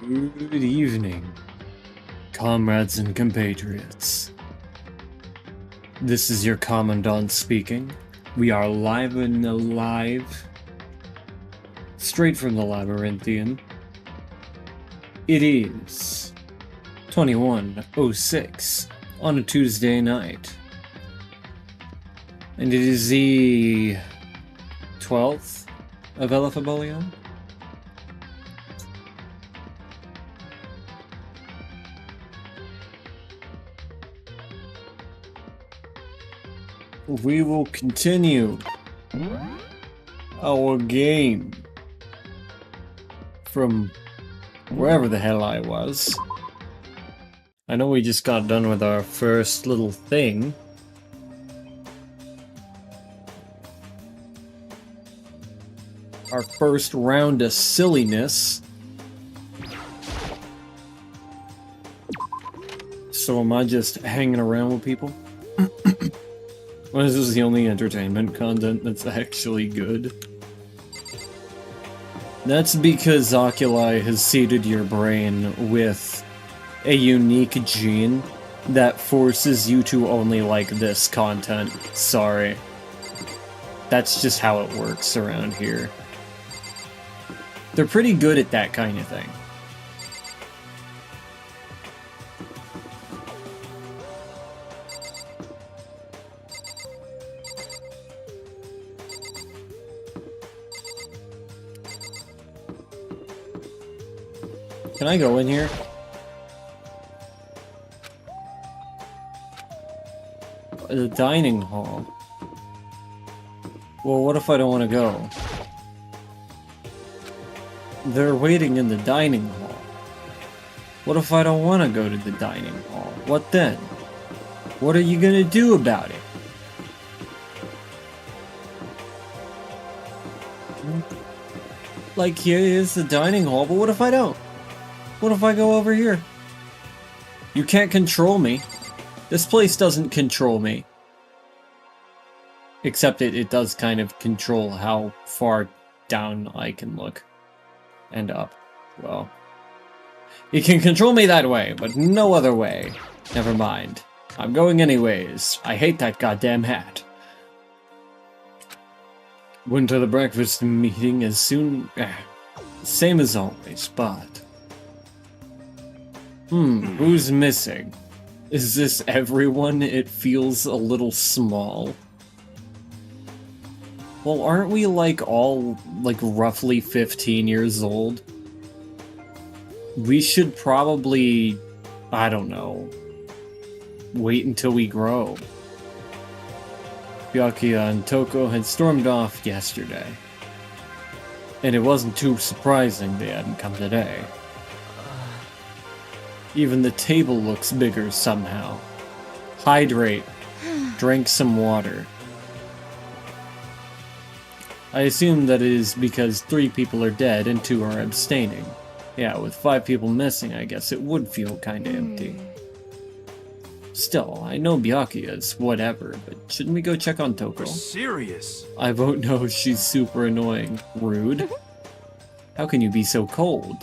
Good evening, comrades and compatriots. This is your commandant speaking. We are live and alive, straight from the Labyrinthian. It is 21:06 on a Tuesday night, and it is the 12th of V-Regalia. We will continue our game from wherever the hell I was. I know we just got done with our first little thing. Our first round of silliness. So am I just hanging around with people? Well, this is the only entertainment content that's actually good. That's because Oculi has seeded your brain with a unique gene that forces you to only like this content. Sorry. That's just how it works around here. They're pretty good at that kind of thing. Can I go in here? The dining hall. Well, what if I don't want to go? They're waiting in the dining hall. What if I don't want to go to the dining hall? What then? What are you gonna do about it? Like, here is the dining hall, but what if I don't? What if I go over here? You can't control me. This place doesn't control me. Except it does kind of control how far down I can look. And up. Well. It can control me that way, but no other way. Never mind. I'm going anyways. I hate that goddamn hat. Went to the breakfast meeting as soon... same as always, but... who's missing? Is this everyone? It feels a little small. Well, aren't we, like, all, like, roughly 15 years old? We should probably, I don't know, wait until we grow. Byakuya and Toko had stormed off yesterday. And it wasn't too surprising they hadn't come today. Even the table looks bigger somehow. Hydrate. Drink some water. I assume that it is because 3 people are dead and 2 are abstaining. Yeah, with 5 people missing, I guess it would feel kinda empty. Still, I know Byakuya's whatever, but shouldn't we go check on Toko? You're serious? I vote no, she's super annoying. Rude. How can you be so cold?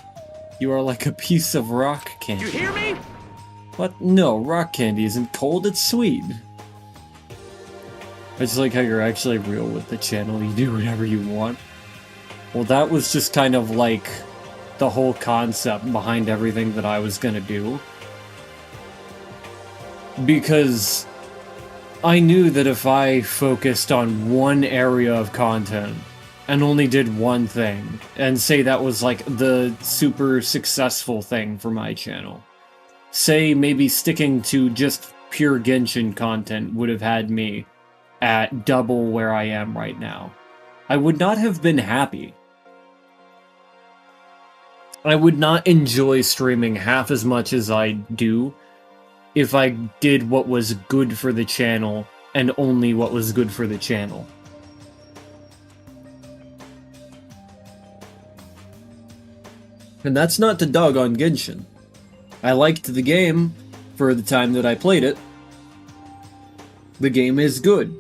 You are like a piece of rock candy. You hear me? What? No, rock candy isn't cold, it's sweet. I just like how you're actually real with the channel, you do whatever you want. Well, that was just kind of like the whole concept behind everything that I was gonna do. Because I knew that if I focused on one area of content, and only did one thing, and say that was like the super successful thing for my channel. Say maybe sticking to just pure Genshin content would have had me at double where I am right now. I would not have been happy. I would not enjoy streaming half as much as I do if I did what was good for the channel and only what was good for the channel. And that's not to dog on Genshin. I liked the game for the time that I played it. The game is good.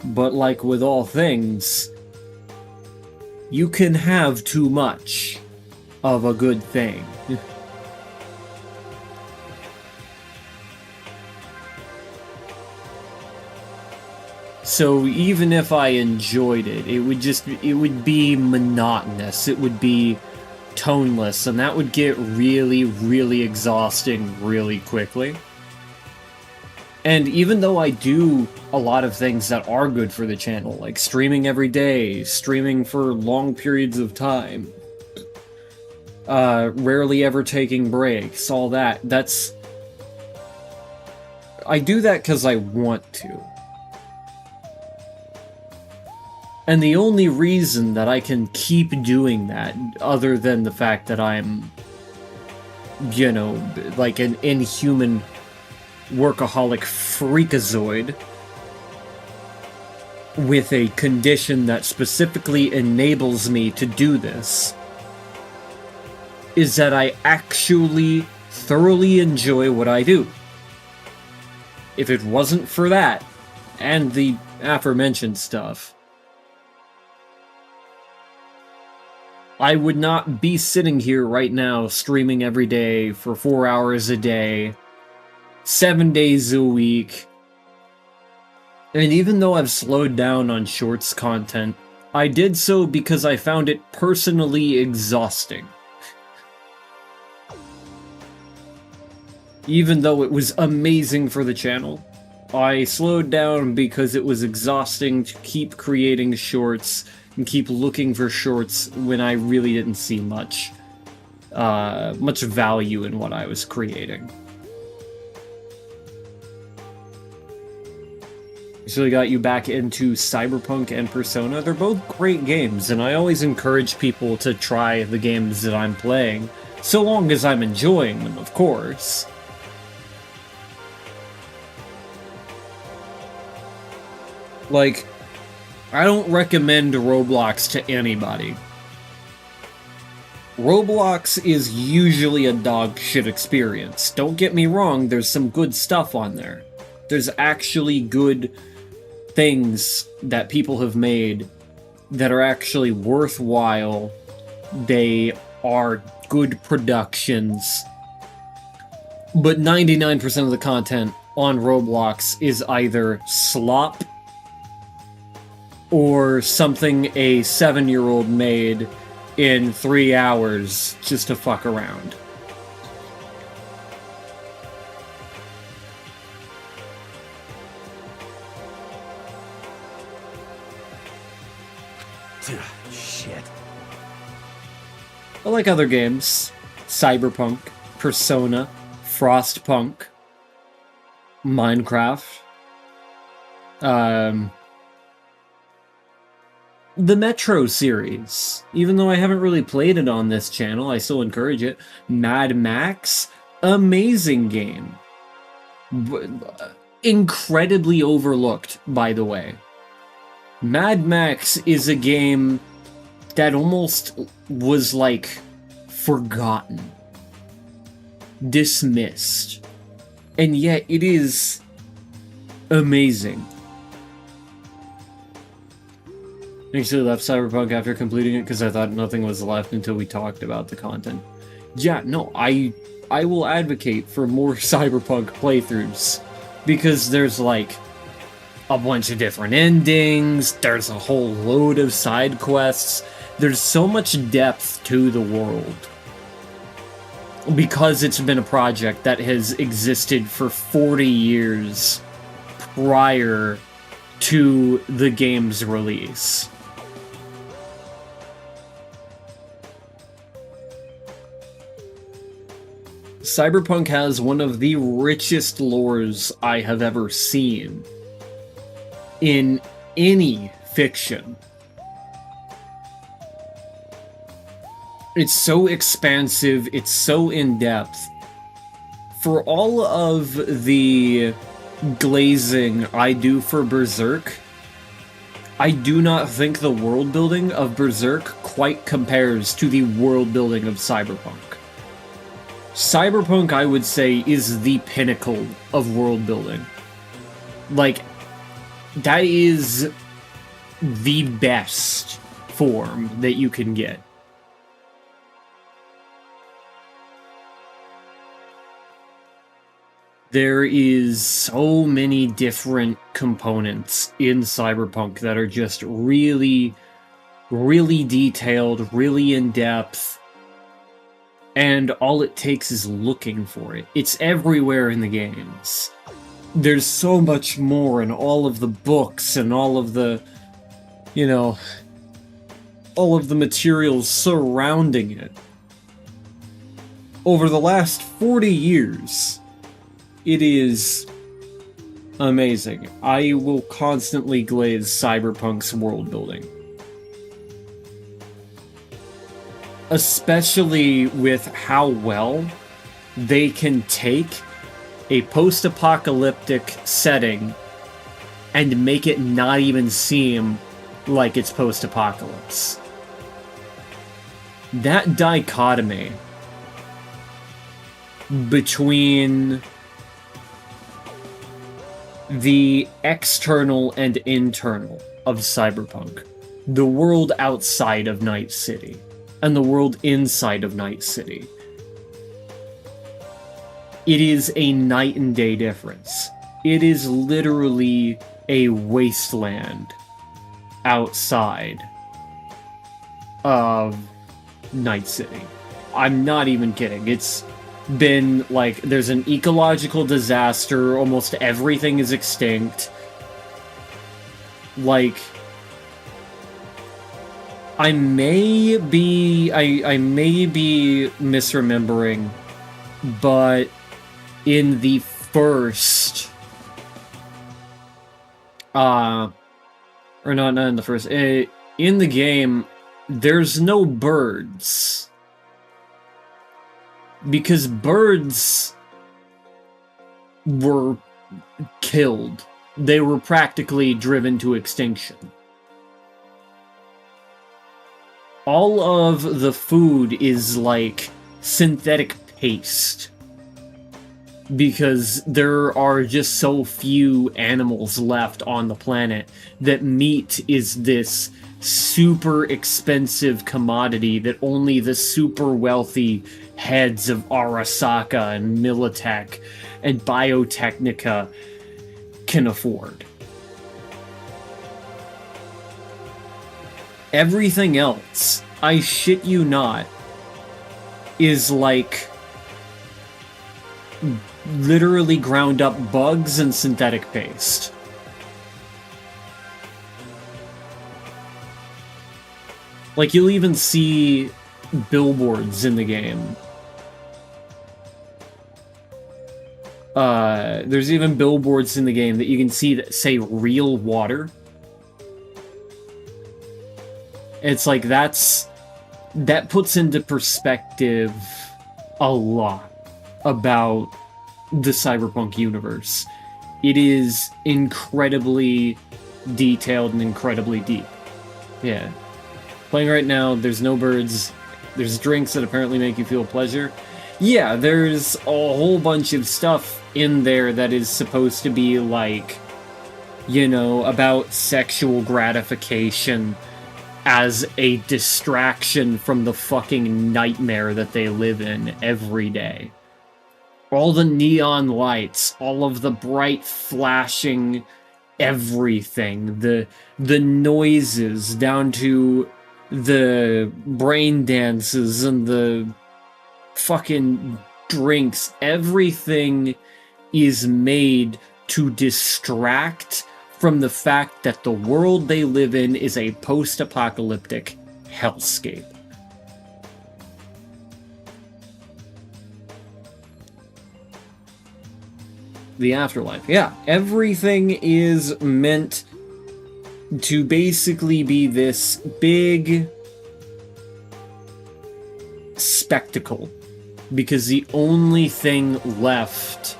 But like with all things, you can have too much. of a good thing. So even if I enjoyed it, it would be monotonous, it would be toneless, and that would get really, really exhausting really quickly. And even though I do a lot of things that are good for the channel, like streaming every day, streaming for long periods of time, rarely ever taking breaks, all that, I do that because I want to. And the only reason that I can keep doing that, other than the fact that I'm, you know, like an inhuman workaholic freakazoid with a condition that specifically enables me to do this, is that I actually thoroughly enjoy what I do. If it wasn't for that, and the aforementioned stuff, I would not be sitting here right now streaming every day for 4 hours a day, 7 days a week. And even though I've slowed down on shorts content, I did so because I found it personally exhausting. Even though it was amazing for the channel, I slowed down because it was exhausting to keep creating shorts and keep looking for shorts when I really didn't see much value in what I was creating. So we got you back into Cyberpunk and Persona. They're both great games, and I always encourage people to try the games that I'm playing, so long as I'm enjoying them, of course. Like, I don't recommend Roblox to anybody. Roblox is usually a dog shit experience. Don't get me wrong, there's some good stuff on there. There's actually good things that people have made that are actually worthwhile. They are good productions. But 99% of the content on Roblox is either slop or something a 7-year-old made in 3 hours just to fuck around. Shit. I like other games. Cyberpunk, Persona, Frostpunk, Minecraft. The Metro series. Even though I haven't really played it on this channel, I still encourage it. Mad Max, amazing game. Incredibly overlooked, by the way. Mad Max is a game that almost was, like, forgotten. Dismissed. And yet it is amazing. I actually left Cyberpunk after completing it because I thought nothing was left until we talked about the content. Yeah, no, I will advocate for more Cyberpunk playthroughs. Because there's, like, a bunch of different endings, there's a whole load of side quests, there's so much depth to the world. Because it's been a project that has existed for 40 years prior to the game's release. Cyberpunk has one of the richest lores I have ever seen in any fiction. It's so expansive, it's so in-depth. For all of the glazing I do for Berserk, I do not think the world building of Berserk quite compares to the world building of Cyberpunk. Cyberpunk, I would say, is the pinnacle of world building. Like, that is the best form that you can get. There is so many different components in Cyberpunk that are just really, really detailed, really in-depth, and all it takes is looking for it. It's everywhere in the games. There's so much more in all of the books and all of the, you know, all of the materials surrounding it. Over the last 40 years, it is amazing. I will constantly glaze Cyberpunk's world building. Especially with how well they can take a post-apocalyptic setting and make it not even seem like it's post-apocalypse. That dichotomy between the external and internal of Cyberpunk, the world outside of Night City, and the world inside of Night City. It is a night and day difference. It is literally a wasteland outside of Night City. I'm not even kidding. It's been like, there's an ecological disaster, almost everything is extinct. Like, I may be misremembering, but in the first, or not in the first, in the game, there's no birds. Because birds were killed. They were practically driven to extinction. All of the food is like synthetic paste. Because there are just so few animals left on the planet that meat is this super expensive commodity that only the super wealthy heads of Arasaka and Militech and Biotechnica can afford. Everything else, I shit you not, is like literally ground up bugs and synthetic paste. Like, you'll even see billboards in the game. There's even billboards in the game that you can see that say real water. It's like, that puts into perspective a lot about the Cyberpunk universe. It is incredibly detailed and incredibly deep. Yeah. Playing right now, there's no birds. There's drinks that apparently make you feel pleasure. Yeah, there's a whole bunch of stuff in there that is supposed to be like, you know, about sexual gratification as a distraction from the fucking nightmare that they live in every day. All the neon lights, all of the bright flashing everything, the noises down to the brain dances and the fucking drinks, everything is made to distract from the fact that the world they live in is a post-apocalyptic hellscape. The afterlife. Yeah, everything is meant to basically be this big spectacle, because the only thing left,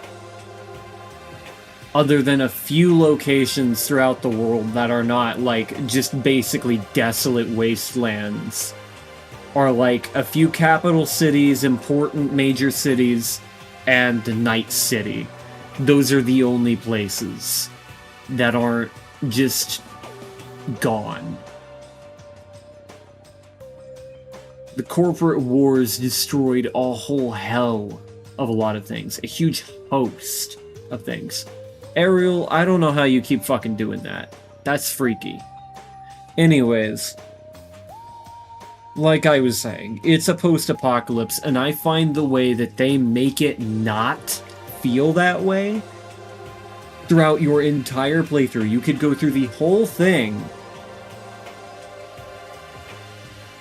other than a few locations throughout the world that are not like just basically desolate wastelands, are like a few capital cities, important major cities, and Night City. Those are the only places that aren't just gone. The corporate wars destroyed a whole hell of a lot of things. A huge host of things. Ariel, I don't know how you keep fucking doing that. That's freaky. Anyways, like I was saying, it's a post-apocalypse, and I find the way that they make it not feel that way throughout your entire playthrough. You could go through the whole thing,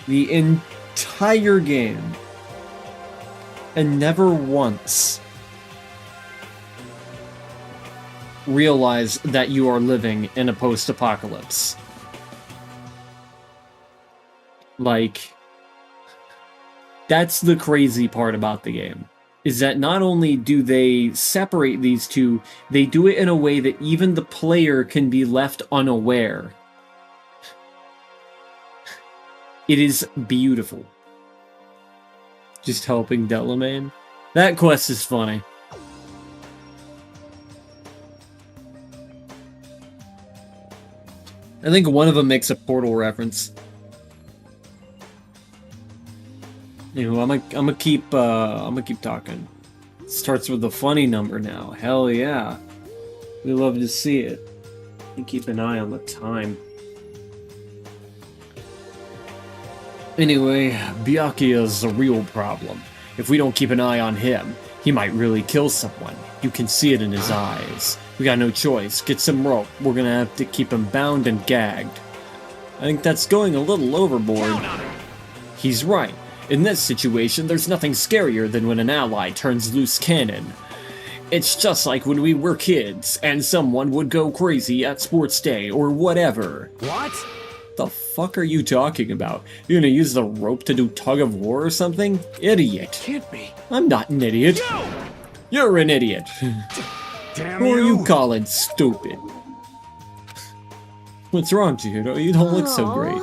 the entire game, and never once realize that you are living in a post-apocalypse. Like, that's the crazy part about the game, is that not only do they separate these two, they do it in a way that even the player can be left unaware. It is beautiful. Just helping Delamain. That quest is funny. I think one of them makes a Portal reference. You know, I'm gonna keep talking. Starts with a funny number now. Hell yeah. We love to see it. And keep an eye on the time. Anyway, Byakuya's a real problem. If we don't keep an eye on him, he might really kill someone. You can see it in his eyes. We got no choice. Get some rope. We're gonna have to keep him bound and gagged. I think that's going a little overboard. He's right. In this situation, there's nothing scarier than when an ally turns loose cannon. It's just like when we were kids, and someone would go crazy at sports day or whatever. What? The fuck are you talking about? You're gonna use the rope to do tug of war or something? Idiot. Can't be. I'm not an idiot. No! You're an idiot. Damn Who are you calling stupid? What's wrong, Chihiro? You don't look so great.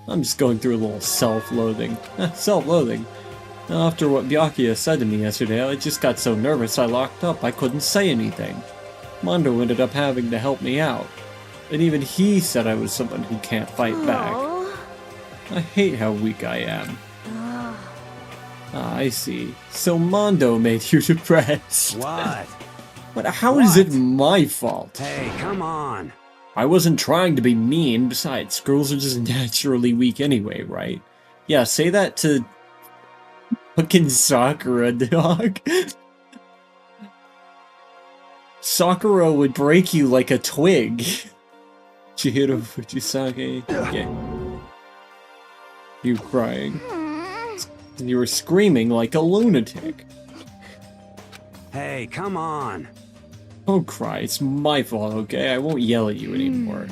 I'm just going through a little self-loathing. Self-loathing? After what Byakuya said to me yesterday, I just got so nervous I locked up I couldn't say anything. Mondo ended up having to help me out. And even he said I was someone who can't fight back. I hate how weak I am. I see. So Mondo made you depressed. What? But how is it my fault? Hey, come on. I wasn't trying to be mean. Besides, girls are just naturally weak anyway, right? Yeah, say that to fucking Sakura, dog. Sakura would break you like a twig. Chihiro Fujisake. Yeah. You crying. You were screaming like a lunatic. Hey, come on. Don't cry, it's my fault, okay? I won't yell at you anymore.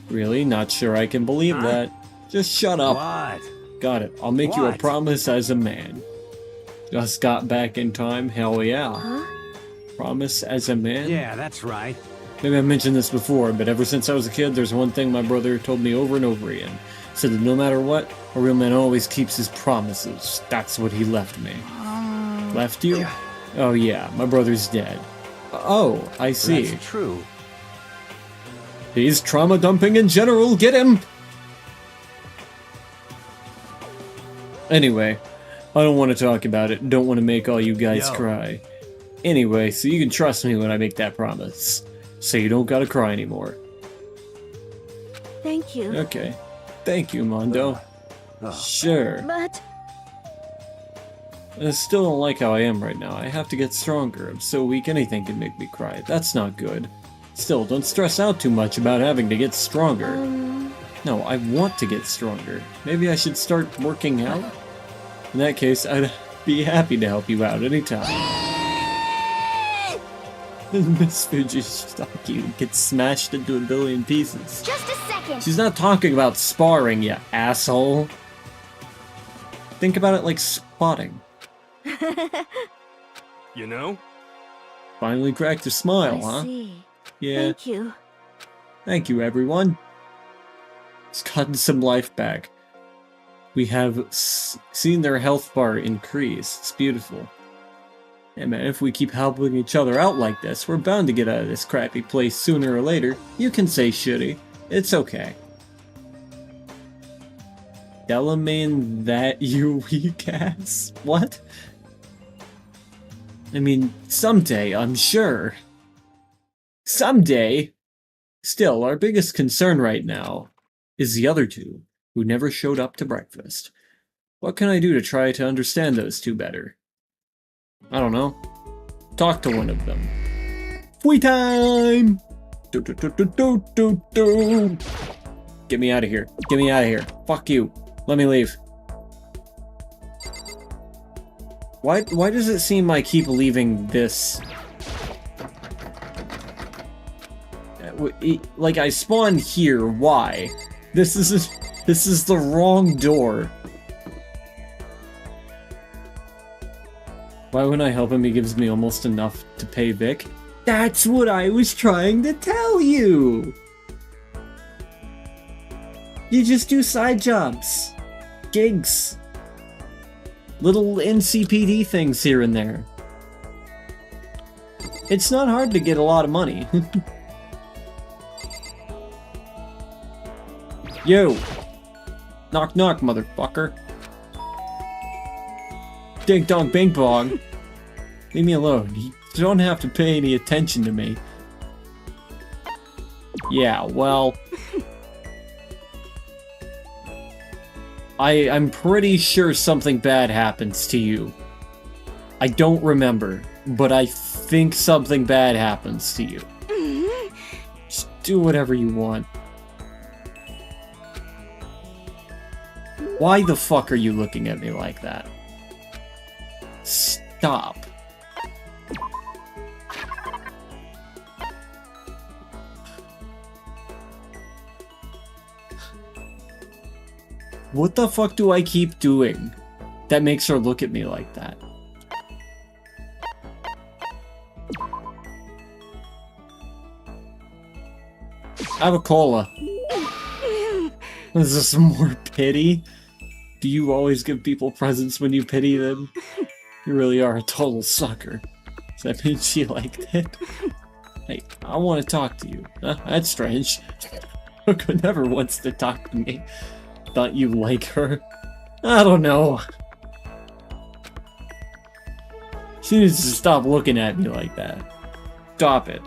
Really? Not sure I can believe that. Just shut up. What? Got it. I'll make you a promise as a man. Just got back in time? Hell yeah. Promise as a man? Yeah, that's right. Maybe I mentioned this before, but ever since I was a kid, there's one thing my brother told me over and over again. Said that no matter what, a real man always keeps his promises. That's what he left me. Left you? Oh yeah, my brother's dead. Oh, I see. That's true. He's trauma dumping in general, get him! Anyway, I don't want to talk about it, don't want to make all you guys cry. Anyway, so you can trust me when I make that promise. So you don't gotta cry anymore. Thank you. Okay. Thank you, Mondo. Sure. But I still don't like how I am right now. I have to get stronger. I'm so weak anything can make me cry. That's not good. Still, don't stress out too much about having to get stronger. No, I want to get stronger. Maybe I should start working out? In that case, I'd be happy to help you out anytime. Miss Fujisaki gets smashed into a billion pieces. just a second. She's not talking about sparring, you asshole. Think about it like spotting. You know? Finally cracked a smile, huh? I see. Yeah. Thank you. Thank you, everyone. It's gotten some life back. We have seen their health bar increase. It's beautiful. Yeah, man, if we keep helping each other out like this, we're bound to get out of this crappy place sooner or later. You can say shitty. It's okay. Delamain, that you weak ass? What? I mean, someday, I'm sure. Someday. Still, our biggest concern right now is the other two, who never showed up to breakfast. What can I do to try to understand those two better? I don't know. Talk to one of them. Free time! Get me out of here. Get me out of here. Fuck you. Let me leave. Why does it seem I keep leaving this? Like, I spawned here. Why? This is the wrong door. Why when I help him, he gives me almost enough to pay Vic? That's what I was trying to tell you! You just do side jobs. Gigs. Little NCPD things here and there. It's not hard to get a lot of money. Yo! Knock knock, motherfucker. Ding dong bing bong. Leave me alone. You don't have to pay any attention to me. Yeah, well... I'm pretty sure something bad happens to you. I don't remember, but I think something bad happens to you. Just do whatever you want. Why the fuck are you looking at me like that? Stop. What the fuck do I keep doing that makes her look at me like that? Have a cola. Is this more pity? Do you always give people presents when you pity them? You really are a total sucker. Does that mean she liked it? Hey, I want to talk to you. That's strange. Coco never wants to talk to me. Thought you like her? I don't know. She needs to stop looking at me like that. Stop it.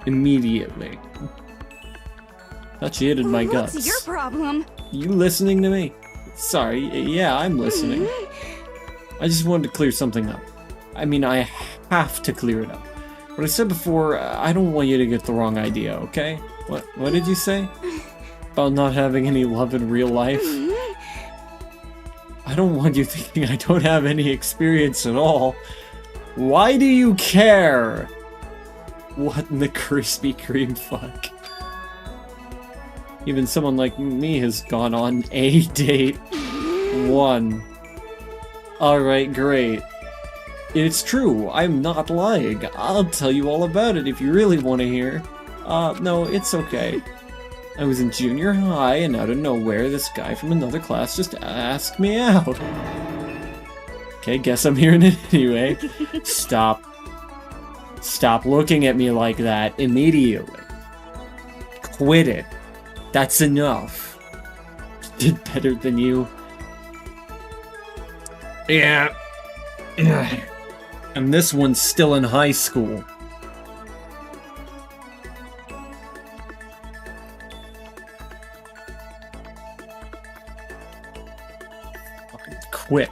Immediately. Thought she hated my guts. What's your problem? You listening to me? Sorry, yeah, I'm listening. I just wanted to clear something up. I mean, I have to clear it up. What I said before, I don't want you to get the wrong idea, okay? What did you say? About not having any love in real life? I don't want you thinking I don't have any experience at all. Why do you care? What in the Krispy Kreme fuck? Even someone like me has gone on a date. One. Alright, great. It's true, I'm not lying. I'll tell you all about it if you really want to hear. No, it's okay. I was in junior high, and out of nowhere, this guy from another class just asked me out. Okay, guess I'm hearing it anyway. Stop. Stop looking at me like that immediately. Quit it. That's enough. Did better than you. Yeah. And this one's still in high school. Quit.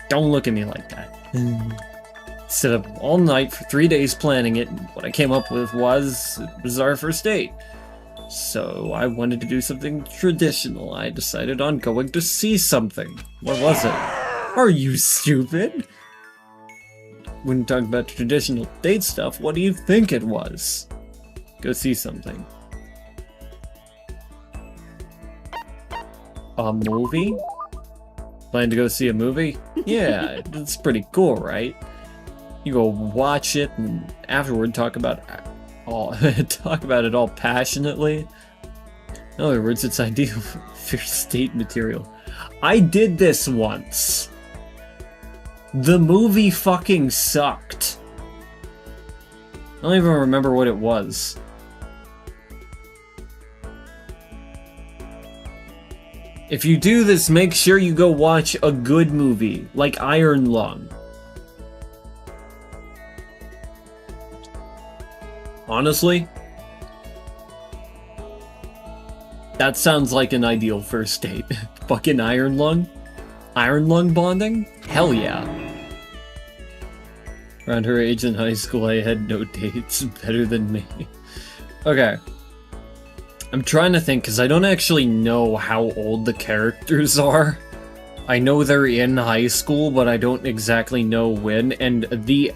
Don't look at me like that. Sit up all night for 3 days planning it, and what I came up with was our first date. So I wanted to do something traditional. I decided on going to see something. What was it? Are you stupid? When talking about traditional date stuff, what do you think it was? Go see something. A movie? Plan to go see a movie? Yeah, it's pretty cool, right? You go watch it and afterward talk about it all passionately. In other words, it's ideal for first date material. I did this once. The movie fucking sucked. I don't even remember what it was. If you do this, make sure you go watch a good movie, like Iron Lung. Honestly, that sounds like an ideal first date. Fucking iron lung? Iron lung bonding? Hell yeah. Around her age in high school, I had no dates better than me. Okay. I'm trying to think, because I don't actually know how old the characters are. I know they're in high school, but I don't exactly know when, and the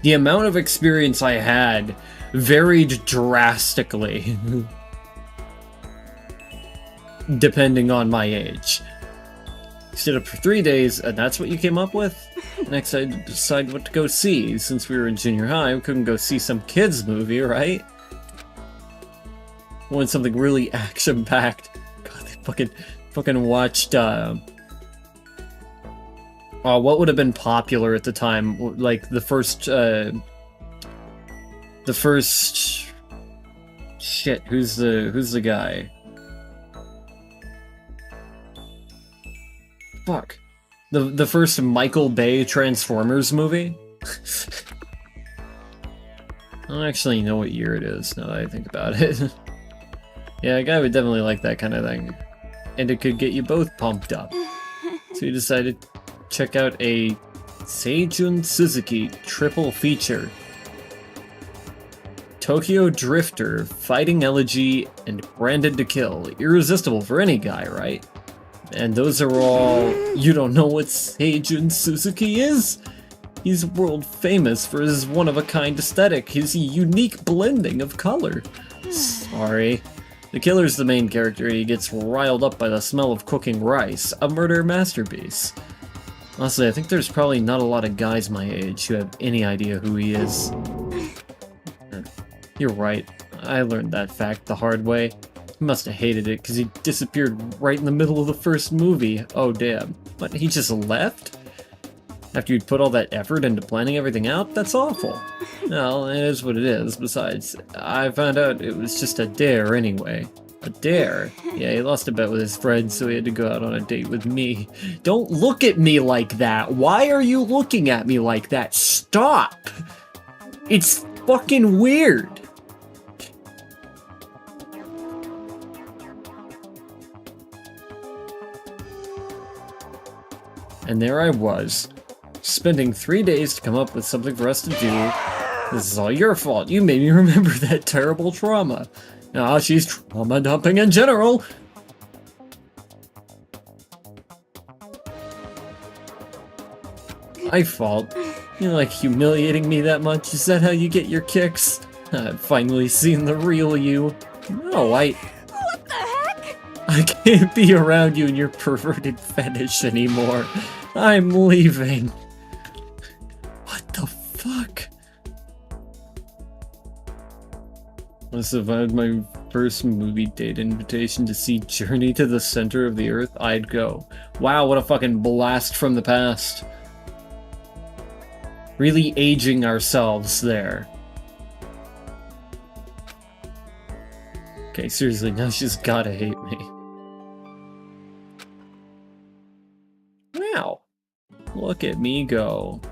amount of experience I had varied drastically. Depending on my age. You stood up for 3 days, and that's what you came up with? Next, I had to decide what to go see. Since we were in junior high, we couldn't go see some kids movie, right? Wanted something really action-packed. God, they fucking watched, what would have been popular at the time? Like, the first... Shit, who's the guy? Fuck. The first Michael Bay Transformers movie? I don't actually know what year it is, now that I think about it. Yeah, a guy would definitely like that kind of thing. And it could get you both pumped up. So you decided to check out a Seijun Suzuki triple feature. Tokyo Drifter, Fighting Elegy, and Branded to Kill. Irresistible for any guy, right? And those are all... You don't know what Seijun Suzuki is? He's world famous for his one-of-a-kind aesthetic, his unique blending of color. Sorry. The killer's the main character, he gets riled up by the smell of cooking rice, a murder masterpiece. Honestly, I think there's probably not a lot of guys my age who have any idea who he is. You're right, I learned that fact the hard way. He must have hated it, because he disappeared right in the middle of the first movie. Oh damn. What, he just left? After you'd put all that effort into planning everything out? That's awful. Well, it is what it is. Besides, I found out it was just a dare anyway. A dare? Yeah, he lost a bet with his friend, so he had to go out on a date with me. Don't look at me like that! Why are you looking at me like that? Stop! It's fucking weird! And there I was, spending 3 days to come up with something for us to do. This is all your fault. You made me remember that terrible trauma. Ah, she's trauma dumping in general. My fault. You like humiliating me that much? Is that how you get your kicks? I've finally seen the real you. No, What the heck? I can't be around you and your perverted fetish anymore. I'm leaving. What the fuck? I survived my first movie date invitation to see Journey to the Center of the Earth. I'd go. Wow, what a fucking blast from the past. Really aging ourselves there. Okay, seriously, now she's gotta hate me. Wow. Look at me go.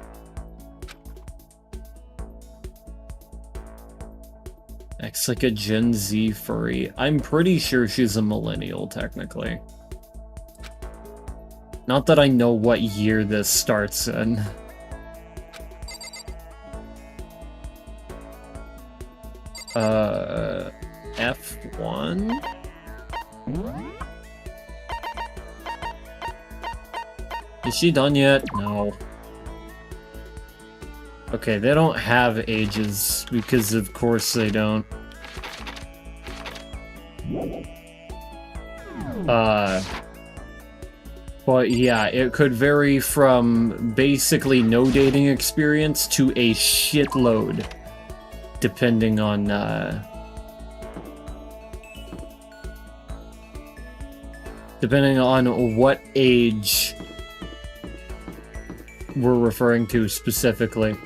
Acts like a Gen Z furry. I'm pretty sure she's a millennial, technically. Not that I know what year this starts in. F1? Is she done yet? No. Okay, they don't have ages, because of course they don't. But yeah, it could vary from basically no dating experience to a shitload, depending on, what age we're referring to specifically.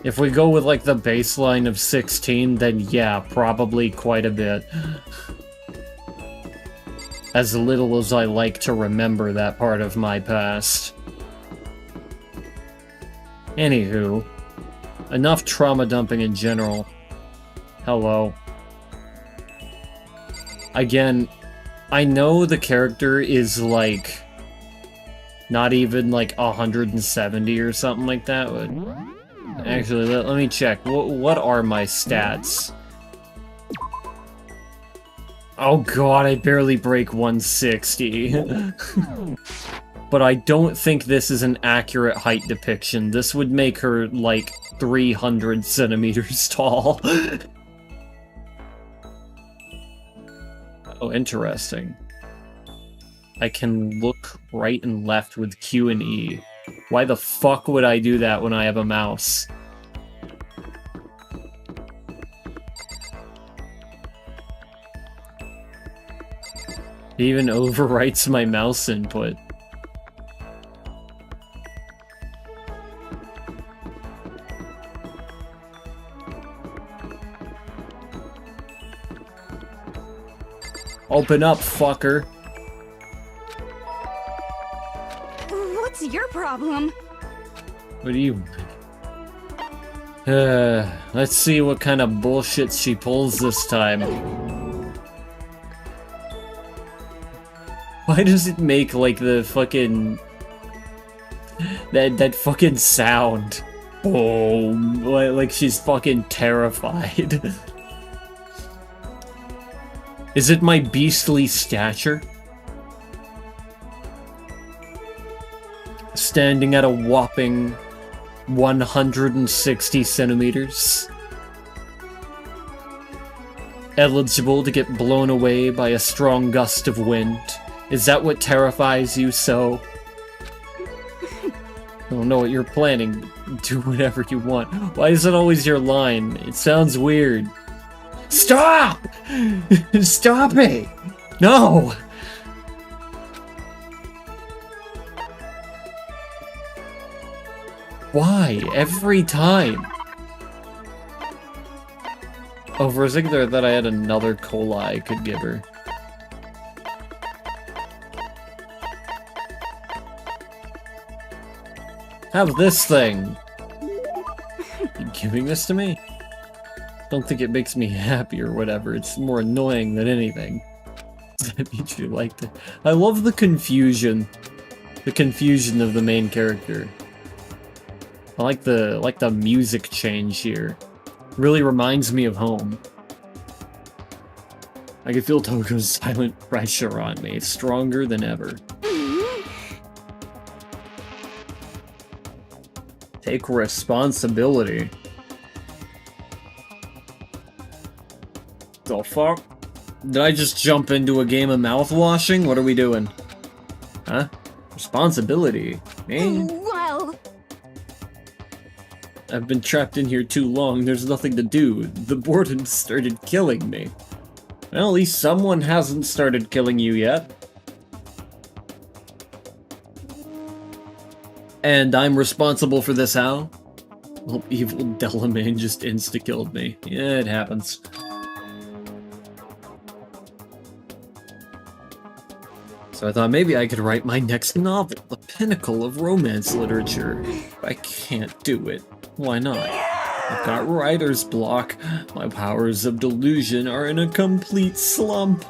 If we go with like the baseline of 16, then yeah, probably quite a bit. As little as I like to remember that part of my past. Anywho, enough trauma dumping in general. Hello. Again, I know the character is like not even like 170 or something like that, but actually let me check. What are my stats? Oh god, I barely break 160. But I don't think this is an accurate height depiction. This would make her like 300 centimeters tall. Oh, interesting. I can look right and left with Q and E. Why the fuck would I do that when I have a mouse? It even overwrites my mouse input. Open up, fucker. What's your problem? What do you... let's see what kind of bullshit she pulls this time. Why does it make, like, the fucking... That fucking sound? Boom. Like she's fucking terrified. Is it my beastly stature? Standing at a whopping 160 centimeters. Eligible to get blown away by a strong gust of wind. Is that what terrifies you so? I don't know what you're planning. Do whatever you want. Why is it always your line? It sounds weird. Stop! Stop it! No! Why? Every time? Oh, for a second there, I thought I had another cola I could give her. Have this thing! You giving this to me? Don't think it makes me happy or whatever, it's more annoying than anything. That means you liked it. I love the confusion. The confusion of the main character. I like the music change here. Really reminds me of home. I can feel Toko's silent pressure on me, stronger than ever. Take responsibility. The fuck? Did I just jump into a game of mouthwashing? What are we doing? Huh? Responsibility? Me? Well... I've been trapped in here too long, there's nothing to do. The boredom started killing me. Well, at least someone hasn't started killing you yet. And I'm responsible for this how? Well, evil Delamain just insta-killed me. Yeah, it happens. So I thought maybe I could write my next novel, the pinnacle of romance literature. I can't do it. Why not? I've got writer's block. My powers of delusion are in a complete slump.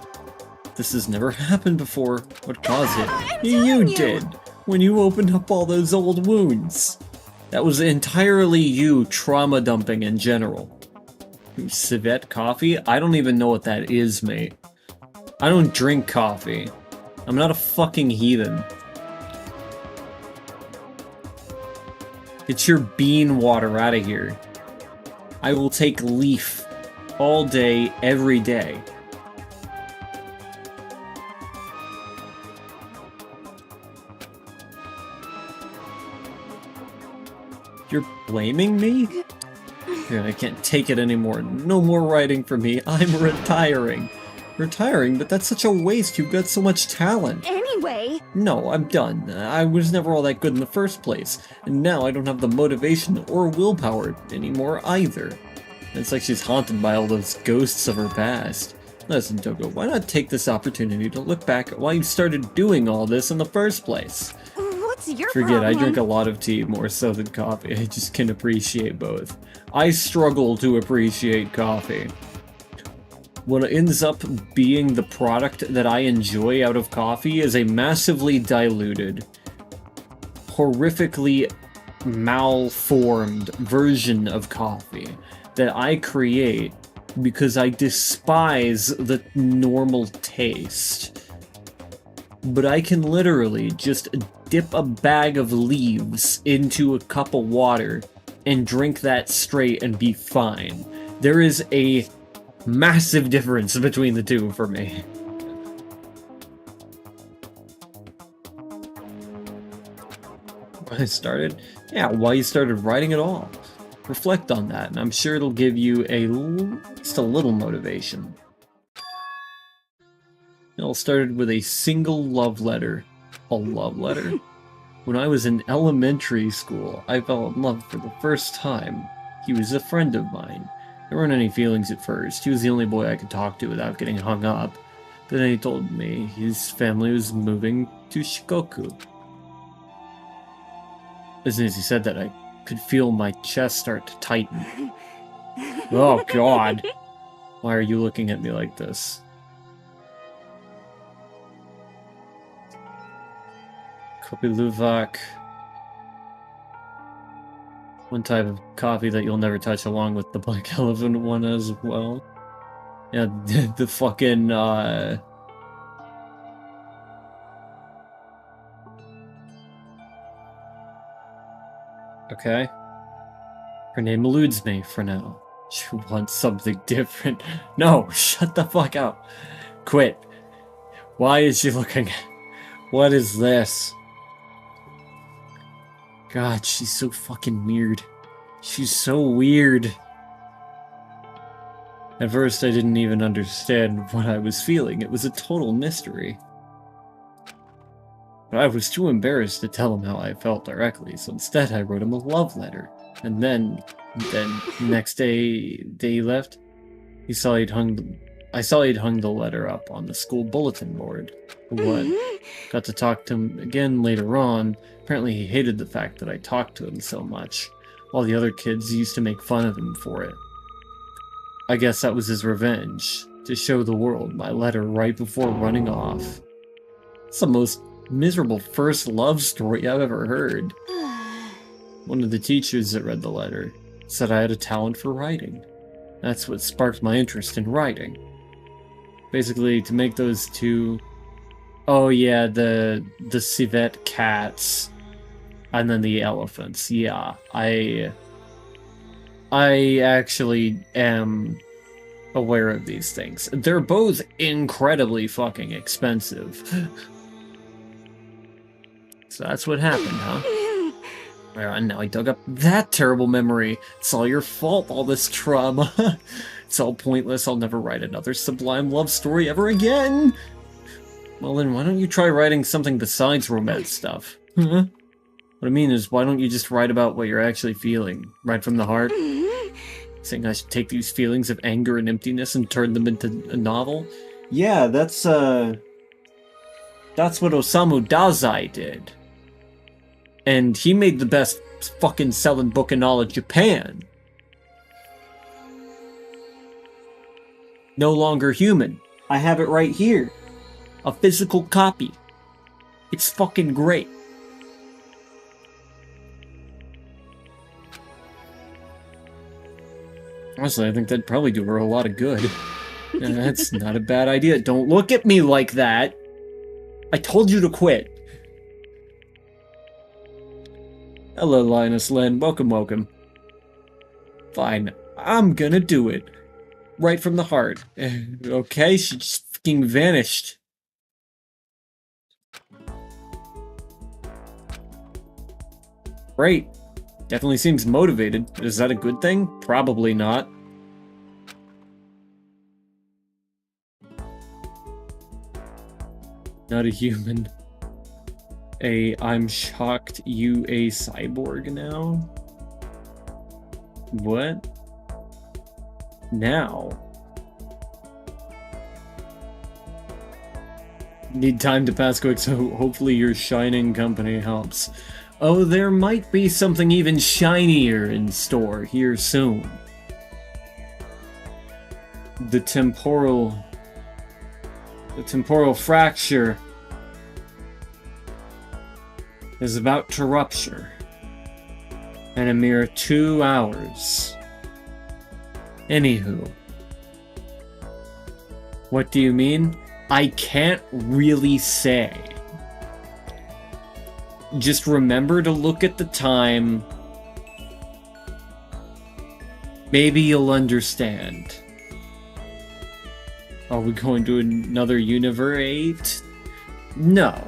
This has never happened before. What caused it? You did! When you opened up all those old wounds. That was entirely you trauma dumping in general. Civet coffee? I don't even know what that is, mate. I don't drink coffee. I'm not a fucking heathen. Get your bean water out of here. I will take leaf all day, every day. You're blaming me? Here, I can't take it anymore. No more writing for me. I'm retiring. Retiring? But that's such a waste. You've got so much talent. Anyway... No, I'm done. I was never all that good in the first place. And now I don't have the motivation or willpower anymore either. It's like she's haunted by all those ghosts of her past. Listen, Toko, why not take this opportunity to look back at why you started doing all this in the first place? What's your Forget, problem? I drink a lot of tea, more so than coffee. I just can appreciate both. I struggle to appreciate coffee. what ends up being the product that I enjoy out of coffee is a massively diluted, horrifically malformed version of coffee that I create because I despise the normal taste. But I can literally just dip a bag of leaves into a cup of water and drink that straight and be fine. There is a massive difference between the two for me. Why I started? Yeah, why you started writing at all. Reflect on that, and I'm sure it'll give you just a little motivation. It all started with a single love letter. A love letter? When I was in elementary school, I fell in love for the first time. He was a friend of mine. There weren't any feelings at first. He was the only boy I could talk to without getting hung up. But then he told me his family was moving to Shikoku. As soon as he said that, I could feel my chest start to tighten. Oh god. Why are you looking at me like this? Kopi Luwak. One type of coffee that you'll never touch, along with the Black Elephant one as well. Yeah, the fucking, okay. Her name eludes me for now. She wants something different. No, shut the fuck up. Quit. Why is she looking? What is this? God, she's so fucking weird. She's so weird. At first, I didn't even understand what I was feeling. It was a total mystery. But I was too embarrassed to tell him how I felt directly, so instead I wrote him a love letter. And then next day he left, I saw he'd hung the letter up on the school bulletin board. What? Got to talk to him again later on. Apparently he hated the fact that I talked to him so much. All the other kids used to make fun of him for it. I guess that was his revenge, to show the world my letter right before running off. It's the most miserable first love story I've ever heard. One of the teachers that read the letter said I had a talent for writing. That's what sparked my interest in writing. Basically, to make those two... Oh yeah, the civet cats, and then the elephants. Yeah, I actually am aware of these things. They're both incredibly fucking expensive. So that's what happened, huh? And now I dug up that terrible memory. It's all your fault, all this trauma. It's all pointless. I'll never write another sublime love story ever again. Well then, why don't you try writing something besides romance stuff? Huh? What I mean is, why don't you just write about what you're actually feeling? Right from the heart? Saying I should take these feelings of anger and emptiness and turn them into a novel? Yeah, that's what Osamu Dazai did. And he made the best fucking selling book in all of Japan. No Longer Human. I have it right here. A physical copy. It's fucking great. Honestly, I think that'd probably do her a lot of good. That's not a bad idea. Don't look at me like that. I told you to quit. Hello, Linus Len. Welcome, welcome. Fine. I'm gonna do it. Right from the heart. Okay, she just fucking vanished. Great. Definitely seems motivated. Is that a good thing? Probably not. Not a human. I'm shocked you a cyborg now? What? Now? Need time to pass quick, so hopefully your shining company helps. Oh, there might be something even shinier in store here soon. the temporal fracture is about to rupture in a mere 2 hours. Anywho, what do you mean? I can't really say. Just remember to look at the time. Maybe you'll understand. Are we going to another universe? No.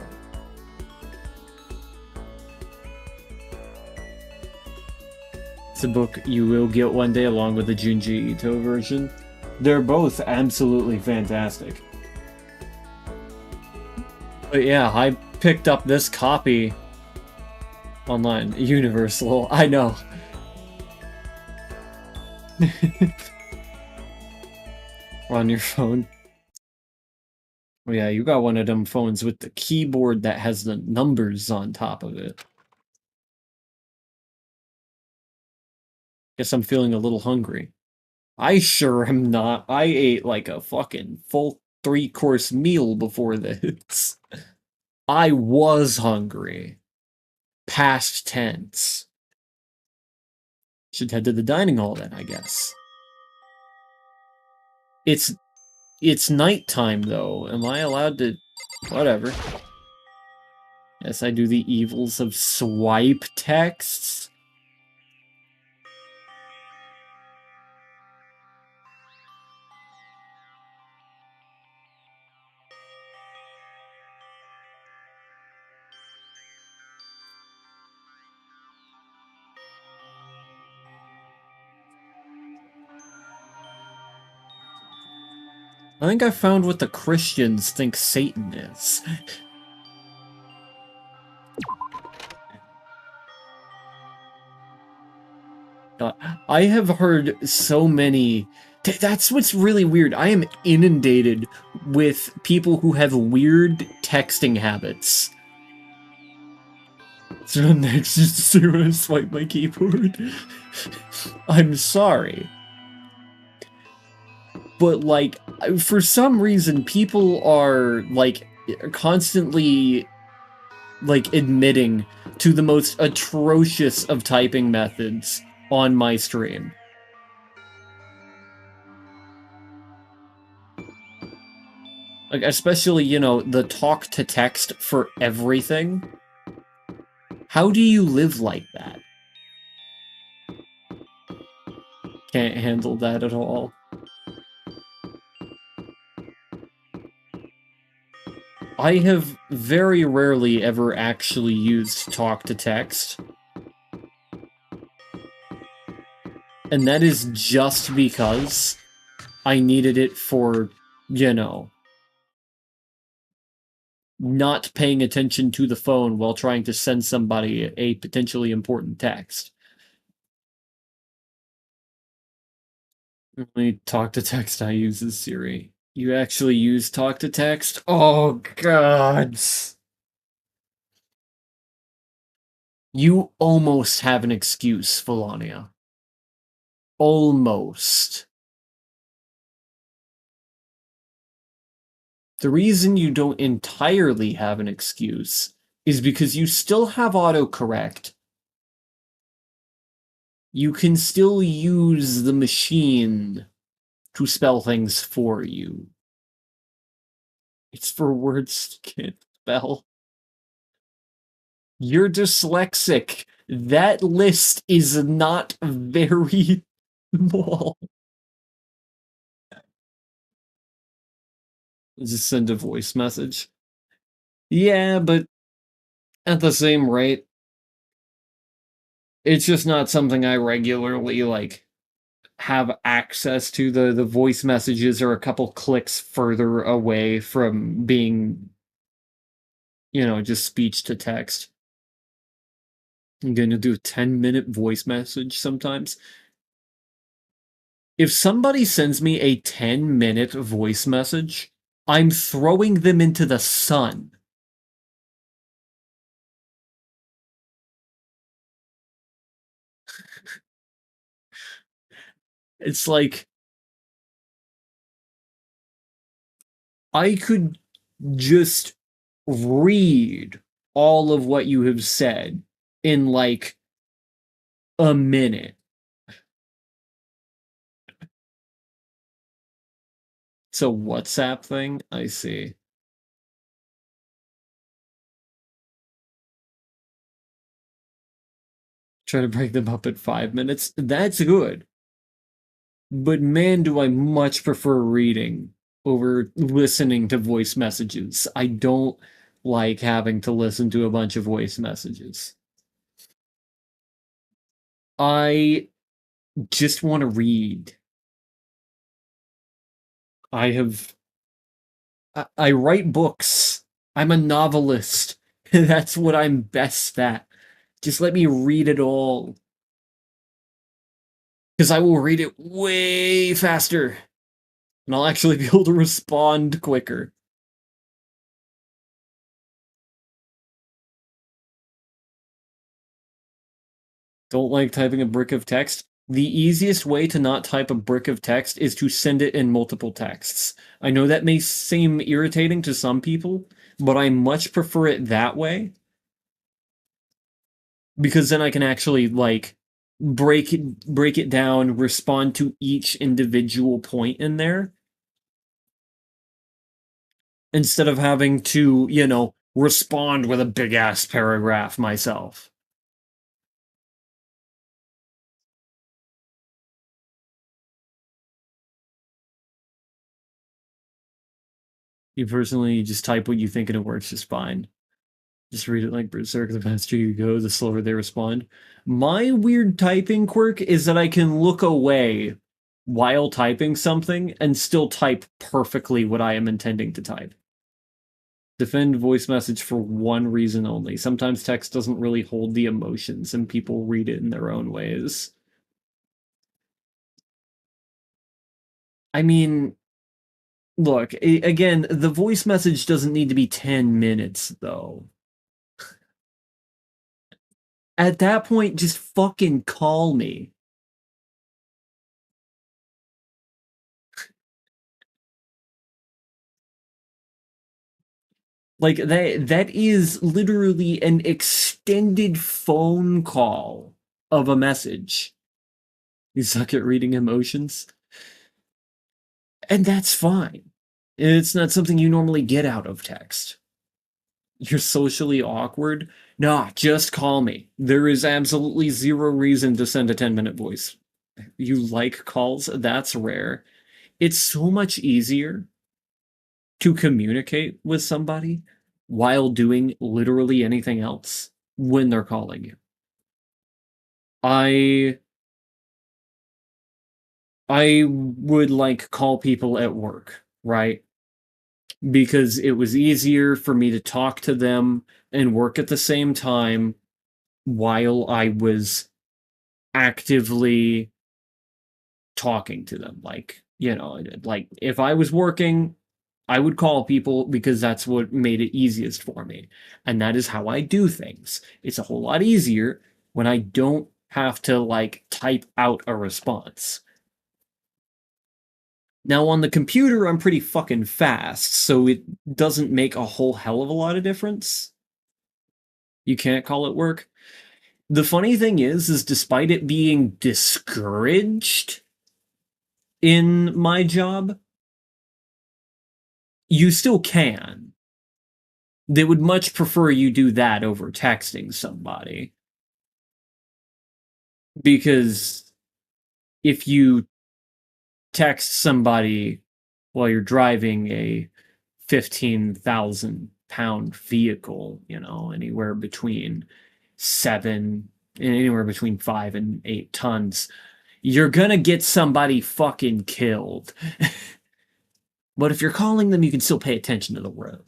It's a book you will get one day along with the Junji Ito version. They're both absolutely fantastic. But yeah, I picked up this copy online. Universal, I know. On your phone. Oh yeah, you got one of them phones with the keyboard that has the numbers on top of it. Guess I'm feeling a little hungry. I sure am not. I ate like a fucking full 3-course meal before this. I was hungry. Past tense. Should head to the dining hall then, I guess. It's nighttime though. Am I allowed to... Whatever. Yes, I do the evils of swipe texts. I think I found what the Christians think Satan is. God, I have heard so many... That's what's really weird. I am inundated with people who have weird texting habits. So next, just to see when I swipe my keyboard. I'm sorry. But, like, for some reason, people are, like, constantly, like, admitting to the most atrocious of typing methods on my stream. Like, especially, you know, the talk to text for everything. How do you live like that? Can't handle that at all. I have very rarely ever actually used talk to text. And that is just because I needed it for, you know, not paying attention to the phone while trying to send somebody a potentially important text. Only talk to text I use is Siri. You actually use talk to text? Oh, God. You almost have an excuse, Felania. Almost. The reason you don't entirely have an excuse is because you still have autocorrect. You can still use the machine to spell things for you. It's for words you can't spell. You're dyslexic. That list is not very small. Just send a voice message. Yeah, but at the same rate, it's just not something I regularly, like, have access to. The voice messages are a couple clicks further away from being, you know, just speech to text. I'm gonna do a 10-minute voice message sometimes. If somebody sends me a 10-minute voice message, I'm throwing them into the sun. It's like, I could just read all of what you have said in like a minute. It's a WhatsApp thing? I see. Try to break them up at 5 minutes. That's good. But man, do I much prefer reading over listening to voice messages. I don't like having to listen to a bunch of voice messages. I just want to read. I have. I write books. I'm a novelist. That's what I'm best at. Just let me read it all. Because I will read it way faster. And I'll actually be able to respond quicker. Don't like typing a brick of text. The easiest way to not type a brick of text is to send it in multiple texts. I know that may seem irritating to some people, but I much prefer it that way because then I can actually like break it down, respond to each individual point in there instead of having to, respond with a big ass paragraph myself. You personally just type what you think and it works just fine. Just read it like Berserk. The faster you go, the slower they respond. My weird typing quirk is that I can look away while typing something and still type perfectly what I am intending to type. Defend voice message for one reason only. Sometimes text doesn't really hold the emotions and people read it in their own ways. I mean, look, again, the voice message doesn't need to be 10 minutes, though. At that point, just fucking call me. Like that is literally an extended phone call of a message. You suck at reading emotions. And that's fine. It's not something you normally get out of text. You're socially awkward? Nah, just call me. There is absolutely zero reason to send a 10-minute voice. You like calls? That's rare. It's so much easier to communicate with somebody while doing literally anything else when they're calling you. I I would like call people at work, right? Because it was easier for me to talk to them and work at the same time while I was actively talking to them. Like if I was working, I would call people because that's what made it easiest for me. And that is how I do things. It's a whole lot easier when I don't have to like type out a response. Now on the computer, I'm pretty fucking fast, so it doesn't make a whole hell of a lot of difference. You can't call it work. The funny thing is despite it being discouraged in my job, you still can. They would much prefer you do that over texting somebody. Because if you text somebody while you're driving a 15,000-pound vehicle, anywhere between 5 and 8 tons, you're gonna get somebody fucking killed. But if you're calling them, you can still pay attention to the road,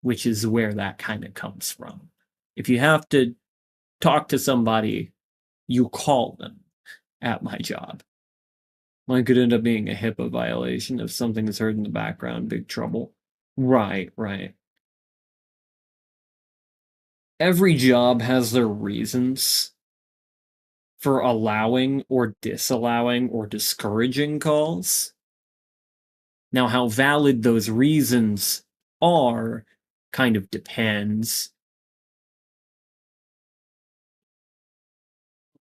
which is where that kind of comes from. If you have to talk to somebody, you call them at my job. Mine could end up being a HIPAA violation if something is heard in the background, big trouble. Right, right. Every job has their reasons for allowing or disallowing or discouraging calls. Now, how valid those reasons are kind of depends.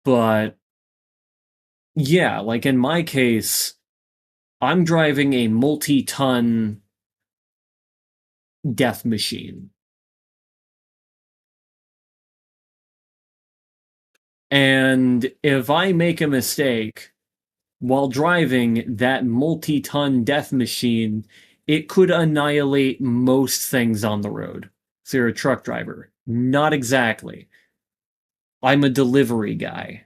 But yeah, like in my case, I'm driving a multi-ton death machine. And if I make a mistake while driving that multi-ton death machine, it could annihilate most things on the road. So you're a truck driver. Not exactly. I'm a delivery guy.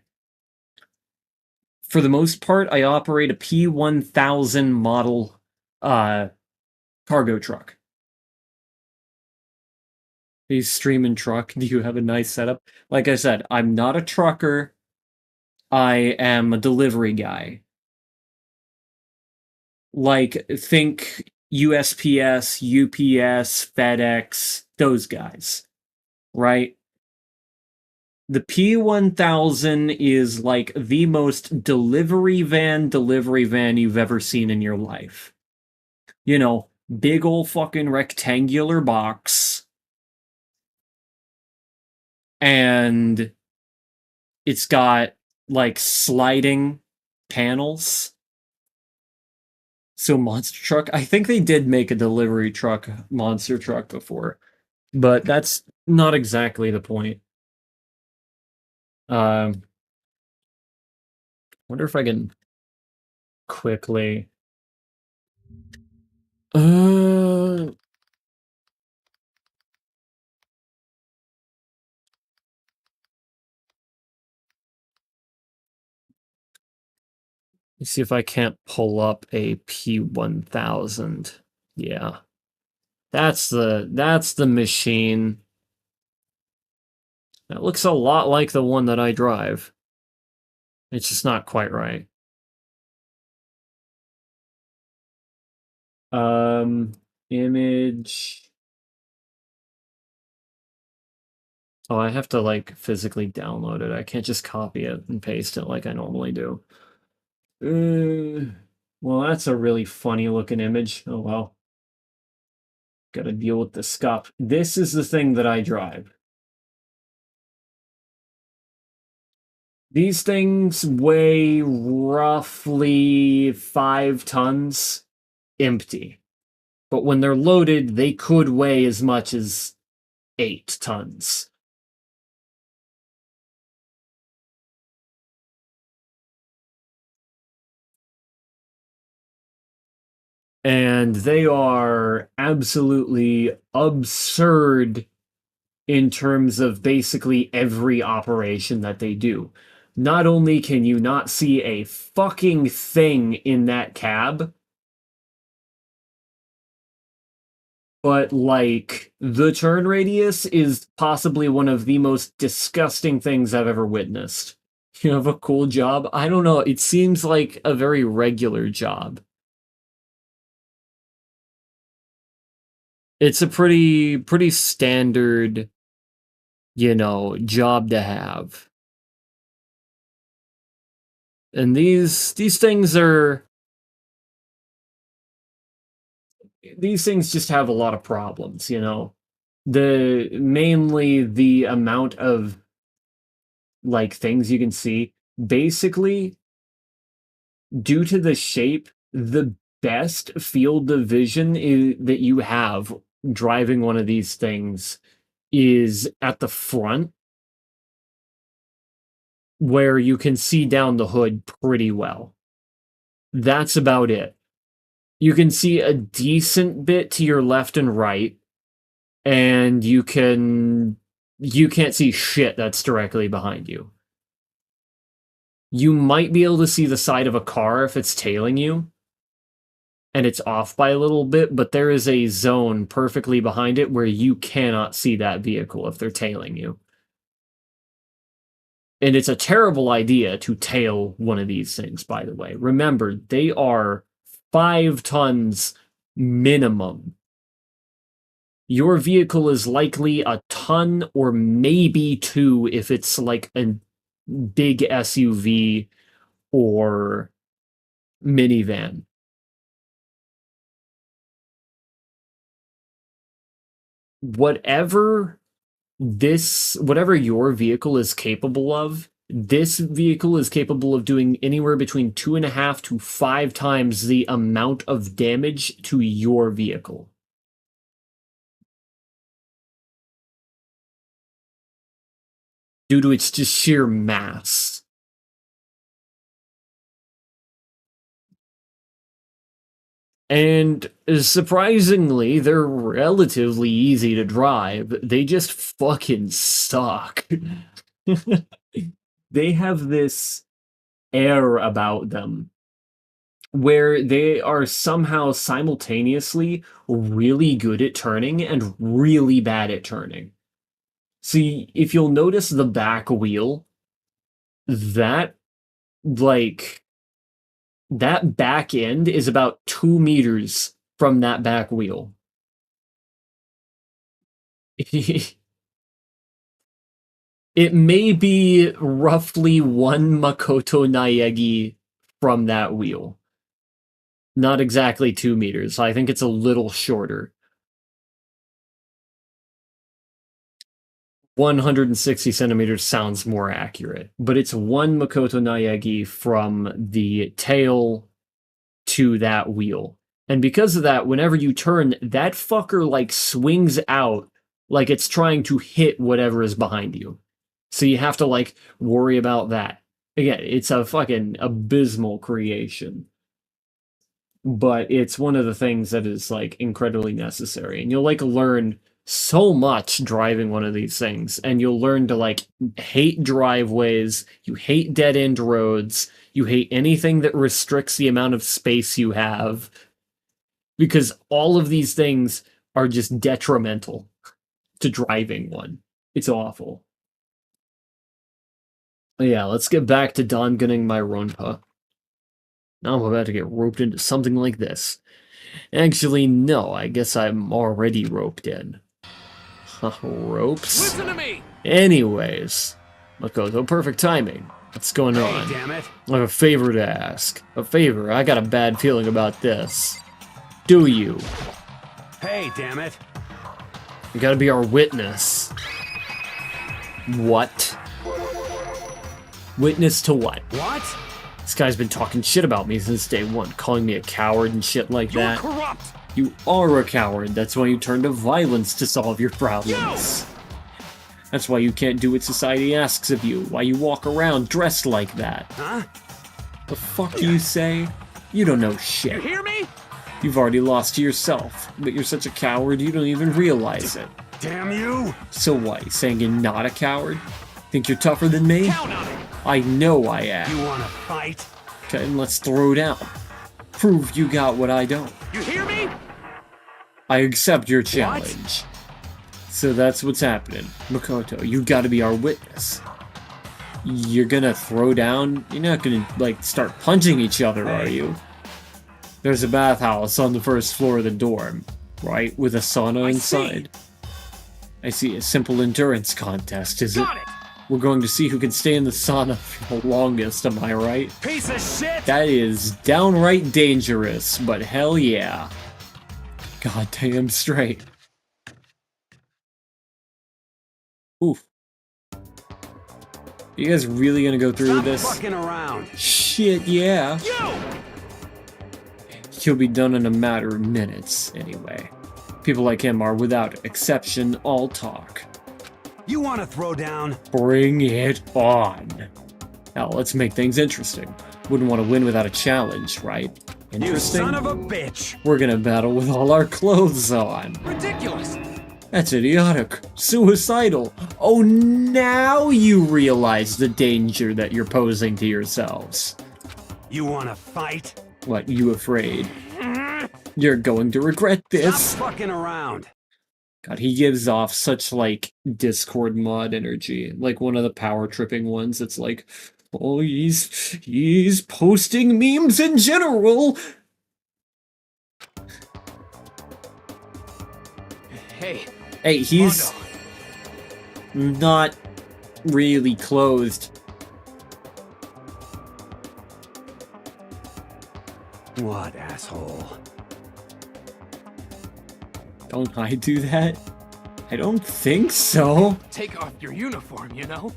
For the most part, I operate a P1000 model cargo truck. A streaming truck. Do you have a nice setup? Like I said, I'm not a trucker. I am a delivery guy. Like, think USPS, UPS, FedEx, those guys, right? The P1000 is like the most delivery van you've ever seen in your life. You know, big old fucking rectangular box. And it's got like sliding panels. So monster truck, I think they did make a delivery truck, monster truck before, but that's not exactly the point. Um, wonder if I can quickly. Uh, let's see if I can't pull up a P1000. Yeah. That's the machine. That looks a lot like the one that I drive. It's just not quite right. Image. Oh, I have to like physically download it. I can't just copy it and paste it like I normally do. Well, that's a really funny looking image. Oh well. Gotta deal with the scuff. This is the thing that I drive. These things weigh roughly 5 tons empty. But when they're loaded, they could weigh as much as 8 tons. And they are absolutely absurd in terms of basically every operation that they do. Not only can you not see a fucking thing in that cab, but like the turn radius is possibly one of the most disgusting things I've ever witnessed. You have a cool job? I don't know. It seems like a very regular job. It's a pretty standard, job to have. And these things just have a lot of problems, mainly the amount of like things you can see. Basically, due to the shape, the best field of vision that you have driving one of these things is at the front, where you can see down the hood pretty well. That's about it. You can see a decent bit to your left and right, and you can't see shit that's directly behind you. You might be able to see the side of a car if it's tailing you, and it's off by a little bit, but there is a zone perfectly behind it where you cannot see that vehicle if they're tailing you. And it's a terrible idea to tail one of these things, by the way. Remember, they are 5 tons minimum. Your vehicle is likely a ton or maybe 2 if it's like a big SUV or minivan. whatever whatever your vehicle is capable of, this vehicle is capable of doing anywhere between 2.5 to 5 times the amount of damage to your vehicle. Due to its just sheer mass. And surprisingly, they're relatively easy to drive. They just fucking suck. They have this air about them where they are somehow simultaneously really good at turning and really bad at turning. See, if you'll notice the back wheel, that, like, that back end is about 2 meters from that back wheel. It may be roughly 1 Makoto Naegi from that wheel. Not exactly 2 meters. I think it's a little shorter. 160 centimeters sounds more accurate, but it's 1 Makoto Naegi from the tail to that wheel. And because of that, whenever you turn, that fucker like swings out like it's trying to hit whatever is behind you. So you have to like worry about that. Again, it's a fucking abysmal creation. But it's one of the things that is like incredibly necessary. And you'll like learn so much driving one of these things, and you'll learn to like hate driveways, you hate dead end roads, you hate anything that restricts the amount of space you have, because all of these things are just detrimental to driving one. It's awful. Yeah, let's get back to Danganronpa. Now I'm about to get roped into something like this. Actually, no, I guess I'm already roped in. Ropes? Listen to me! Anyways, Makoto, perfect timing. What's going on? Hey, damn it. I have a favor to ask. A favor? I got a bad feeling about this. Do you? Hey, damn it. You gotta be our witness. What? Witness to what? What? This guy's been talking shit about me since day one, calling me a coward and shit like You're that. corrupt! You are a coward. That's why you turn to violence to solve your problems. That's why you can't do what society asks of you. Why you walk around dressed like that. Huh? The fuck do you say? You don't know You shit. hear me? You've already lost to yourself, but you're such a coward you don't even realize it. Damn you! So what, you saying you're not a coward? Think you're tougher than me? Count on it! I know I am. You wanna fight? Okay, then let's throw down. Prove you got what I don't. You hear me? I accept your challenge. So that's what's happening. Makoto, you gotta be our witness. You're gonna throw down? You're not gonna, like, start punching each other, are you? There's a bathhouse on the first floor of the dorm, right? With a sauna inside. I see a simple endurance contest, is it? Got it! We're going to see who can stay in the sauna for the longest, am I right? Piece of shit! That is downright dangerous, but hell yeah. Goddamn straight. Oof. You guys really gonna go through Stop this? fucking around! Shit, yeah. You! He'll be done in a matter of minutes, anyway. People like him are, without exception, all talk. You wanna throw down? Bring it on. Now, let's make things interesting. Wouldn't want to win without a challenge, right? Interesting? You son of a bitch! We're gonna battle with all our clothes on. Ridiculous! That's idiotic. Suicidal. Oh, now you realize the danger that you're posing to yourselves. You wanna fight? What, you afraid? You're going to regret this. Stop fucking around! God, he gives off such, like, Discord mod energy. Like one of the power tripping ones. It's like, oh, he's posting memes in general. Hey, he's not really clothed. What, asshole? Don't I do that? I don't think so. Take off your uniform, you know?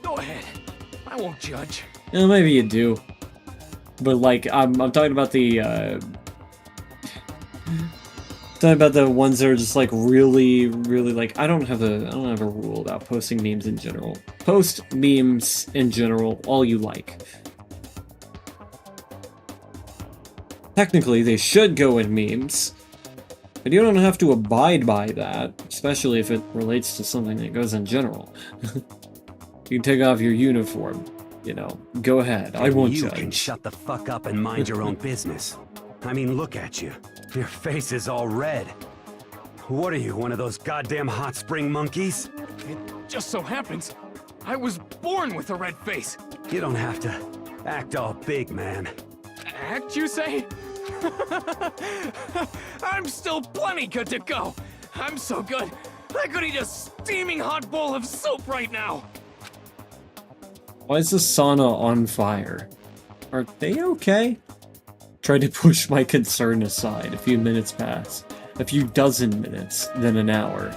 Go ahead. I won't judge. Yeah, maybe you do. But like, I'm talking about the ones that are just like really like, I don't have a rule about posting memes in general. Post memes in general all you like. Technically, they should go in memes, but you don't have to abide by that, especially if it relates to something that goes in general. You can take off your uniform, you know, go ahead, I won't You judge. can shut the fuck up and mind your own business. I mean, look at you. Your face is all red. What are you, one of those goddamn hot spring monkeys? It just so happens I was born with a red face. You don't have to act all big, man. Act, you say? I'm still plenty good to go. I'm so good, I could eat a steaming hot bowl of soup right now. Why is the sauna on fire? Are they okay? Try to push my concern aside. A few minutes pass. A few dozen minutes, then an hour.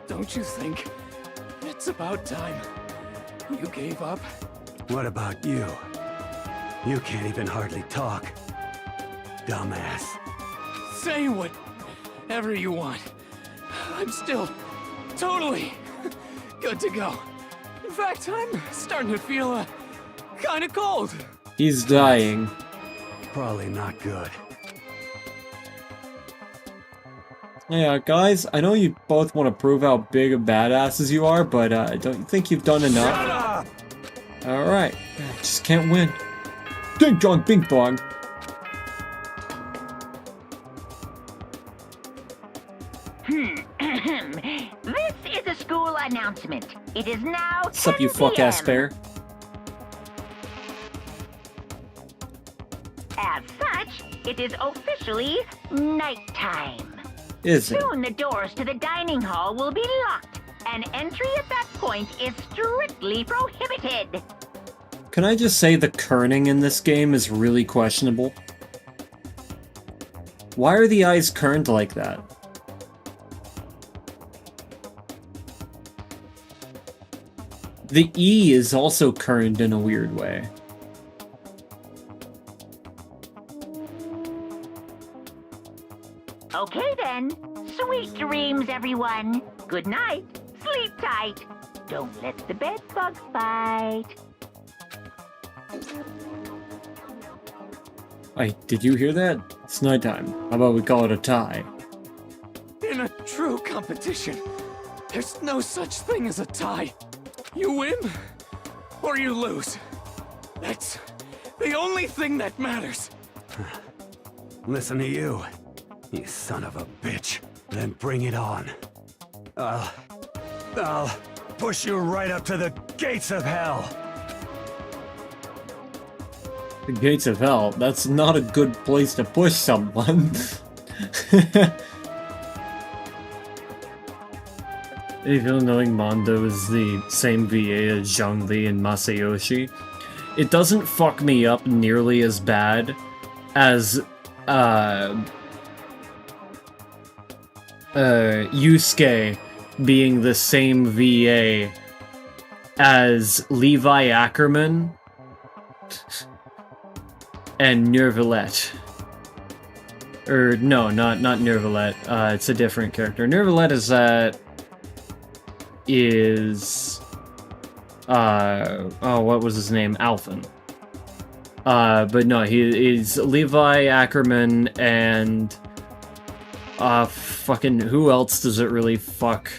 Don't you think it's about time you gave up? What about you? You can't even hardly talk. Dumbass. Say whatever you want. I'm still totally good to go. In fact, I'm starting to feel kind of cold. He's dying. Probably not good. Yeah, guys, I know you both want to prove how big of badasses you are, but don't you think you've done enough? Shut up! Alright, just can't win. Ding dong, bing bong. This is a school announcement. It is now 10 What's up, you fuck-ass bear? As such, it is officially nighttime. Is it? Soon the doors to the dining hall will be locked, and entry at that point is strictly prohibited. Can I just say the kerning in this game is really questionable? Why are the eyes kerned like that? The E is also kerned in a weird way. Okay then. Sweet dreams, everyone. Good night. Sleep tight. Don't let the bed bugs bite. Hey, did you hear that? It's nighttime. How about we call it a tie? In a true competition, there's no such thing as a tie. You win, or you lose. That's the only thing that matters. Listen to you, you son of a bitch. Then bring it on. I'll push you right up to the gates of hell. The gates of hell? That's not a good place to push someone. Even knowing Mondo is the same VA as Zhongli and Masayoshi, it doesn't fuck me up nearly as bad as Yusuke being the same VA as Levi Ackerman and Nervalette. Or no, not Nervalette. It's a different character. Nervalette is what was his name? Alphen. But no, he's Levi Ackerman and fucking who else does it really fuck?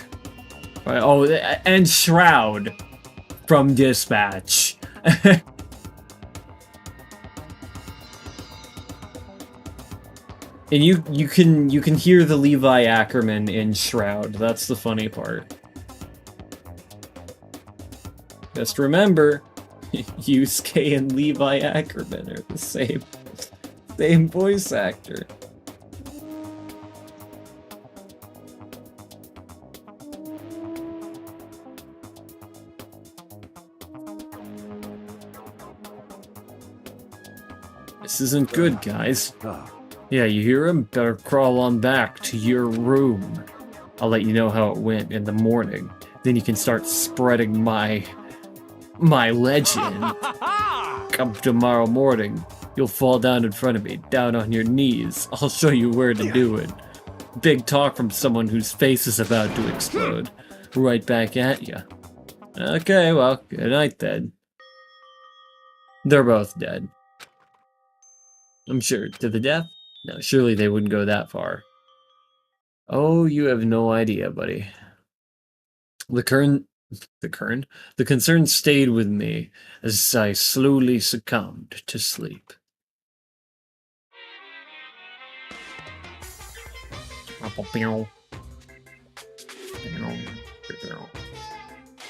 Oh, and Shroud from Dispatch. And you can hear the Levi Ackerman in Shroud. That's the funny part. Just remember, Yusuke and Levi Ackerman are the same voice actor. This isn't good, guys. Oh, Yeah, you hear him? Better crawl on back to your room. I'll let you know how it went in the morning. Then you can start spreading my legend. Come tomorrow morning. You'll fall down in front of me, down on your knees. I'll show you where to do it. Big talk from someone whose face is about to explode. Right back at you. Okay, well, good night then. They're both dead. I'm sure. To the death? No, surely they wouldn't go that far. Oh, you have no idea, buddy. The concern stayed with me as I slowly succumbed to sleep.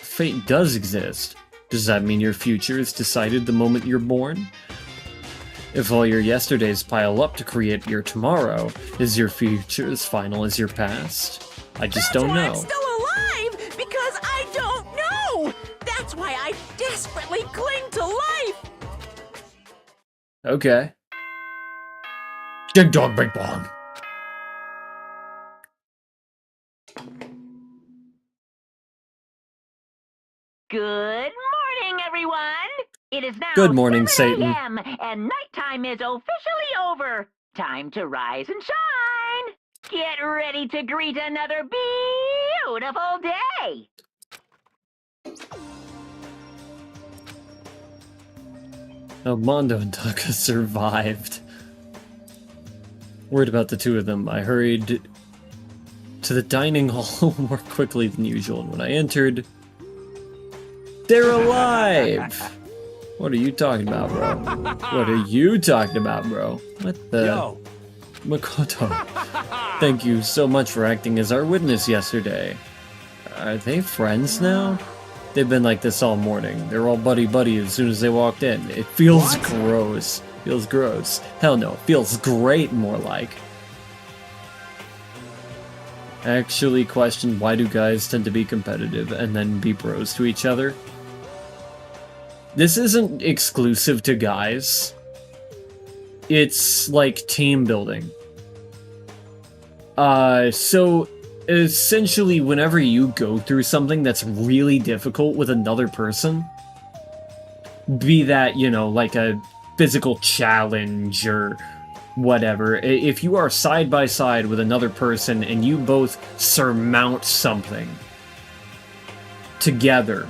Fate does exist. Does that mean your future is decided the moment you're born? If all your yesterdays pile up to create your tomorrow, is your future as final as your past? I just don't know. I'm still alive, because I don't know! That's why I desperately cling to life! Okay. Ding dong, bing bong. Good morning, everyone! It is now Good morning, 7 Satan. a.m., and nighttime is officially over. Time to rise and shine! Get ready to greet another beautiful day! Mondo and Taka survived. Worried about the two of them, I hurried to the dining hall more quickly than usual, and when I entered, they're alive! What are you talking about, bro? What are you talking about, bro? What the... Yo! Makoto, thank you so much for acting as our witness yesterday. Are they friends now? They've been like this all morning. They're all buddy-buddy as soon as they walked in. It feels gross. Feels gross. Hell no, it feels great, more like. I actually questioned why do guys tend to be competitive and then be bros to each other. This isn't exclusive to guys. It's like team building. So essentially whenever you go through something that's really difficult with another person, be that, you know, like a physical challenge or whatever, if you are side by side with another person and you both surmount something together,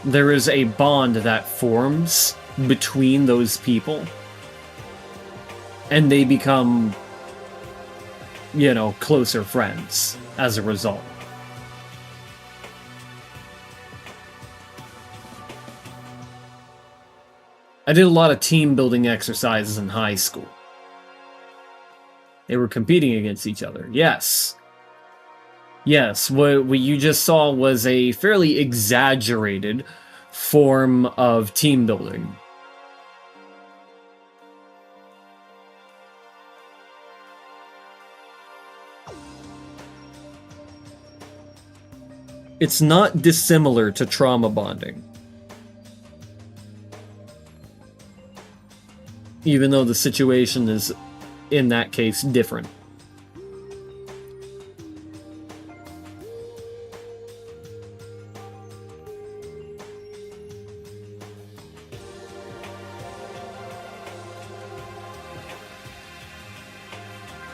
there is a bond that forms between those people, and they become, you know, closer friends as a result. I did a lot of team building exercises in high school. They were competing against each other, yes. Yes, what you just saw was a fairly exaggerated form of team building. It's not dissimilar to trauma bonding. Even though the situation is, in that case, different.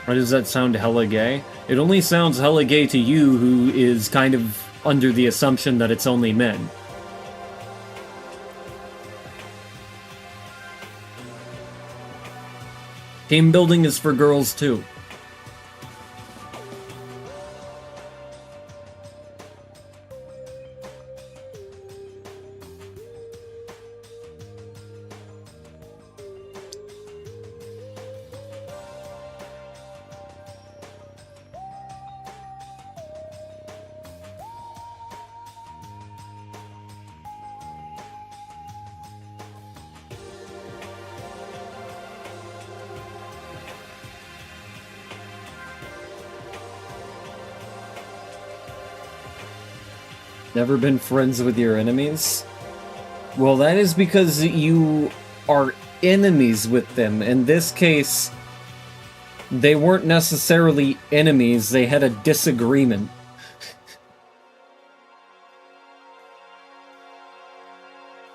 Why does that sound hella gay? It only sounds hella gay to you, who is kind of under the assumption that it's only men. Team building is for girls too. Never been friends with your enemies? Well, that is because you are enemies with them. In this case, they weren't necessarily enemies, they had a disagreement.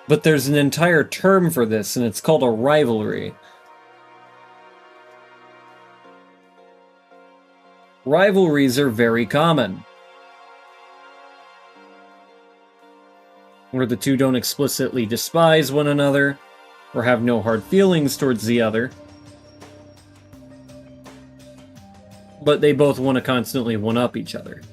But there's an entire term for this, and it's called a rivalry. Rivalries are very common, where the two don't explicitly despise one another, or have no hard feelings towards the other, but they both want to constantly one-up each other.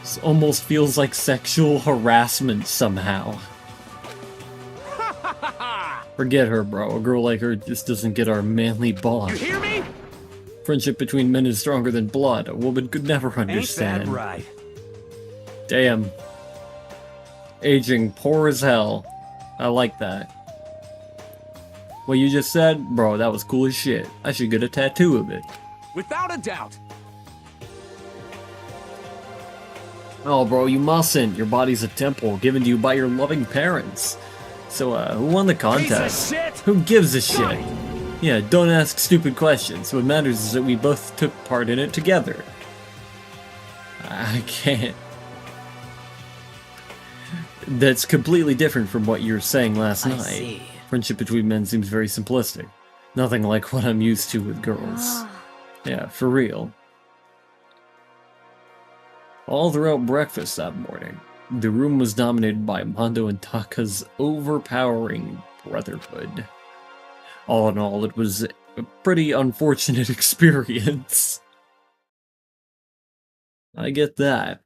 This almost feels like sexual harassment somehow. Forget her, bro. A girl like her just doesn't get our manly bond. You hear me? Friendship between men is stronger than blood. A woman could never understand. Ain't that right? Damn. Aging poor as hell. I like that. What you just said? Bro, that was cool as shit. I should get a tattoo of it. Without a doubt. Oh, bro, you mustn't. Your body's a temple given to you by your loving parents. So, who won the contest? Piece of shit! Who gives a shit? Yeah, don't ask stupid questions. What matters is that we both took part in it together. I can't. That's completely different from what you were saying last night. see. Friendship between men seems very simplistic. Nothing like what I'm used to with girls. Yeah, for real. All throughout breakfast that morning, the room was dominated by Mondo and Taka's overpowering brotherhood. All in all, it was a pretty unfortunate experience. I get that.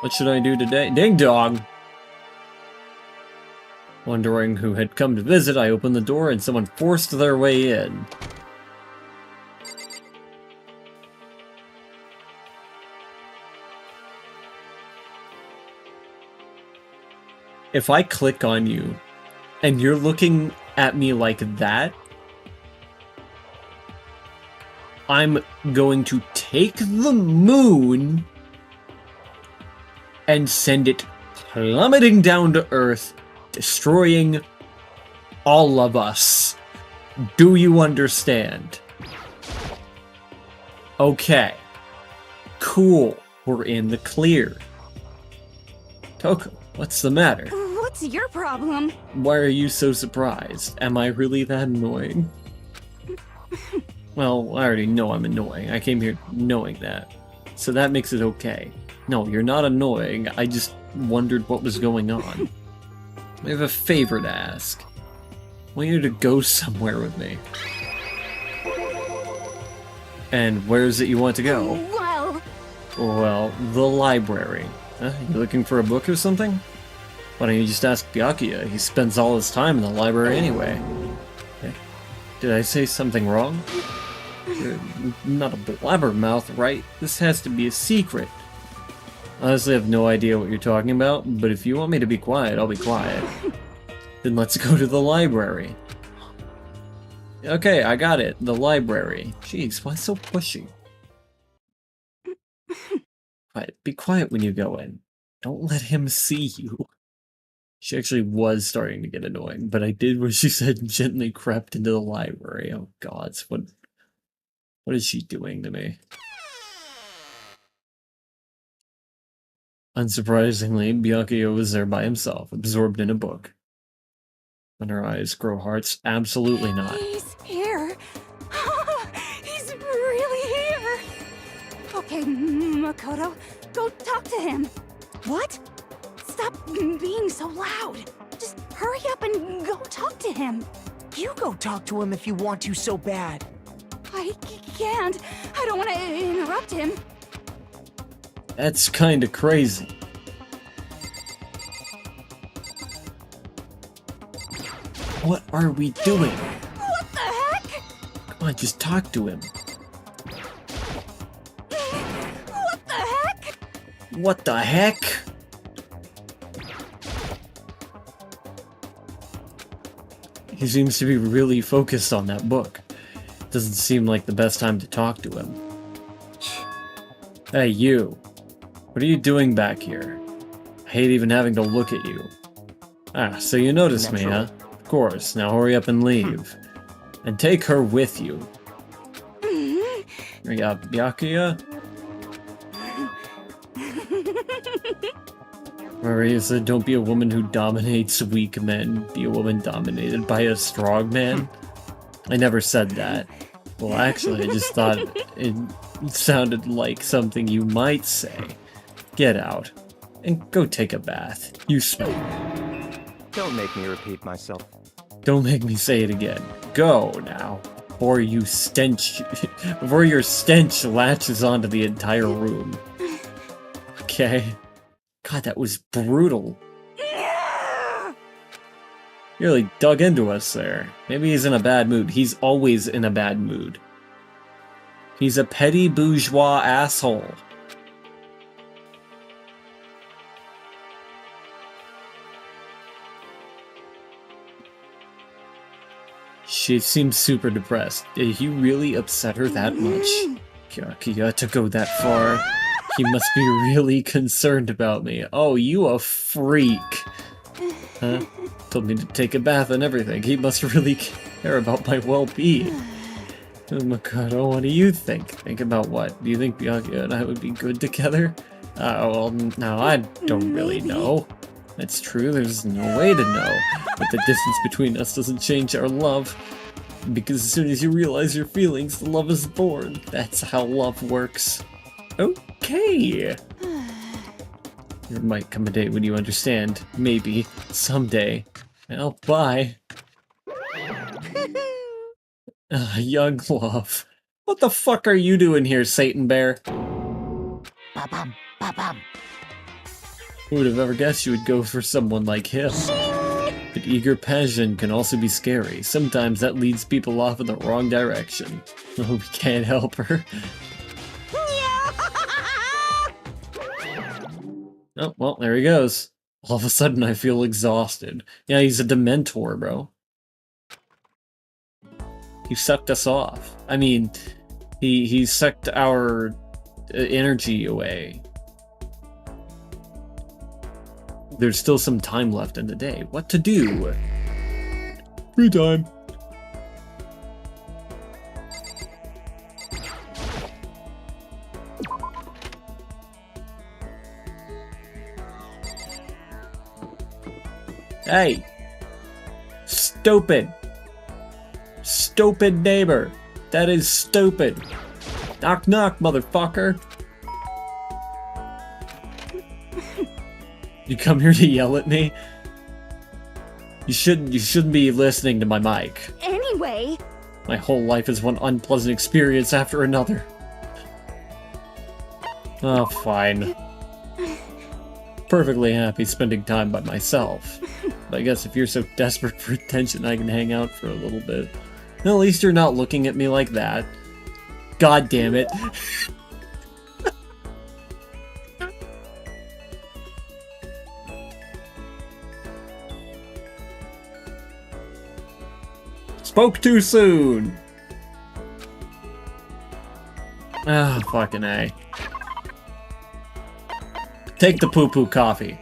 What should I do today? Ding dong! Wondering who had come to visit, I opened the door and someone forced their way in. If I click on you, and you're looking at me like that, I'm going to take the moon and send it plummeting down to Earth, destroying all of us. Do you understand? Okay. Cool. We're in the clear. Toko, what's the matter? What's your problem? Why are you so surprised? Am I really that annoying? Well, I already know I'm annoying. I came here knowing that. So that makes it okay. No, you're not annoying. I just wondered what was going on. I have a favor to ask. I want you to go somewhere with me. And where is it you want to go? Well, the library. Huh? You looking for a book or something? Why don't you just ask Byakuya? He spends all his time in the library anyway. Okay. Did I say something wrong? You're not a blabbermouth, right? This has to be a secret. Honestly, I have no idea what you're talking about, but if you want me to be quiet, I'll be quiet. Then let's go to the library. Okay, I got it. The library. Jeez, why so pushy? Quiet. Be quiet when you go in. Don't let him see you. She actually was starting to get annoying, but I did what she said, gently crept into the library. Oh god, what is she doing to me? Unsurprisingly, Byakuya was there by himself, absorbed in a book. When her eyes grow hearts, absolutely not. He's here. He's really here. Okay, Makoto, go talk to him. What? Stop being so loud. Just hurry up and go talk to him. You go talk to him if you want to so bad. I can't. I don't want to interrupt him. That's kinda crazy. What are we doing? What the heck? Come on, just talk to him. What the heck? What the heck? He seems to be really focused on that book. Doesn't seem like the best time to talk to him. Hey, you. What are you doing back here? I hate even having to look at you. Ah, so you noticed me, huh? Of course. Now hurry up and leave. And take her with you. Byakuya? Or he said, don't be a woman who dominates weak men. Be a woman dominated by a strong man. I never said that. Well, actually, I just thought it sounded like something you might say. Get out. And go take a bath. You smell. Don't make me repeat myself. Don't make me say it again. Go now. Before your stench latches onto the entire room. Okay? God, that was brutal. You really dug into us there. Maybe he's in a bad mood. He's always in a bad mood. He's a petty bourgeois asshole. She seems super depressed. Did he really upset her that much? Byakuya to go that far. He must be really concerned about me. Oh, you a freak. Huh? Told me to take a bath and everything. He must really care about my well-being. Oh my god, what do you think? Think about what? Do you think Byakuya and I would be good together? Well, no, I don't really know. That's true, there's no way to know. But the distance between us doesn't change our love. Because as soon as you realize your feelings, the love is born. That's how love works. Okay. There might come a day when you understand. Maybe. Someday. Well, bye. Young love. What the fuck are you doing here, Satan Bear? Ba-bum, ba-bum. Who would have ever guessed you would go for someone like him? But eager passion can also be scary. Sometimes that leads people off in the wrong direction. Oh, we can't help her. Oh, well, there he goes. All of a sudden I feel exhausted. Yeah, he's a Dementor, bro. He sucked us off. I mean, he sucked our energy away. There's still some time left in the day. What to do? Free time. Hey! Stupid! Stupid neighbor! That is stupid! Knock knock, motherfucker! You come here to yell at me? You shouldn't be listening to my mic. Anyway... My whole life is one unpleasant experience after another. Oh, fine. Perfectly happy spending time by myself. But I guess if you're so desperate for attention, I can hang out for a little bit. At least you're not looking at me like that. God damn it. Spoke too soon! Ah, fucking A. Take the poo-poo coffee.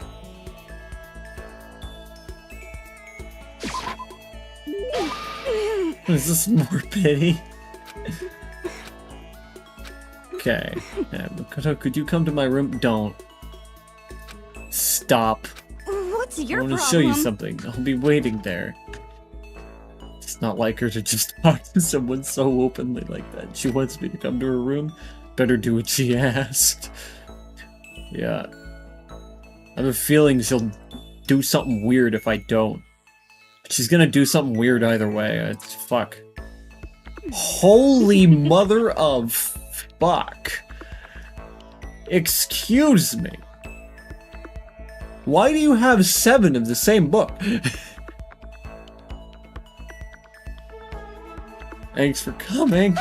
Is this more pity? Okay. Makoto, could you come to my room? Don't. Stop. What's your I want problem? to show you something. I'll be waiting there. It's not like her to just talk to someone so openly like that. She wants me to come to her room. Better do what she asked. Yeah. I have a feeling she'll do something weird if I don't. She's gonna do something weird either way. It's fuck. Holy mother of fuck. Excuse me. Why do you have 7 of the same book? Thanks for coming.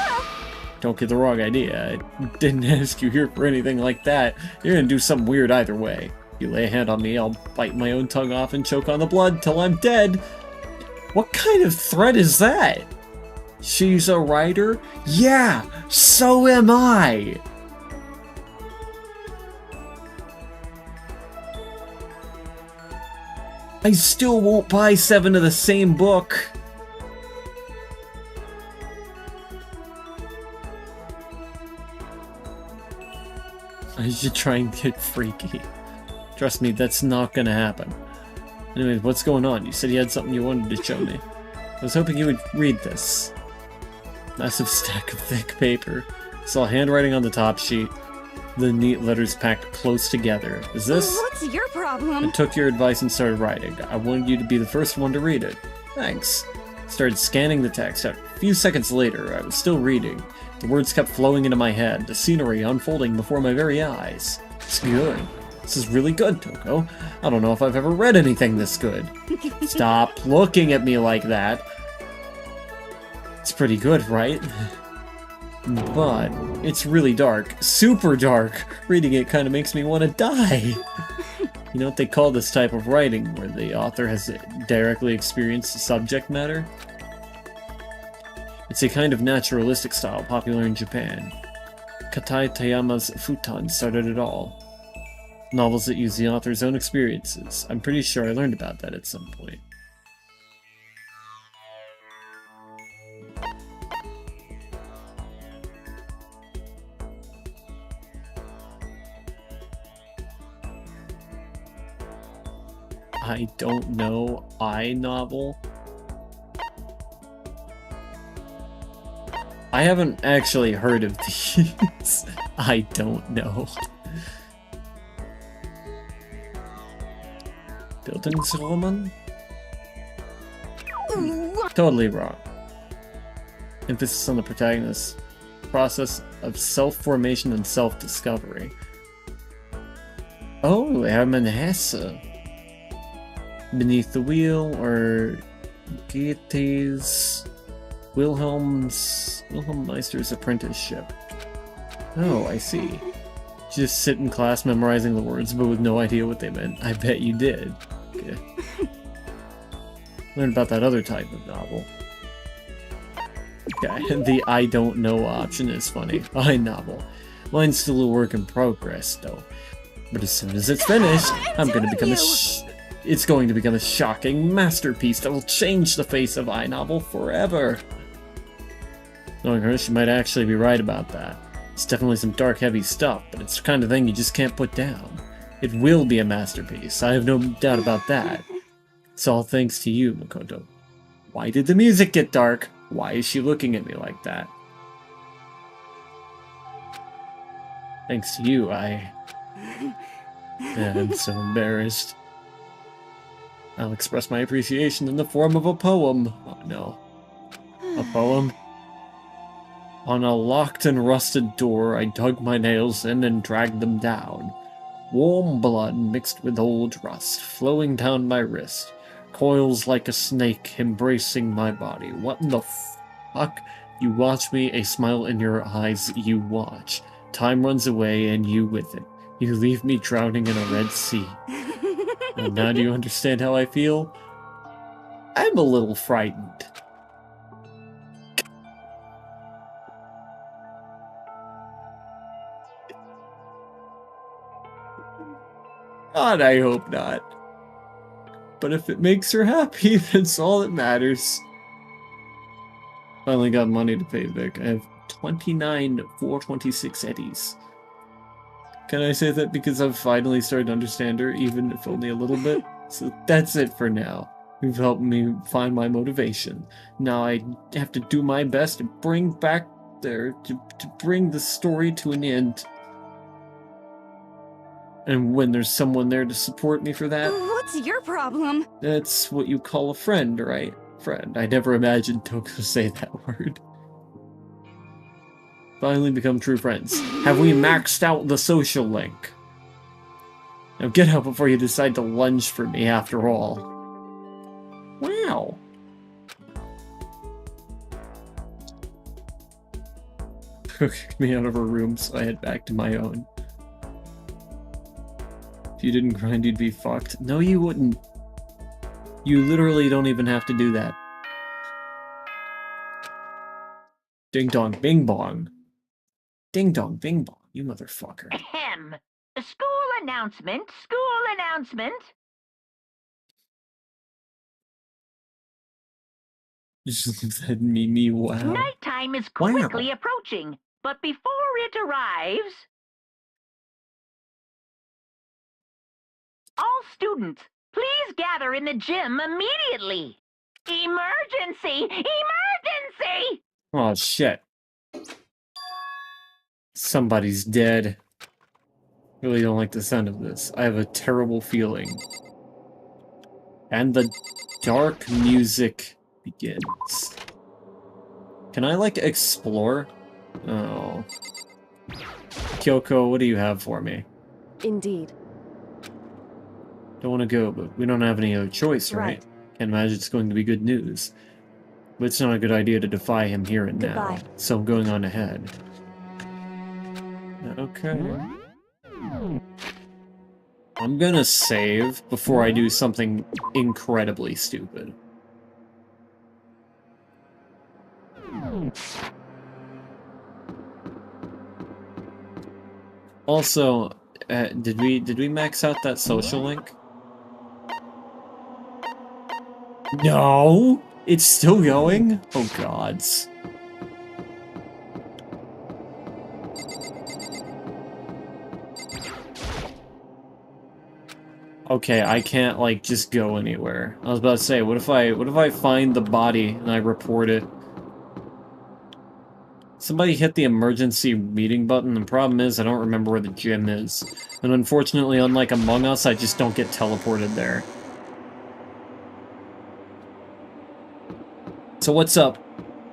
Don't get the wrong idea. I didn't ask you here for anything like that. You're gonna do something weird either way. You lay a hand on me, I'll bite my own tongue off and choke on the blood till I'm dead. What kind of threat is that? She's a writer? Yeah, so am I! I still won't buy 7 of the same book. I should try and get freaky. Trust me, that's not gonna happen. Anyways, what's going on? You said you had something you wanted to show me. I was hoping you would read this. Massive stack of thick paper. Saw handwriting on the top sheet. The neat letters packed close together. Is this? What's your problem? I took your advice and started writing. I wanted you to be the first one to read it. Thanks. Started scanning the text. A few seconds later, I was still reading. The words kept flowing into my head, the scenery unfolding before my very eyes. It's good. This is really good, Toko. I don't know if I've ever read anything this good. Stop looking at me like that. It's pretty good, right? But it's really dark. Super dark. Reading it kind of makes me want to die. You know what they call this type of writing, where the author has directly experienced the subject matter? It's a kind of naturalistic style popular in Japan. Katai Tayama's Futon started it all. Novels that use the author's own experiences. I'm pretty sure I learned about that at some point. I don't know. Novel? I haven't actually heard of these. I don't know. Bildungsroman? Totally wrong. Emphasis on the protagonist's process of self-formation and self-discovery. Oh, M&Lxries. Beneath the Wheel, or Goethe's Wilhelm Meister's Apprenticeship. Oh, I see. Just sit in class memorizing the words, but with no idea what they meant. I bet you did. Okay. Learn about that other type of novel. Okay, the I don't know option is funny. I novel. Mine's still a work in progress, though. But as soon as it's finished, I'm gonna become it's going to become a shocking masterpiece that will change the face of iNovel forever. Knowing her, she might actually be right about that. It's definitely some dark, heavy stuff, but it's the kind of thing you just can't put down. It will be a masterpiece, I have no doubt about that. It's all thanks to you, Makoto. Why did the music get dark? Why is she looking at me like that? Thanks to you, I'm so embarrassed. I'll express my appreciation in the form of a poem. Oh no. A poem? On a locked and rusted door, I dug my nails in and dragged them down. Warm blood mixed with old rust, flowing down my wrist. Coils like a snake embracing my body. What in the fuck? You watch me, a smile in your eyes, you watch. Time runs away and you with it. You leave me drowning in a red sea. And now do you understand how I feel? I'm a little frightened. God, I hope not. But if it makes her happy, that's all that matters. Finally got money to pay Vic. I have 29,426 eddies. Can I say that because I've finally started to understand her, even if only a little bit? So that's it for now. You've helped me find my motivation. Now I have to do my best to bring back there, to bring the story to an end. And when there's someone there to support me for that... What's your problem? That's what you call a friend, right? Friend. I never imagined Toko say that word. Finally become true friends. Have we maxed out the social link? Now get out before you decide to lunge for me after all. Wow. Kicked me out of her room, so I head back to my own. If you didn't grind, you'd be fucked. No, you wouldn't. You literally don't even have to do that. Ding dong, bing bong. Ding dong, bing bong, you motherfucker. Ahem. School announcement, school announcement. Just said me, wow. Nighttime is quickly approaching, but before it arrives, all students, please gather in the gym immediately. Emergency! Emergency! Oh shit. Somebody's dead. Really don't like the sound of this. I have a terrible feeling. And the dark music begins. Can I, like, explore? Oh. Kyoko, what do you have for me? Indeed. Don't want to go, but we don't have any other choice, right? Can't imagine it's going to be good news. But it's not a good idea to defy him here and now. So I'm going on ahead. Okay. I'm gonna save before I do something incredibly stupid. Also, did we max out that social link? No! It's still going? Oh gods. Okay, I can't, like, just go anywhere. I was about to say, what if I find the body and I report it? Somebody hit the emergency meeting button. The problem is I don't remember where the gym is. And unfortunately, unlike Among Us, I just don't get teleported there. So what's up?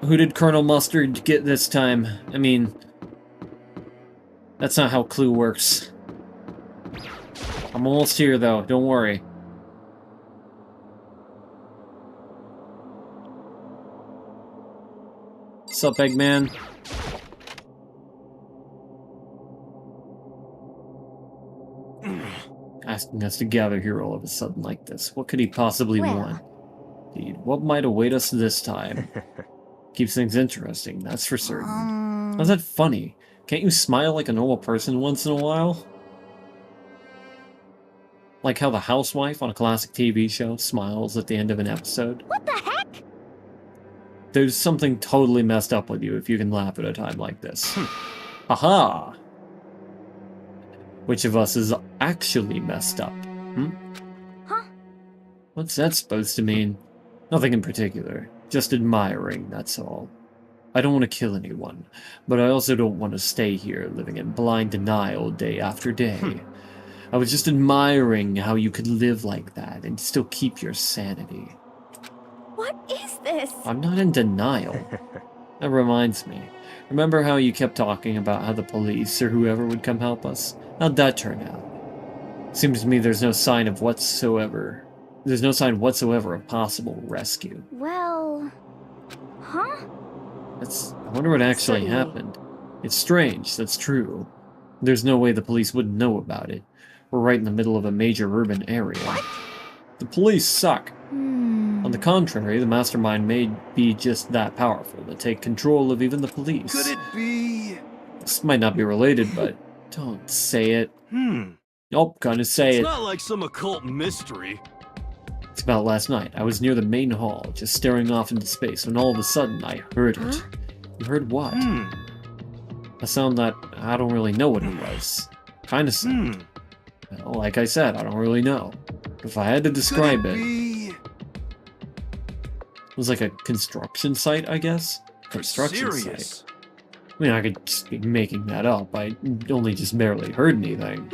Who did Colonel Mustard get this time? I mean, that's not how Clue works. I'm almost here, though. Don't worry. What's up, Eggman? Asking us to gather here all of a sudden like this. What could he possibly want? Indeed, what might await us this time? Keeps things interesting, that's for certain. How's that funny? Can't you smile like a normal person once in a while? Like how the housewife on a classic TV show smiles at the end of an episode. What the heck? There's something totally messed up with you if you can laugh at a time like this. Aha! Which of us is actually messed up? Huh? What's that supposed to mean? Nothing in particular. Just admiring, that's all. I don't want to kill anyone, but I also don't want to stay here living in blind denial day after day. I was just admiring how you could live like that and still keep your sanity. What is this? I'm not in denial. That reminds me. Remember how you kept talking about how the police or whoever would come help us? How'd that turn out? Seems to me there's no sign whatsoever of possible rescue. Well... Huh? I wonder what actually happened. It's strange, that's true. There's no way the police wouldn't know about it. We're right in the middle of a major urban area. What? The police suck. On the contrary, the mastermind may be just that powerful to take control of even the police. Could it be? This might not be related, but don't say it. Nope, gonna say it. It's not like some occult mystery. It's about last night. I was near the main hall, just staring off into space, when all of a sudden I heard it. You heard what? A sound that I don't really know what it was. Kind of sound. Well, like I said, I don't really know. If I had to describe it was like a construction site, I guess? Construction site. I mean, I could just be making that up. I only just barely heard anything.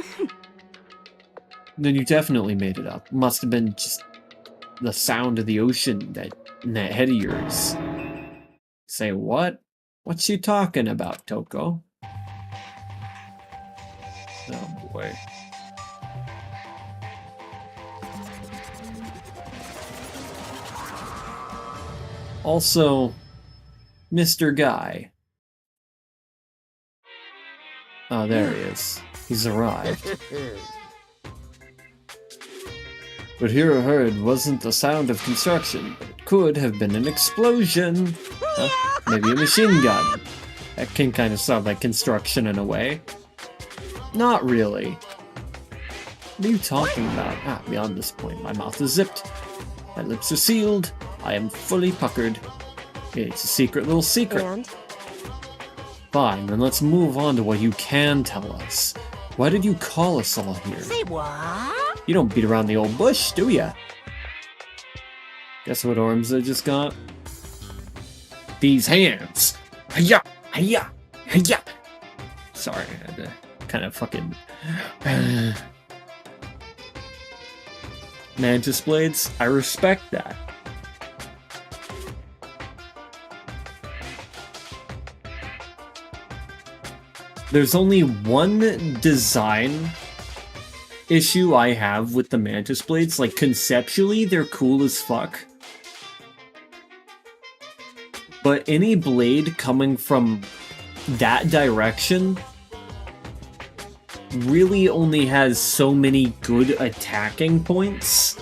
Then you definitely made it up. Must have been just the sound of the ocean in that head of yours. Say what? What's she talking about, Toko? Oh boy. Also, Mr. Guy. Oh, there he is. He's arrived. What Hero heard wasn't the sound of construction, but it could have been an explosion. Huh? Maybe a machine gun. That can kind of sound like construction in a way. Not really. What are you talking about? Beyond this point, my mouth is zipped. My lips are sealed. I am fully puckered. It's a secret little secret. And? Fine, then let's move on to what you can tell us. Why did you call us all here? Say what? You don't beat around the old bush, do ya? Guess what arms I just got? These hands! Hiya! Hiya! Hiya! Sorry, I had to kind of fucking... Mantis blades? I respect that. There's only one design issue I have with the Mantis blades. Like, conceptually, they're cool as fuck. But any blade coming from that direction really only has so many good attacking points.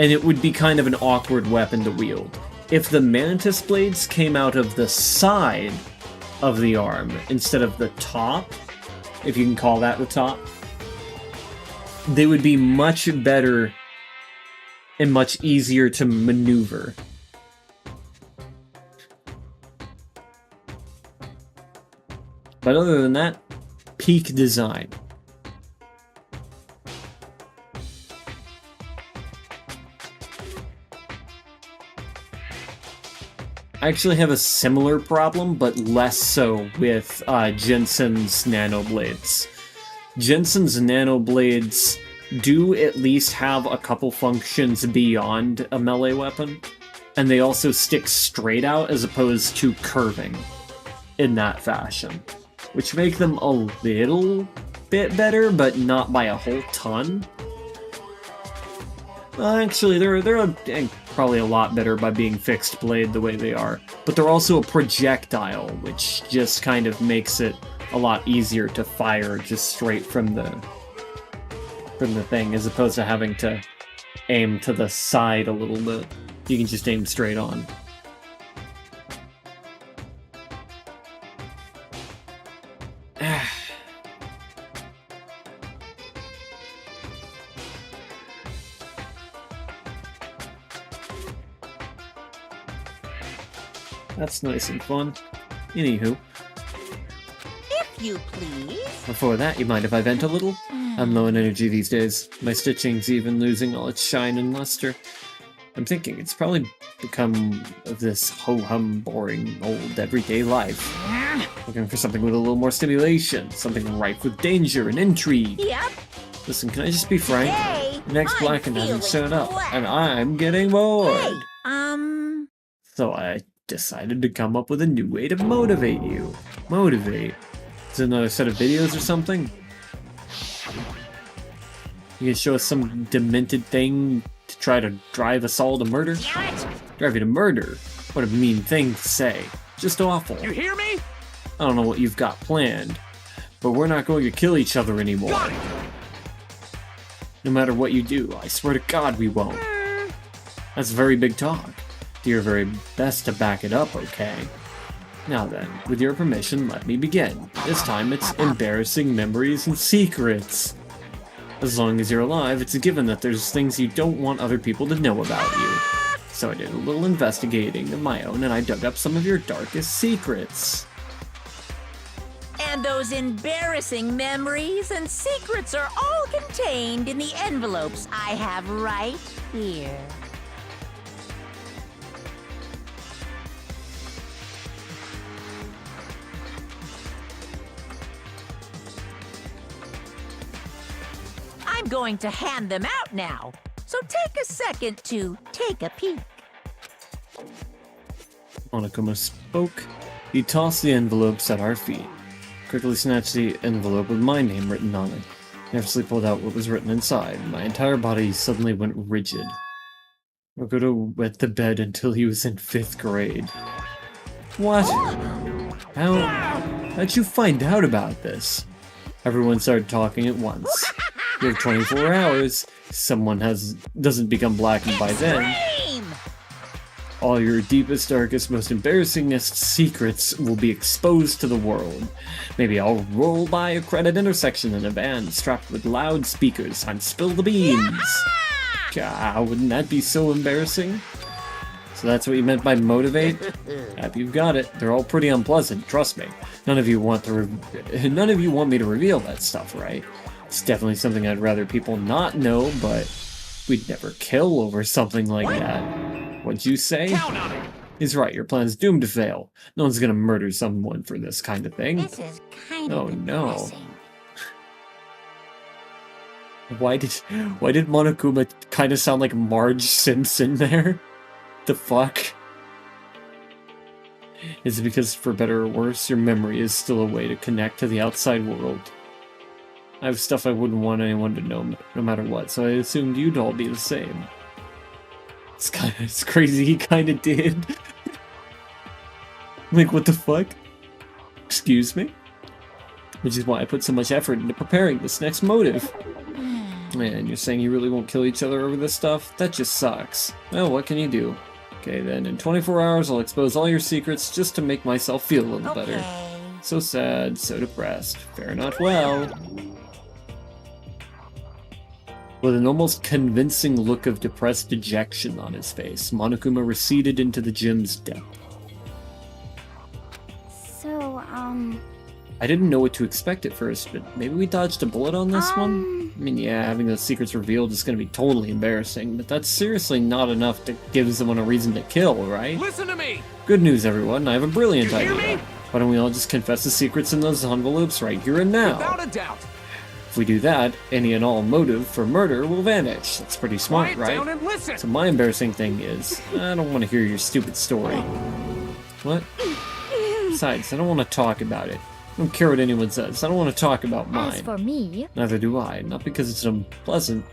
And it would be kind of an awkward weapon to wield. If the Mantis blades came out of the side of the arm instead of the top, if you can call that the top, they would be much better and much easier to maneuver. But other than that, peak design. I actually have a similar problem, but less so with Jensen's nanoblades. Jensen's nanoblades do at least have a couple functions beyond a melee weapon, and they also stick straight out as opposed to curving in that fashion, which make them a little bit better, but not by a whole ton. Actually, they're probably a lot better by being fixed blade the way they are, but they're also a projectile, which just kind of makes it a lot easier to fire just straight from the thing, as opposed to having to aim to the side a little bit. You can just aim straight on. That's nice and fun. Anywho. If you please. Before that, you mind if I vent a little? I'm low in energy these days. My stitching's even losing all its shine and luster. I'm thinking it's probably become this ho-hum, boring, old, everyday life. Looking for something with a little more stimulation, something rife with danger and intrigue. Yep. Listen, can I just be frank? Today, Next I'm Black and hasn't shown up, black. and I'm getting bored. Hey, So I decided to come up with a new way to motivate you. Motivate? Is it another set of videos or something? You can show us some demented thing to try to drive us all to murder? Drive you to murder? What a mean thing to say. Just awful. You hear me? I don't know what you've got planned, but we're not going to kill each other anymore. Got it. No matter what you do, I swear to God we won't. That's very big talk. Do your very best to back it up, okay? Now then, with your permission, let me begin. This time it's embarrassing memories and secrets. As long as you're alive, it's a given that there's things you don't want other people to know about you. So I did a little investigating of my own, and I dug up some of your darkest secrets. and those embarrassing memories and secrets are all contained in the envelopes I have right here. I'm going to hand them out now, so take a second to take a peek. Monokuma spoke. He tossed the envelopes at our feet, quickly snatched the envelope with my name written on it, nervously pulled out what was written inside. My entire body suddenly went rigid. Makoto wet the bed until he was in 5th grade. What? How'd you find out about this? Everyone started talking at once. You have 24 hours. Someone doesn't become blackened by then. All your deepest, darkest, most embarrassingest secrets will be exposed to the world. Maybe I'll roll by a crowded intersection in a van strapped with loudspeakers and spill the beans. God, wouldn't that be so embarrassing? So that's what you meant by motivate? You've got it. They're all pretty unpleasant, trust me. None of you want me to reveal that stuff, right? It's definitely something I'd rather people not know, but we'd never kill over something like that. What'd you say? He's right, your plan's doomed to fail. No one's gonna murder someone for this kind of thing. This is kind of depressing. Why did Monokuma kind of sound like Marge Simpson there? The fuck? Is it because, for better or worse, your memory is still a way to connect to the outside world? I have stuff I wouldn't want anyone to know, no matter what, so I assumed you'd all be the same. It's crazy he kinda did. Like, what the fuck? Excuse me? Which is why I put so much effort into preparing this next motive. Man, you're saying you really won't kill each other over this stuff? That just sucks. Well, what can you do? Okay then, in 24 hours I'll expose all your secrets just to make myself feel a little better. So sad, so depressed. Fare not well. With an almost convincing look of depressed dejection on his face, Monokuma receded into the gym's depth. So, I didn't know what to expect at first, but maybe we dodged a bullet on this one? I mean, yeah, having those secrets revealed is gonna be totally embarrassing, but that's seriously not enough to give someone a reason to kill, right? Listen to me! Good news, everyone, I have a brilliant You hear idea. me? Why don't we all just confess the secrets in those envelopes right here and now? Without a doubt. If we do that, any and all motive for murder will vanish. That's pretty smart, Quiet down right? and listen. So my embarrassing thing is, I don't want to hear your stupid story. What? Besides, I don't want to talk about it. I don't care what anyone says. I don't want to talk about mine. As for me, Neither do I. Not because it's unpleasant,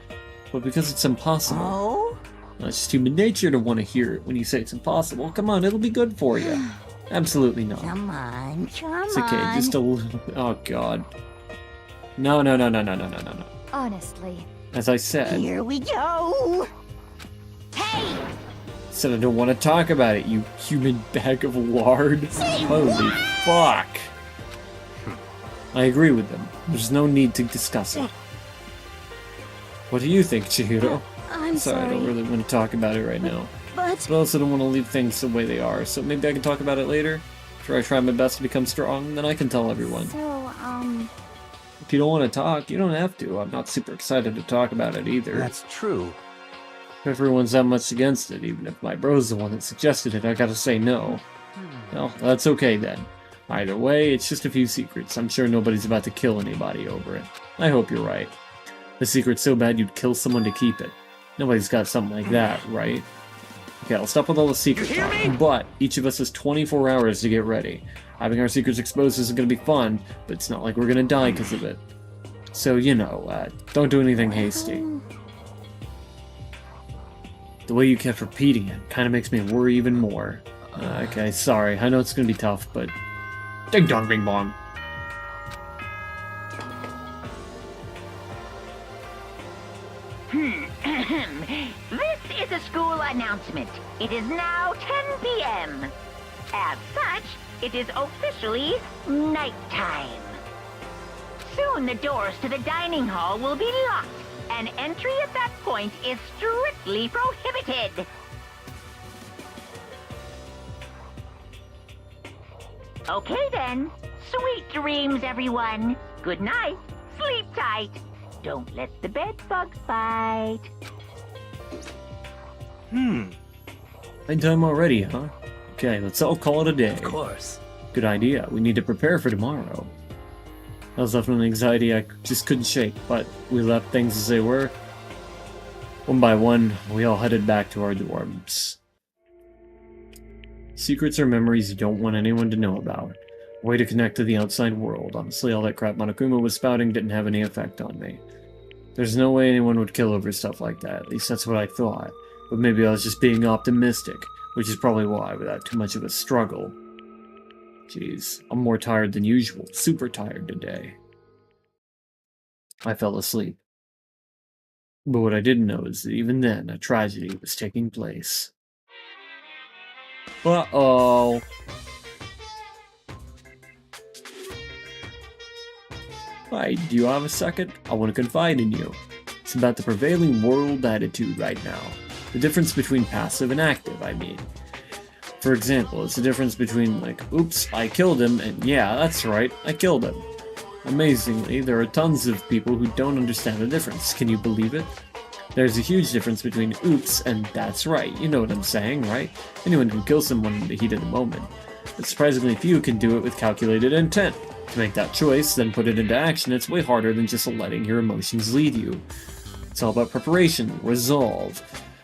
but because it's impossible. Oh? It's just human nature to want to hear it when you say it's impossible. Come on, it'll be good for you. Absolutely not. Come on, come It's okay, on. just a little... Oh, God. No. honestly, As I said... Here we go. Hey! Said I don't want to talk about it, you human bag of lard. Holy fuck. I agree with them. There's no need to discuss it. What do you think, Chihiro? I'm Sorry, I don't really want to talk about it right now. but But I also don't want to leave things the way they are, so maybe I can talk about it later? After I try my best to become strong, then I can tell everyone. so, If you don't want to talk, you don't have to. I'm not super excited to talk about it either. That's true. If everyone's that much against it, even if my bro's the one that suggested it, I gotta say no. Well, that's okay then. Either way, it's just a few secrets. I'm sure nobody's about to kill anybody over it. I hope you're right. The secret's so bad you'd kill someone to keep it. Nobody's got something like that, right? Okay, I'll stop with all the secret talk, but each of us has 24 hours to get ready. Having our secrets exposed isn't gonna be fun, but it's not like we're gonna die because of it. So, you know, don't do anything hasty. The way you kept repeating it kind of makes me worry even more. Okay, sorry, I know it's gonna be tough, but... Ding dong bing bong. This is a school announcement. It is now 10 p.m. As such, it is officially nighttime. Soon the doors to the dining hall will be locked, and entry at that point is strictly prohibited. Okay then. Sweet dreams, everyone. Good night. Sleep tight. Don't let the bed bugs bite. Nighttime already, huh? Okay, let's all call it a day. Of course. Good idea. We need to prepare for tomorrow. That was definitely an anxiety I just couldn't shake, but we left things as they were. One by one, we all headed back to our dorms. Secrets are memories you don't want anyone to know about. A way to connect to the outside world. Honestly, all that crap Monokuma was spouting didn't have any effect on me. There's no way anyone would kill over stuff like that. At least that's what I thought. But maybe I was just being optimistic, which is probably why, without too much of a struggle. Jeez, I'm more tired than usual. Super tired today. I fell asleep. But what I didn't know is that even then, a tragedy was taking place. Uh-oh. Hi, do you have a second? I want to confide in you. It's about the prevailing world attitude right now. The difference between passive and active, I mean. For example, it's the difference between, like, oops, I killed him, and yeah, that's right, I killed him. Amazingly, there are tons of people who don't understand the difference. Can you believe it? There's a huge difference between oops and that's right. You know what I'm saying, right? Anyone can kill someone in the heat of the moment. But surprisingly few can do it with calculated intent. To make that choice, then put it into action, it's way harder than just letting your emotions lead you. It's all about preparation, resolve.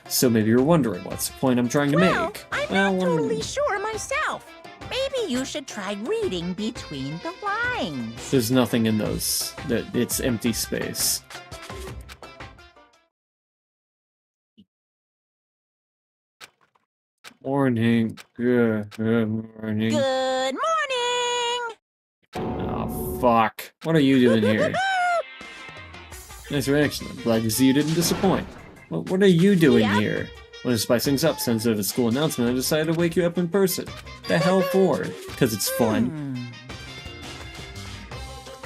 So maybe you're wondering what's the point I'm trying to make. I'm not totally sure myself. Maybe you should try reading between the lines. There's nothing in those. It's empty space. Morning. Good morning. Good morning! Oh, fuck. What are you doing here? Nice reaction. I'm glad to see you didn't disappoint. What are you doing here? Want to spice things up, since of a school announcement, I decided to wake you up in person. The hell for? Because it's fun.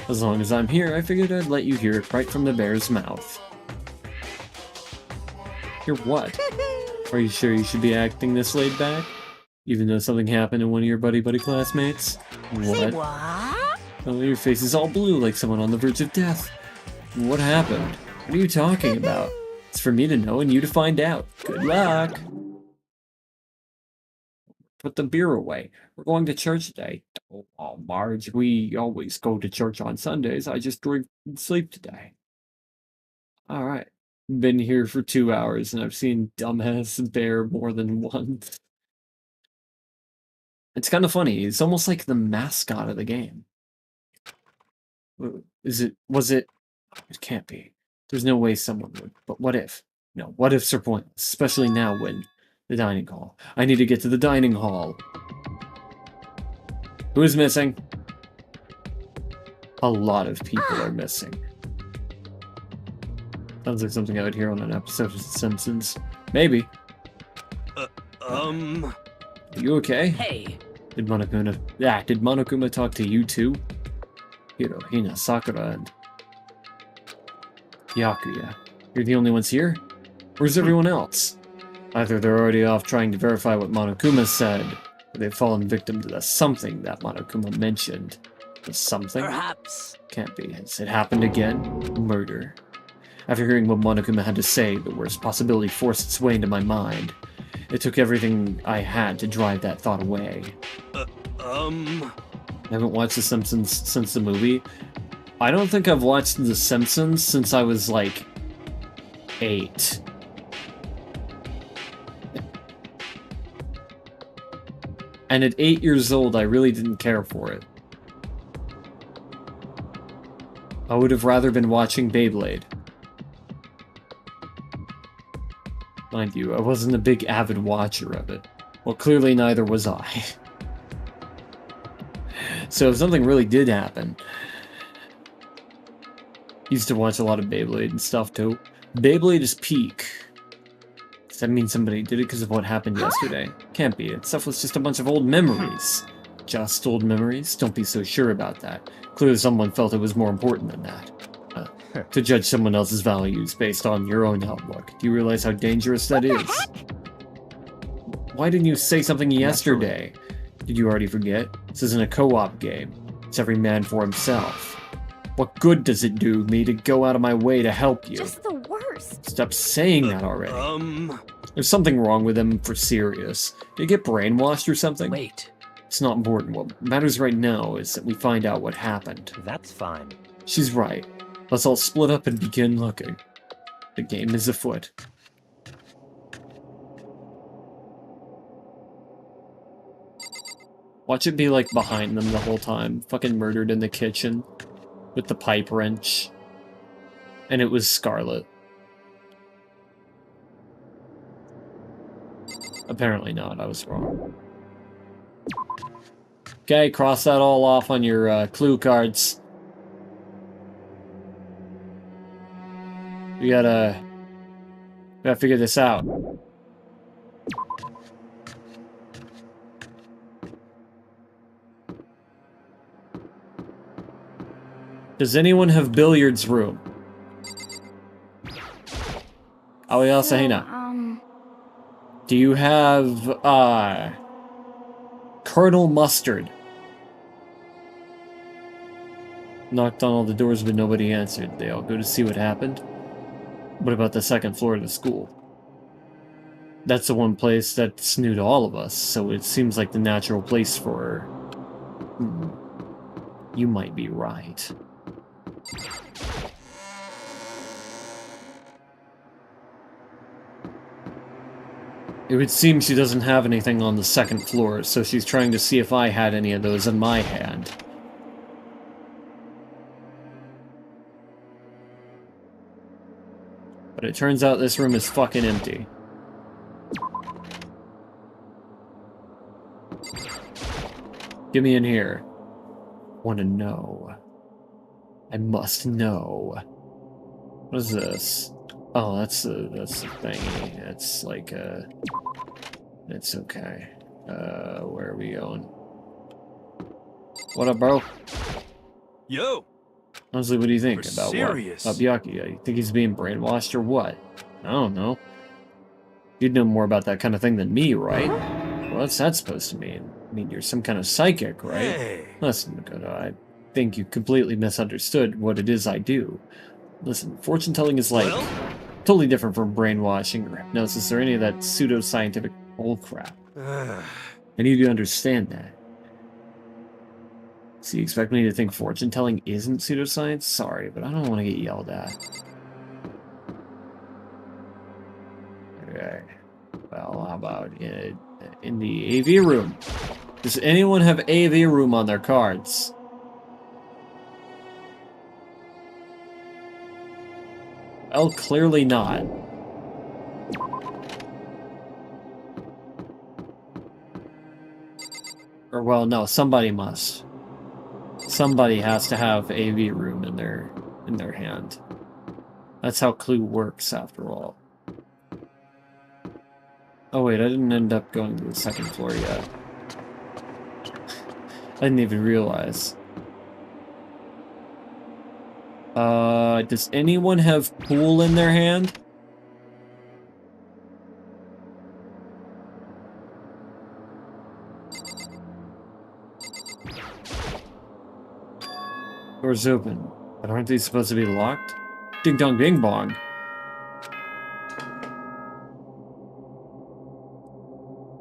As long as I'm here, I figured I'd let you hear it right from the bear's mouth. Hear what? Are you sure you should be acting this laid back? Even though something happened to one of your buddy classmates? What? Say what? Oh, your face is all blue like someone on the verge of death. What happened? What are you talking about? It's for me to know and you to find out. Good luck! Put the beer away. We're going to church today. Oh, Marge, we always go to church on Sundays. I just drink and sleep today. Alright. Been here for 2 hours and I've seen dumbass bear more than once. It's kind of funny. It's almost like the mascot of the game. Was it? It can't be. There's no way someone would. But what if? No, what ifs are pointless, especially now when the dining hall. I need to get to the dining hall. Who is missing? A lot of people are missing. Sounds like something I would hear on an episode of The Simpsons. Maybe. Are you okay? Hey. Did Monokuma talk to you too? Hirohina, Sakura, and Yakuya. You're the only ones here? Where's everyone else? Either they're already off trying to verify what Monokuma said, or they've fallen victim to the something that Monokuma mentioned. The something? Perhaps. Can't be. Has it happened again? Murder. After hearing what Monokuma had to say, the worst possibility forced its way into my mind. It took everything I had to drive that thought away. I haven't watched The Simpsons since the movie. I don't think I've watched The Simpsons since I was, like, 8. And at 8 years old, I really didn't care for it. I would have rather been watching Beyblade. Mind you, I wasn't a big avid watcher of it. Well, clearly neither was I. So if something really did happen... Used to watch a lot of Beyblade and stuff too. Beyblade is peak. Does that mean somebody did it because of what happened yesterday? Can't be. That stuff was just a bunch of old memories. Just old memories? Don't be so sure about that. Clearly someone felt it was more important than that. To judge someone else's values based on your own outlook. Do you realize how dangerous that is? Why didn't you say something yesterday? Did you already forget? This isn't a co-op game. It's every man for himself. What good does it do me to go out of my way to help you? Just the worst. Stop saying that already. There's something wrong with him for serious. Did he get brainwashed or something? Wait. It's not important. What matters right now is that we find out what happened. That's fine. She's right. Let's all split up and begin looking. The game is afoot. Watch it be like behind them the whole time. Fucking murdered in the kitchen. With the pipe wrench. And it was Scarlet. Apparently not, I was wrong. Okay, cross that all off on your clue cards. We gotta figure this out. Does anyone have billiards room? Aoyasahina. Do you have Colonel Mustard? Knocked on all the doors, but nobody answered. They all go to see what happened. What about the second floor of the school? That's the one place that's new to all of us, so it seems like the natural place for her. You might be right. It would seem she doesn't have anything on the second floor, so she's trying to see if I had any of those in my hand. But it turns out this room is fucking empty. Get me in here. Want to know. I must know. What is this? Oh, that's the thingy. It's like it's okay. Where are we going? What up, bro? Yo! Honestly, what do you think We're about serious. what? About Byakuya? You think he's being brainwashed or what? I don't know. You'd know more about that kind of thing than me, right? Well, what's that supposed to mean? I mean, you're some kind of psychic, right? Hey. Listen, Makoto, I think you completely misunderstood what it is I do. Listen, fortune telling is like totally different from brainwashing or hypnosis or any of that pseudoscientific bullcrap. I need you to understand that. So you expect me to think fortune telling isn't pseudoscience? Sorry, but I don't want to get yelled at. Okay. Well, how about in the AV room? Does anyone have AV room on their cards? Well, clearly not. Or, well, no, somebody must. Somebody has to have AV room in their hand. That's how Clue works, after all. Oh wait, I didn't end up going to the second floor yet. I didn't even realize. Does anyone have pool in their hand? Door's open, but aren't they supposed to be locked? Ding dong bing bong.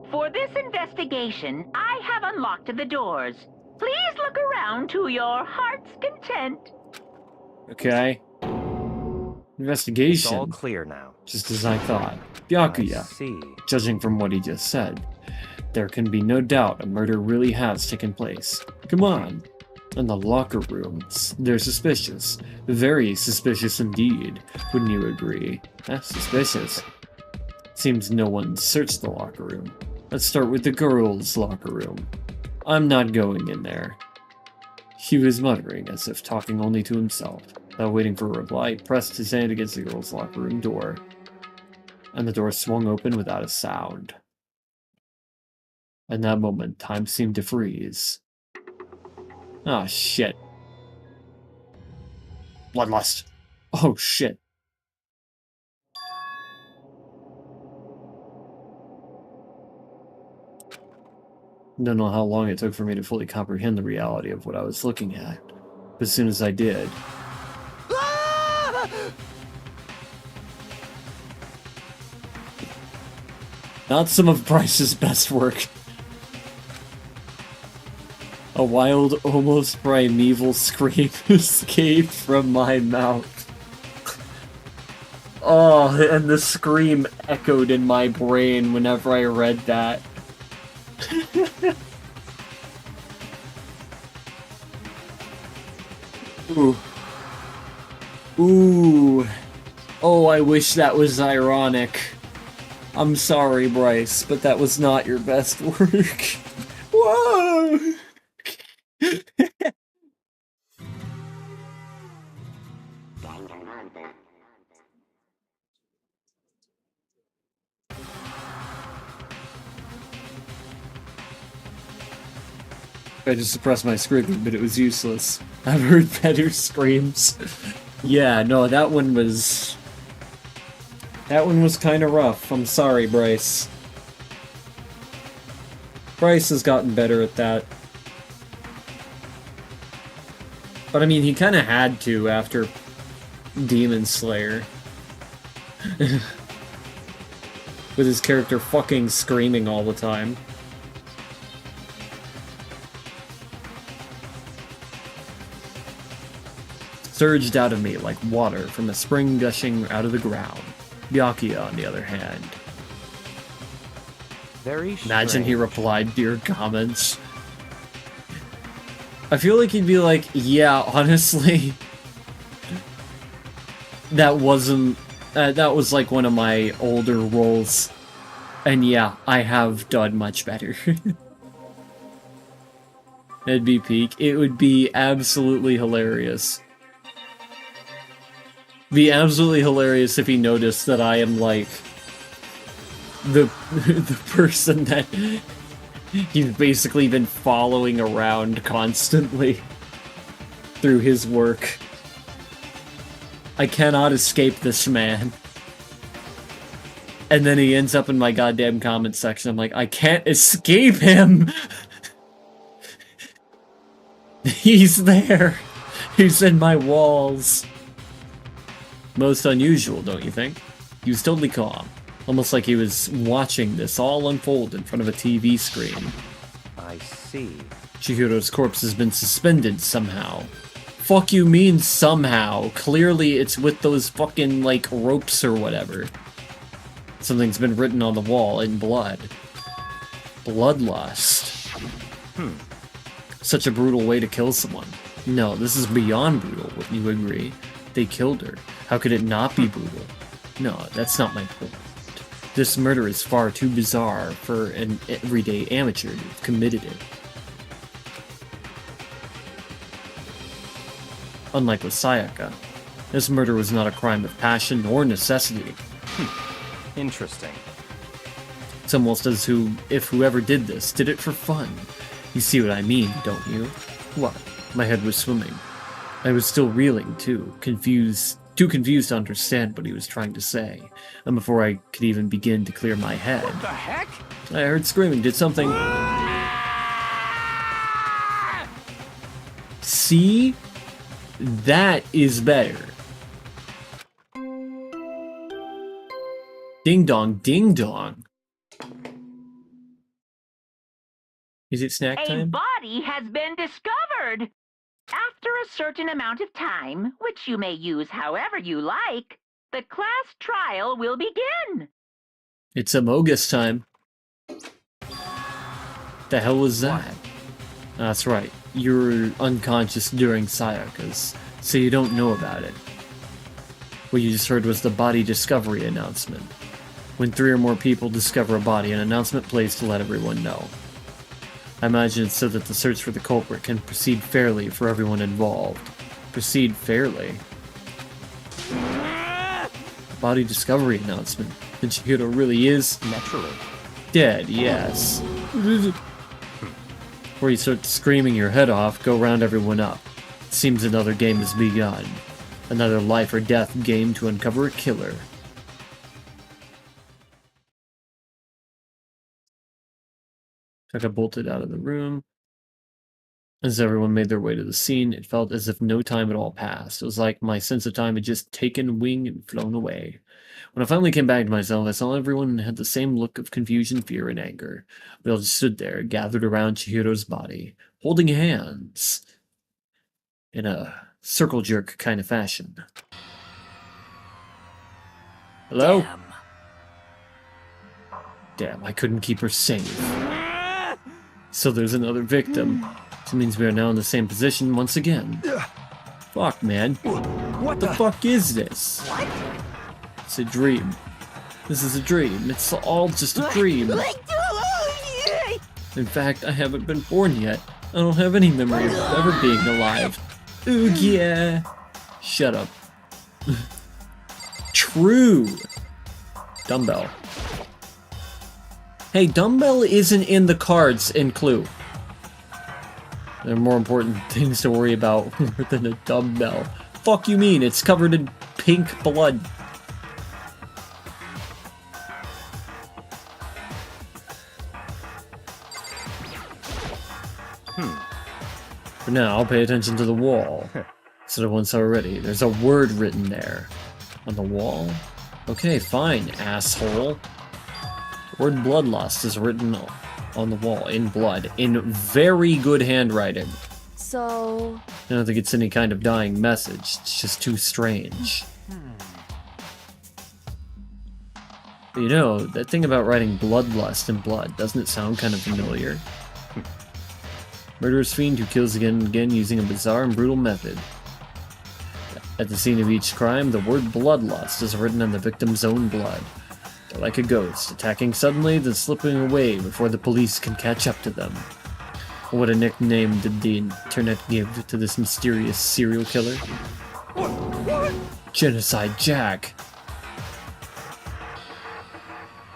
For this investigation, I have unlocked the doors. Please look around to your heart's content. Okay. It's Investigation. all clear now. Just as I thought. I Byakuya. see. Judging from what he just said, there can be no doubt a murder really has taken place. Come on. And the locker rooms. They're suspicious. Very suspicious indeed. Wouldn't you agree? That's suspicious. Seems no one searched the locker room. Let's start with the girls' locker room. I'm not going in there. He was muttering, as if talking only to himself. Without waiting for a reply, he pressed his hand against the girls' locker room door. And the door swung open without a sound. In that moment, time seemed to freeze. Oh, shit. Bloodlust. Oh, shit. Don't know how long it took for me to fully comprehend the reality of what I was looking at. But as soon as I did... Not some of Bryce's best work. A wild, almost primeval scream escaped from my mouth. Oh, and the scream echoed in my brain whenever I read that. Ooh. Ooh. Oh, I wish that was ironic. I'm sorry, Bryce, but that was not your best work. Whoa! I just suppressed my screaming, but it was useless. I've heard better screams. Yeah, no, that one was kind of rough. I'm sorry, Bryce. Bryce has gotten better at that. But I mean, he kind of had to after Demon Slayer. With his character fucking screaming all the time. Surged out of me like water from a spring gushing out of the ground. Byakuya, on the other hand. Very Imagine he strange. replied to your comments. I feel like he'd be like, yeah, honestly, that wasn't... that was like one of my older roles. And yeah, I have done much better. It'd be peak. It would be absolutely hilarious. Be absolutely hilarious if he noticed that I am like the person that he's basically been following around constantly through his work. I cannot escape this man. And then he ends up in my goddamn comment section. I'm like, I can't escape him! He's there! He's in my walls! Most unusual, don't you think? He was totally calm. Almost like he was watching this all unfold in front of a TV screen. I see. Chihiro's corpse has been suspended somehow. Fuck you mean somehow? Clearly it's with those fucking, like, ropes or whatever. Something's been written on the wall in blood. Bloodlust. Such a brutal way to kill someone. No, this is beyond brutal, wouldn't you agree? They killed her. How could it not be brutal? No, that's not my point. This murder is far too bizarre for an everyday amateur to have committed it. Unlike with Sayaka, this murder was not a crime of passion or necessity. Interesting. It's almost as if whoever did this did it for fun. You see what I mean, don't you? What? My head was swimming. I was still reeling, too confused to understand what he was trying to say. And before I could even begin to clear my head... What the heck? I heard screaming, did something... See? That is better. Ding dong, ding dong. Is it snack A time? body has been discovered. After a certain amount of time, which you may use however you like, the class trial will begin. It's Amogus time. The hell was that? That's right. You were unconscious during Sayaka's, so you don't know about it. What you just heard was the body discovery announcement. When 3 or more people discover a body, an announcement plays to let everyone know. I imagine it's so that the search for the culprit can proceed fairly for everyone involved. Proceed fairly? Body discovery announcement. Then Chihiro really is Naturally. dead, yes. Before you start screaming your head off, go round everyone up. It seems another game has begun. Another life or death game to uncover a killer. Taka bolted out of the room. As everyone made their way to the scene, it felt as if no time at all passed. It was like my sense of time had just taken wing and flown away. When I finally came back to myself, I saw everyone had the same look of confusion, fear, and anger. We all just stood there, gathered around Chihiro's body, holding hands in a circle jerk kind of fashion. Hello? Damn, I couldn't keep her safe. So there's another victim. Which means we are now in the same position once again. Fuck, man. What the fuck is this? What? It's a dream. This is a dream. It's all just a dream. In fact, I haven't been born yet. I don't have any memory of ever being alive. Ooh, yeah. Shut up. True. Dumbbell. Hey, Dumbbell isn't in the cards in Clue. There are more important things to worry about than a dumbbell. Fuck you mean? It's covered in pink blood. For now, pay attention to the wall. Said it once already. There's a word written there. On the wall? Okay, fine, asshole. The word bloodlust is written on the wall, in blood, in very good handwriting. So... I don't think it's any kind of dying message. It's just too strange. But you know, that thing about writing bloodlust in blood, doesn't it sound kind of familiar? Murderous fiend who kills again and again using a bizarre and brutal method. At the scene of each crime, the word bloodlust is written on the victim's own blood. They're like a ghost, attacking suddenly, then slipping away before the police can catch up to them. What a nickname did the internet give to this mysterious serial killer? Genocide Jack!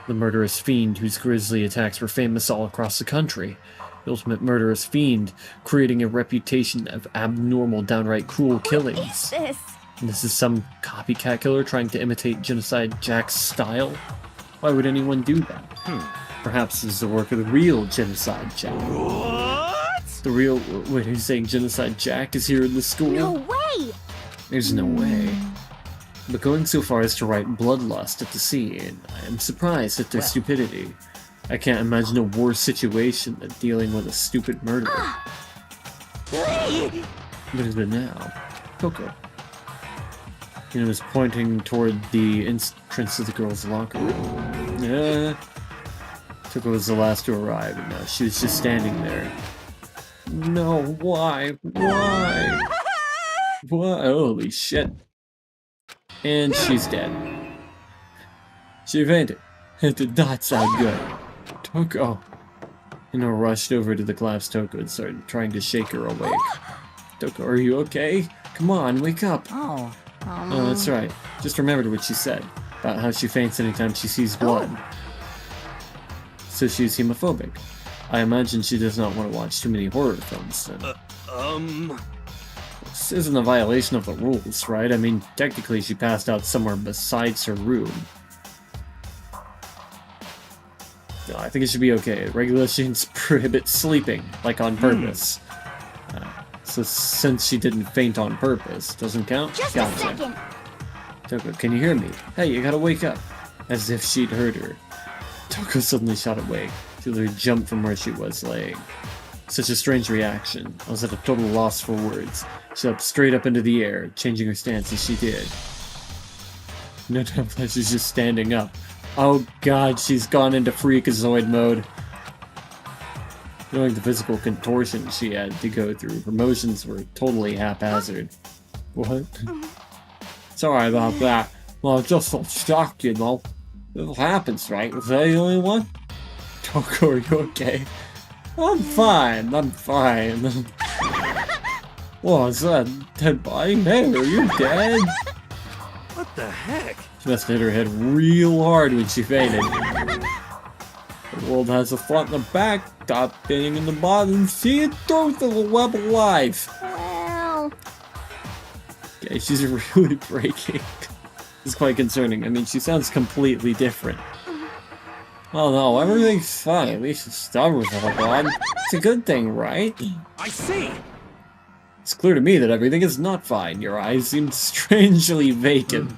The murderous fiend whose grisly attacks were famous all across the country. The ultimate murderous fiend, creating a reputation of abnormal, downright cruel killings. What is this? And this is some copycat killer trying to imitate Genocide Jack's style? Why would anyone do that? Perhaps this is the work of the real Genocide Jack. What? The real... Wait, are you saying Genocide Jack is here in the school? No way! There's no way. But going so far as to write bloodlust at the scene, I am surprised at their stupidity. I can't imagine a worse situation than dealing with a stupid murderer. What is it now? Coco. He was pointing toward the entrance to the girls' locker room. Yeah. Coco was the last to arrive, and now she was just standing there. No, why? Why? What? Holy shit. And she's dead. She fainted. It did not sound good. Toko. Ino rushed over to the class Toko and started trying to shake her awake. Toko, are you okay? Come on, wake up. Oh. Oh, that's right. Just remembered what she said about how she faints anytime she sees blood. So she's hemophobic. I imagine she does not want to watch too many horror films then. This isn't a violation of the rules, right? I mean, technically she passed out somewhere besides her room. No, I think it should be okay. Regulations prohibit sleeping, like on purpose. So since she didn't faint on purpose, doesn't count? Just Gotcha. a second! Toko, can you hear me? Hey, you gotta wake up. As if she'd heard her. Toko suddenly shot awake. She literally jumped from where she was laying. Such a strange reaction. I was at a total loss for words. She leapt straight up into the air, changing her stance as she did. No doubt that she's just standing up. Oh god, she's gone into freakazoid mode. Knowing the physical contortion she had to go through, her motions were totally haphazard. What? Sorry about that. Well, I'm just so shocked, you know. This happens, right? Was I the only one? Toko, are you okay? I'm fine, I'm fine. What was that? Dead body? Hey, are you dead? What the heck? She must have hit her head real hard when she fainted. The world has a front and a back, top being in the bottom, see it through to the web of life. Well... Okay, she's really breaking. It's quite concerning. I mean, she sounds completely different. Oh no, everything's fine. At least the stubborn's all gone. It's a good thing, right? I see! It's clear to me that everything is not fine. Your eyes seem strangely vacant.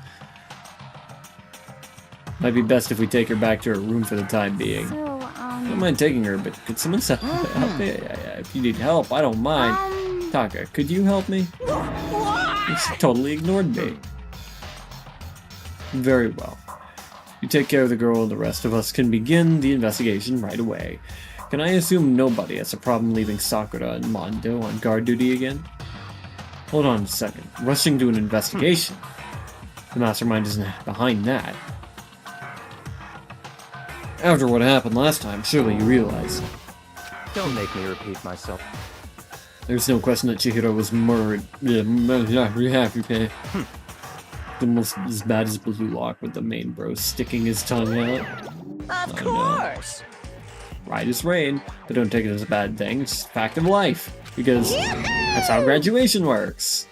Might be best if we take her back to her room for the time being. So, I don't mind taking her, but could someone help me? If you need help, I don't mind. Taka, could you help me? She totally ignored me. Very well. You take care of the girl and the rest of us can begin the investigation right away. Can I assume nobody has a problem leaving Sakura and Mondo on guard duty again? Hold on a second. Rushing to an investigation? The mastermind isn't behind that. After what happened last time, surely you realize. Don't make me repeat myself. There's no question that Chihiro was murdered. Almost as bad as Blue Lock with the main bro sticking his tongue out. Of course! Right is rain, but don't take it as a bad thing. It's just a fact of life, because that's how graduation works.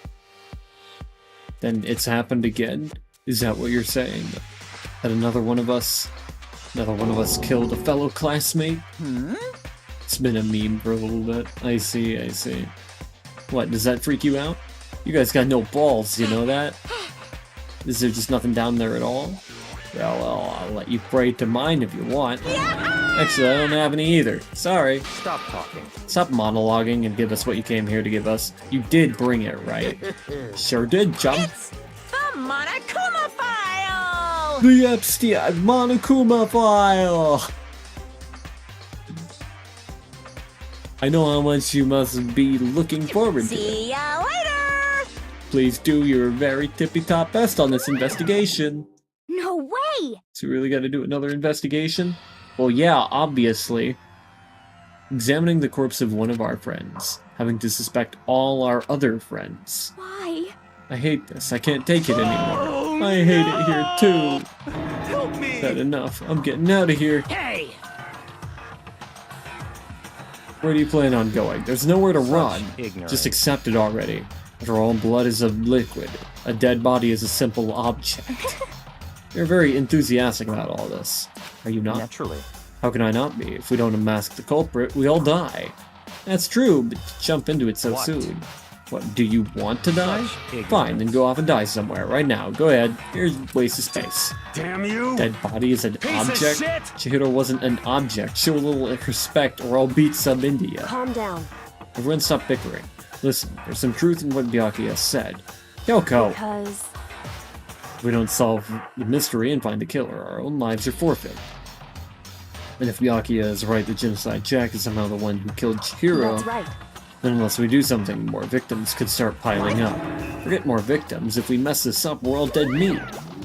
Then it's happened again? Is that what you're saying? That another one of us killed a fellow classmate? It's been a meme for a little bit. I see. What, does that freak you out? You guys got no balls, you know that? Is there just nothing down there at all? Well, I'll let you pray to mine if you want. Actually, I don't have any either. Sorry. Stop talking. Stop monologuing and give us what you came here to give us. You did bring it, right? Sure did, chum. It's the Monokuma file! The Epstein Monokuma file! I know how much you must be looking forward to it. See ya later! Please do your very tippy-top best on this investigation. No way! So we really gotta do another investigation? Well, yeah, obviously. Examining the corpse of one of our friends. Having to suspect all our other friends. Why? I hate this. I can't take it anymore. I hate it here, too. Help me! That enough. I'm getting out of here. Hey! Where do you plan on going? There's nowhere to run. ignorance. Just accept it already. After all, blood is a liquid. A dead body is a simple object. You're very enthusiastic about all this. Are you not? Naturally. How can I not be? If we don't unmask the culprit, we all die. That's true, but you jump into it so What? soon. What, do you want to die? ignorance. Fine, then go off and die somewhere, right now. Go ahead. Here's a waste of space. Damn you! Dead body is an Piece of object? shit! Chihiro wasn't an object. Show a little respect or I'll beat some India. Calm down. Everyone stop bickering. Listen, there's some truth in what Byakuya said. Kyoko! Because... If we don't solve the mystery and find the killer, our own lives are forfeit. And if Byakuya is right that Genocide Jack is somehow the one who killed Chihiro, That's right. then unless we do something, more victims could start piling up. Forget more victims, if we mess this up, we're all dead meat.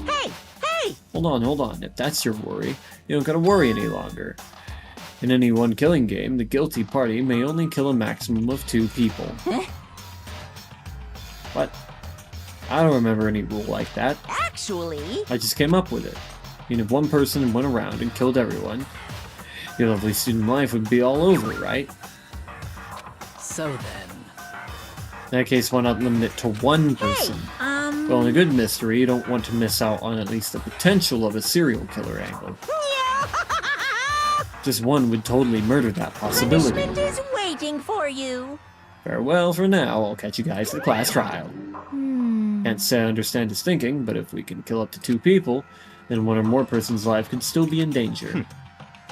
Hey! Hey! Hold on, if that's your worry, you don't gotta worry any longer. In any one killing game, the guilty party may only kill a maximum of 2 people. What? I don't remember any rule like that. Actually... I just came up with it. I mean, if one person went around and killed everyone, your lovely student life would be all over, right? So then... In that case, why not limit it to one person? Well, in a good mystery, you don't want to miss out on at least the potential of a serial killer angle. Just one would totally murder that possibility. Punishment is waiting for you. Farewell for now, I'll catch you guys at the class trial. Can't say I understand his thinking, but if we can kill up to 2 people, then one or more person's life could still be in danger.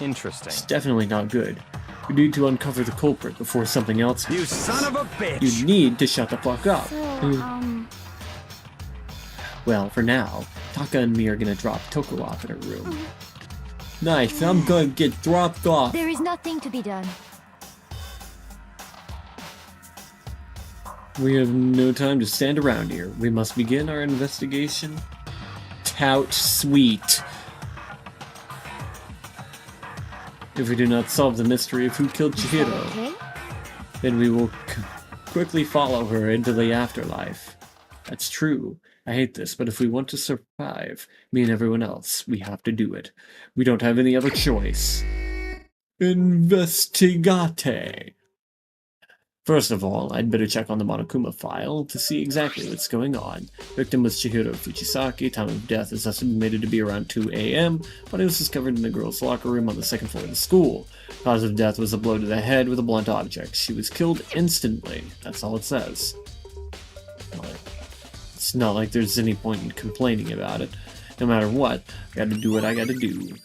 Interesting. It's definitely not good. We need to uncover the culprit before something else You happens. son of a bitch! You need to shut the fuck up. So, Well, for now, Taka and me are gonna drop Toko off in her room. Nice, I'm gonna get dropped off. there is nothing to be done. We have no time to stand around here. We must begin our investigation. Tout sweet. If we do not solve the mystery of who killed Chihiro, Okay? then we will quickly follow her into the afterlife. That's true. I hate this, but if we want to survive, me and everyone else, we have to do it. We don't have any other choice. Investigate. First of all, I'd better check on the Monokuma file to see exactly what's going on. Victim was Chihiro Fujisaki. Time of death is estimated to be around 2 a.m., but it was discovered in the girls' locker room on the 2nd floor of the school. Cause of death was a blow to the head with a blunt object. She was killed instantly. That's all it says. It's not like there's any point in complaining about it. No matter what, I gotta do what I gotta do.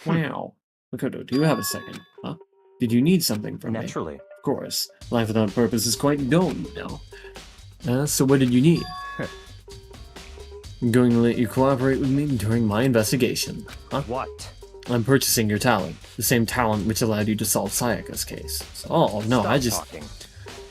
Wow. Makoto, do you have a second? Huh? Did you need something from me? Naturally. Of course. Life without purpose is quite dull, you know. So what did you need? I'm going to let you cooperate with me during my investigation. Huh? What? I'm purchasing your talent. The same talent which allowed you to solve Sayaka's case. Oh, no, Stop I just... talking.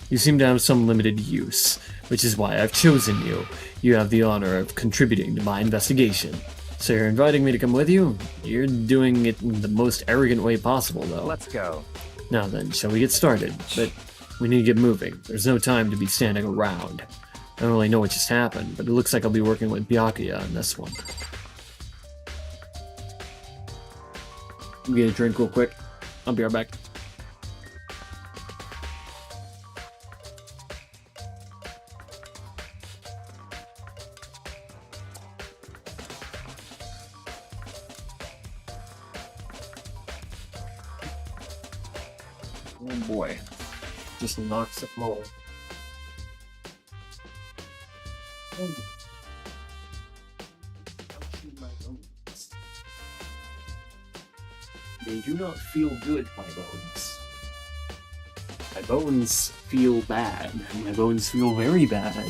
You seem to have some limited use, which is why I've chosen you. You have the honor of contributing to my investigation. So you're inviting me to come with you? You're doing it in the most arrogant way possible, though. Let's go. Now then, shall we get started? But we need to get moving. There's no time to be standing around. I don't really know what just happened, but it looks like I'll be working with Byakuya on this one. get a drink real quick. I'll be right back. Oh boy. Just knocks it low. They do not feel good, my bones. My bones feel bad. My bones feel very bad.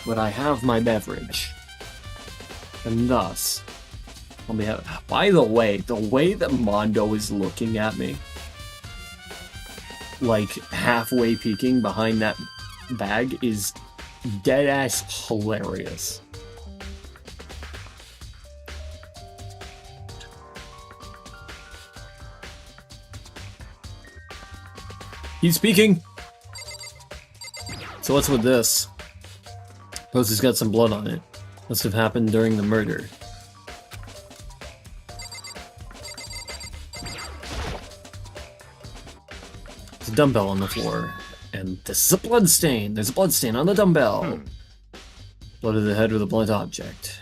But I have my beverage. And thus, I'll be happy. By the way that Mondo is looking at me, like halfway peeking behind that bag, is dead-ass hilarious. He's speaking! So what's with this? Poster's got some blood on it. Must have happened during the murder. There's a dumbbell on the floor. And this is a blood stain. There's a blood stain on the dumbbell. Blood of the head with a blunt object.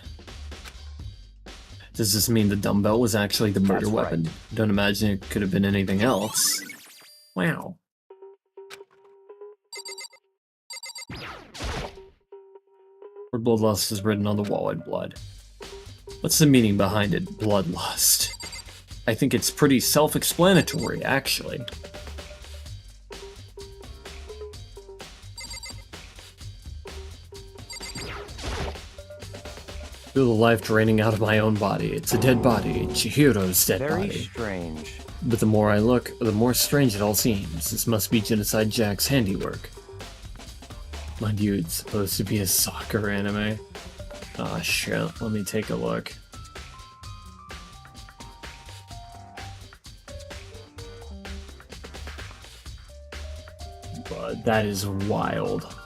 Does this mean the dumbbell was actually the murder weapon? Right. Don't imagine it could have been anything else. Wow. Word bloodlust is written on the wall in blood. What's the meaning behind it, bloodlust? I think it's pretty self-explanatory, actually. Feel the life draining out of my own body. It's a dead body. Chihiro's dead body. Very strange. But the more I look, the more strange it all seems. This must be Genocide Jack's handiwork. Mind you, it's supposed to be a soccer anime. Aw, shit. Let me take a look. But that is wild.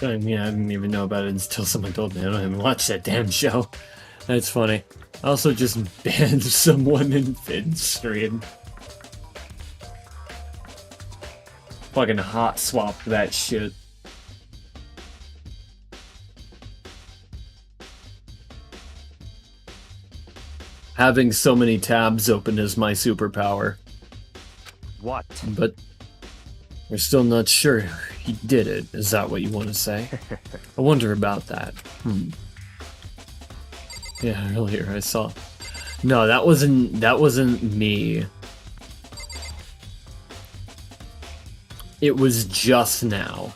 I mean, I didn't even know about it until someone told me. I don't even watch that damn show. That's funny. I also just banned someone in Finstream. Fucking hot swap that shit. Having so many tabs open is my superpower. What? But we're still not sure he did it. Is that what you want to say? I wonder about that. Yeah, earlier I saw. No, that wasn't me. It was just now.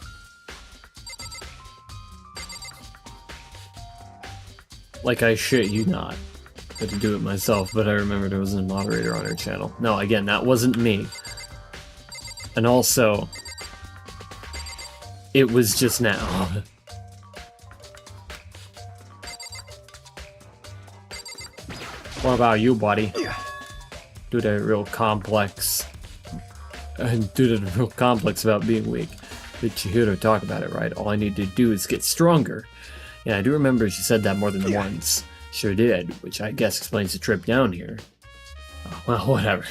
Like, I shit you not. I had to do it myself, but I remembered there was a moderator on her channel. No, again, that wasn't me. And also, it was just now. What about you, buddy? Dude, a real complex. Dude, a real complex about being weak. Did Chihiro talk about it, right? All I need to do is get stronger. Yeah, I do remember she said that more than once. Sure did, which I guess explains the trip down here. Oh, well, whatever.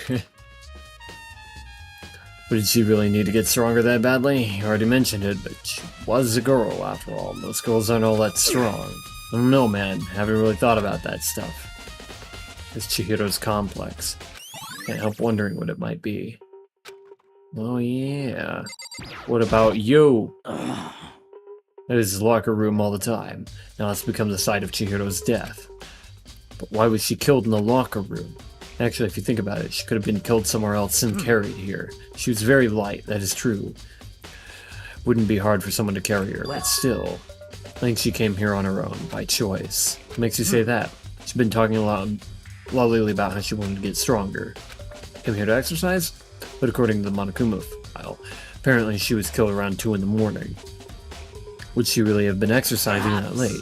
But did she really need to get stronger that badly? You already mentioned it, but she was a girl after all. Most girls aren't all that strong. don't know, man. Haven't really thought about that stuff. It's Chihiro's complex. Can't help wondering what it might be. Oh yeah. What about you? It is his locker room all the time. Now it's become the site of Chihiro's death. But why was she killed in the locker room? Actually, if you think about it, she could have been killed somewhere else and carried here. She was very light, that is true. Wouldn't be hard for someone to carry her, but still. I think she came here on her own, by choice. What makes you say that? She's been talking a lot lately about how she wanted to get stronger. Came here to exercise? But according to the Monokuma file, apparently she was killed around 2 in the morning. Would she really have been exercising that late?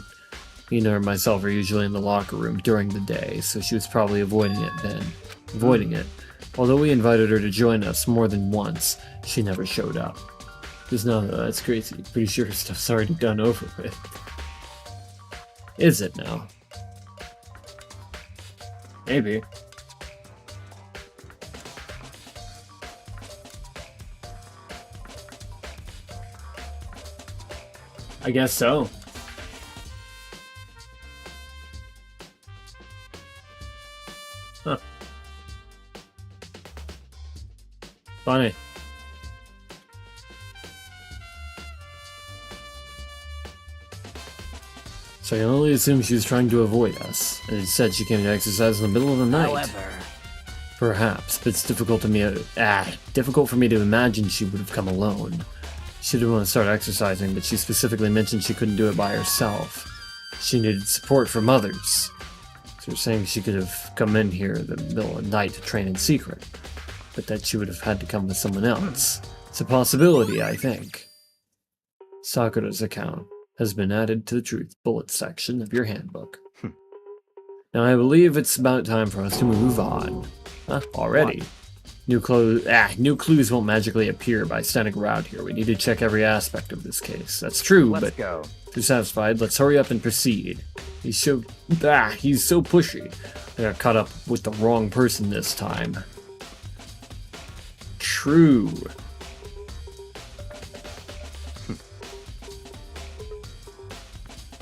Ina and myself are usually in the locker room during the day, so she was probably avoiding it then. Although we invited her to join us more than once, she never showed up. Just no, that's crazy. Pretty sure her stuff's already done over with. Is it now? Maybe. I guess so. Huh. Funny. So I can only assume she was trying to avoid us. And it said she came to exercise in the middle of the night. However, Perhaps, but it's difficult for me to imagine she would have come alone. She didn't want to start exercising, but she specifically mentioned she couldn't do it by herself. She needed support from others. So you're saying she could have come in here in the middle of the night to train in secret, but that she would have had to come with someone else. It's a possibility, I think. Sakura's account has been added to the truth bullet section of your handbook. Now I believe it's about time for us to move on. Huh? Already? New clues won't magically appear by standing around here. We need to check every aspect of this case. That's true, but go. if you're satisfied, let's hurry up and proceed. He's so pushy. I got caught up with the wrong person this time. True.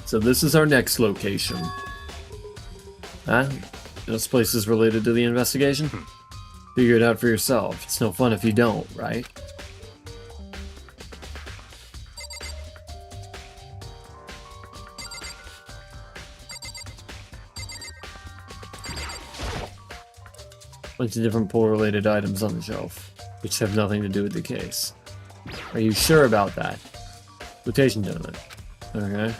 So this is our next location. Huh? This place is related to the investigation? Figure it out for yourself. It's no fun if you don't, right? Bunch of different pool-related items on the shelf, which have nothing to do with the case. Are you sure about that? Quotation donut. Okay.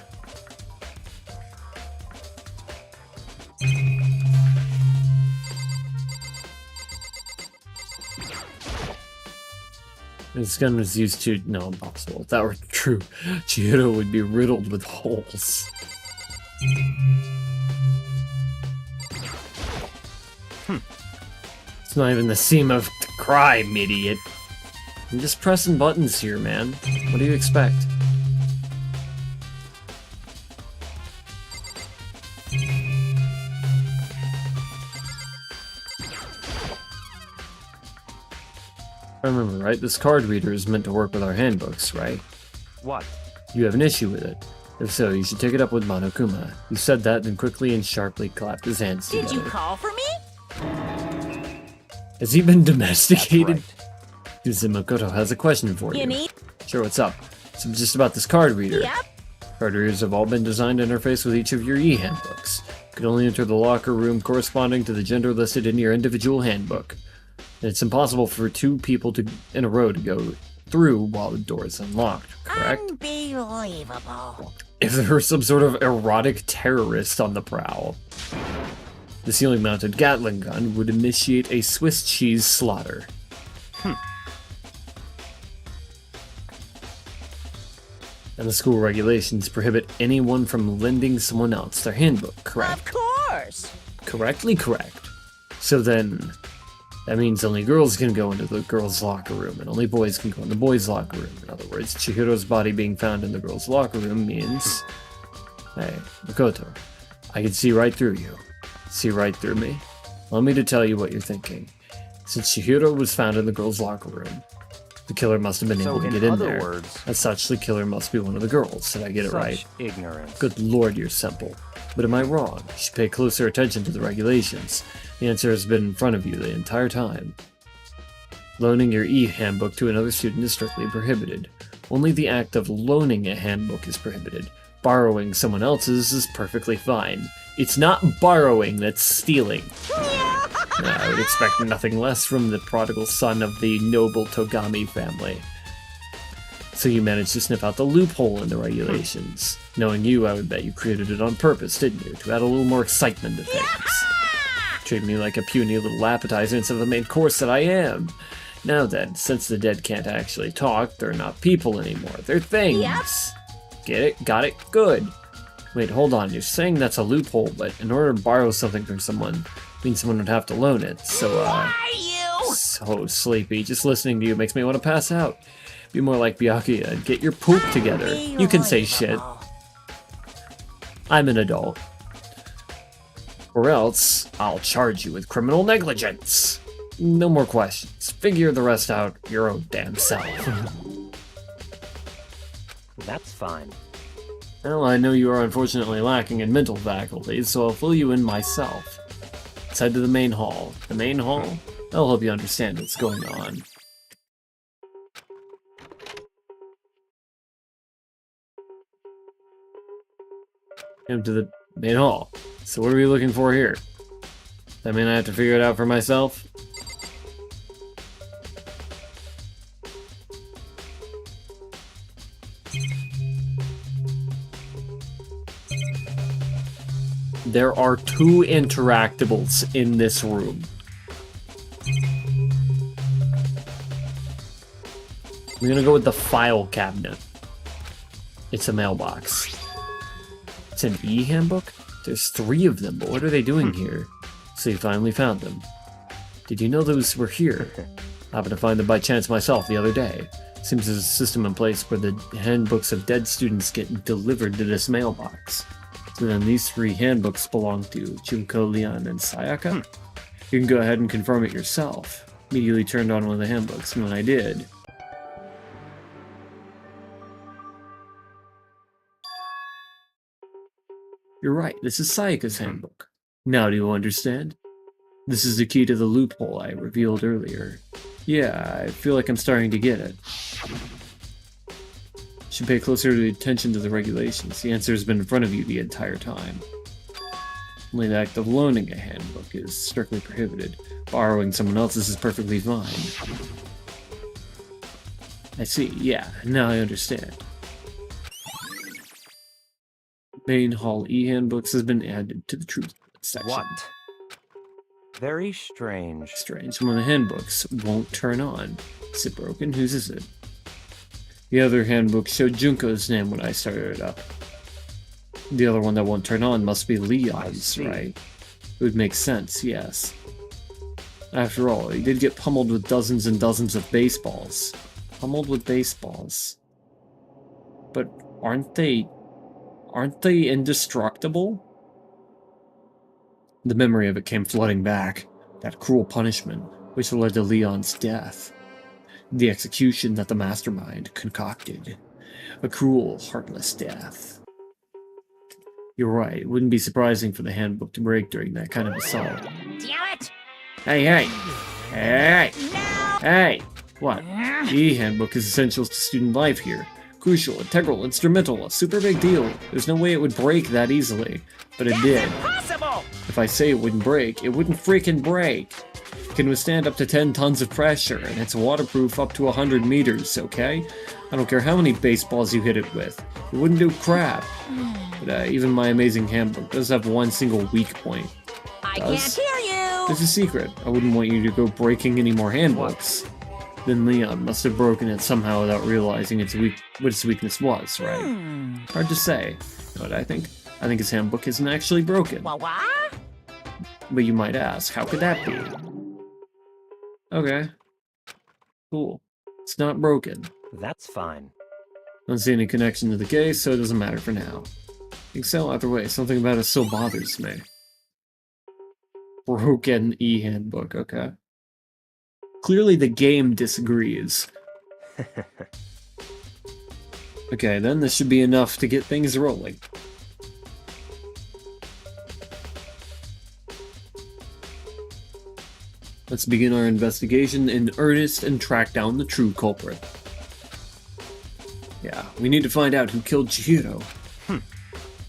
This gun was used to... No, impossible. If that were true, Chihiro would be riddled with holes. It's not even the seam of crime, idiot. I'm just pressing buttons here, man. What do you expect? I remember, right? This card reader is meant to work with our handbooks, right? What? You have an issue with it. If so, you should take it up with Monokuma. He said that, then quickly and sharply clapped his hands together. did you call for me? Has he been domesticated? Right. Makoto has a question for you. You need? Sure, what's up? It's just about this card reader. Yep. Card readers have all been designed to interface with each of your e-handbooks. You can only enter the locker room corresponding to the gender listed in your individual handbook. And it's impossible for 2 people in a row to go through while the door is unlocked, correct? Unbelievable. If there were some sort of erotic terrorist on the prowl, the ceiling-mounted Gatling gun would initiate a Swiss cheese slaughter. And the school regulations prohibit anyone from lending someone else their handbook, correct? Of course. Correctly correct. So then, that means only girls can go into the girls' locker room, and only boys can go in the boys' locker room. In other words, Chihiro's body being found in the girls' locker room means... Hey, Makoto, I can see right through you. See right through me? Allow me to tell you what you're thinking. Since Chihiro was found in the girls' locker room, The killer must have been So able to in get in other there. words, As such, the killer must be one of the girls. Did I get it right? such ignorance. Good lord, you're simple. But am I wrong? You should pay closer attention to the regulations. The answer has been in front of you the entire time. Loaning your e-handbook to another student is strictly prohibited. Only the act of loaning a handbook is prohibited. Borrowing someone else's is perfectly fine. It's not borrowing that's stealing. I would expect nothing less from the prodigal son of the noble Togami family. So you managed to sniff out the loophole in the regulations. Knowing you, I would bet you created it on purpose, didn't you? To add a little more excitement to things. Treat me like a puny little appetizer instead of the main course that I am. Now then, since the dead can't actually talk, they're not people anymore. They're things. Yep. Get it? Got it? Good. Wait, hold on. You're saying that's a loophole, but in order to borrow something from someone, means someone would have to loan it. So, Are you? so sleepy. Just listening to you makes me want to pass out. Be more like Byakuya and get your poop together. You can say shit. I'm an adult. Or else, I'll charge you with criminal negligence. No more questions. Figure the rest out your own damn self. That's fine. Well, I know you are unfortunately lacking in mental faculties, so I'll fill you in myself. Let's head to the main hall. The main hall? That'll help you understand what's going on. Come to the main hall. So what are we looking for here? That mean I have to figure it out for myself? There are 2 interactables in this room. I'm gonna go with the file cabinet. It's a mailbox. It's an e-handbook? There's 3 of them, but what are they doing here? So you finally found them. Did you know those were here? I happened to find them by chance myself the other day. Seems there's a system in place where the handbooks of dead students get delivered to this mailbox. So then these 3 handbooks belong to Junko, Leon, and Sayaka? You can go ahead and confirm it yourself. Immediately turned on one of the handbooks, and when I did... You're right, this is Sayaka's handbook. Now do you understand? This is the key to the loophole I revealed earlier. Yeah, I feel like I'm starting to get it. Should pay closer attention to the regulations. The answer has been in front of you the entire time. Only the act of loaning a handbook is strictly prohibited. Borrowing someone else's is perfectly fine. I see, yeah, now I understand. Main hall e-handbooks has been added to the truth section. What? Very strange. Strange, one of the handbooks won't turn on. Is it broken? Whose is it? The other handbook showed Junko's name when I started it up. The other one that won't turn on must be Leon's, right? It would make sense, yes. After all, he did get pummeled with dozens and dozens of baseballs. Pummeled with baseballs. But aren't they indestructible? The memory of it came flooding back. That cruel punishment, which led to Leon's death. The execution that the mastermind concocted. A cruel, heartless death. You're right, it wouldn't be surprising for the handbook to break during that kind of assault. Damn it! Hey, hey! Hey! No! Hey! What? The e-handbook is essential to student life here. Crucial, integral, instrumental, a super big deal. There's no way it would break that easily. But it did. Impossible! If I say it wouldn't break, it wouldn't freaking break. It can withstand up to 10 tons of pressure, and it's waterproof up to 100 meters, okay? I don't care how many baseballs you hit it with. It wouldn't do crap. But even my amazing handbook does have one single weak point. I can't hear you! There's a secret. I wouldn't want you to go breaking any more handbooks. Then Leon must have broken it somehow without realizing what its weakness was, right? Hard to say. But I think his handbook isn't actually broken. What? But you might ask, how could that be? Okay. Cool. It's not broken. That's fine. Don't see any connection to the case, so it doesn't matter for now. Think so? Either way, something about it still bothers me. Broken e-handbook, okay. Clearly the game disagrees. Okay, then this should be enough to get things rolling. Let's begin our investigation in earnest and track down the true culprit. Yeah, we need to find out who killed Chihiro.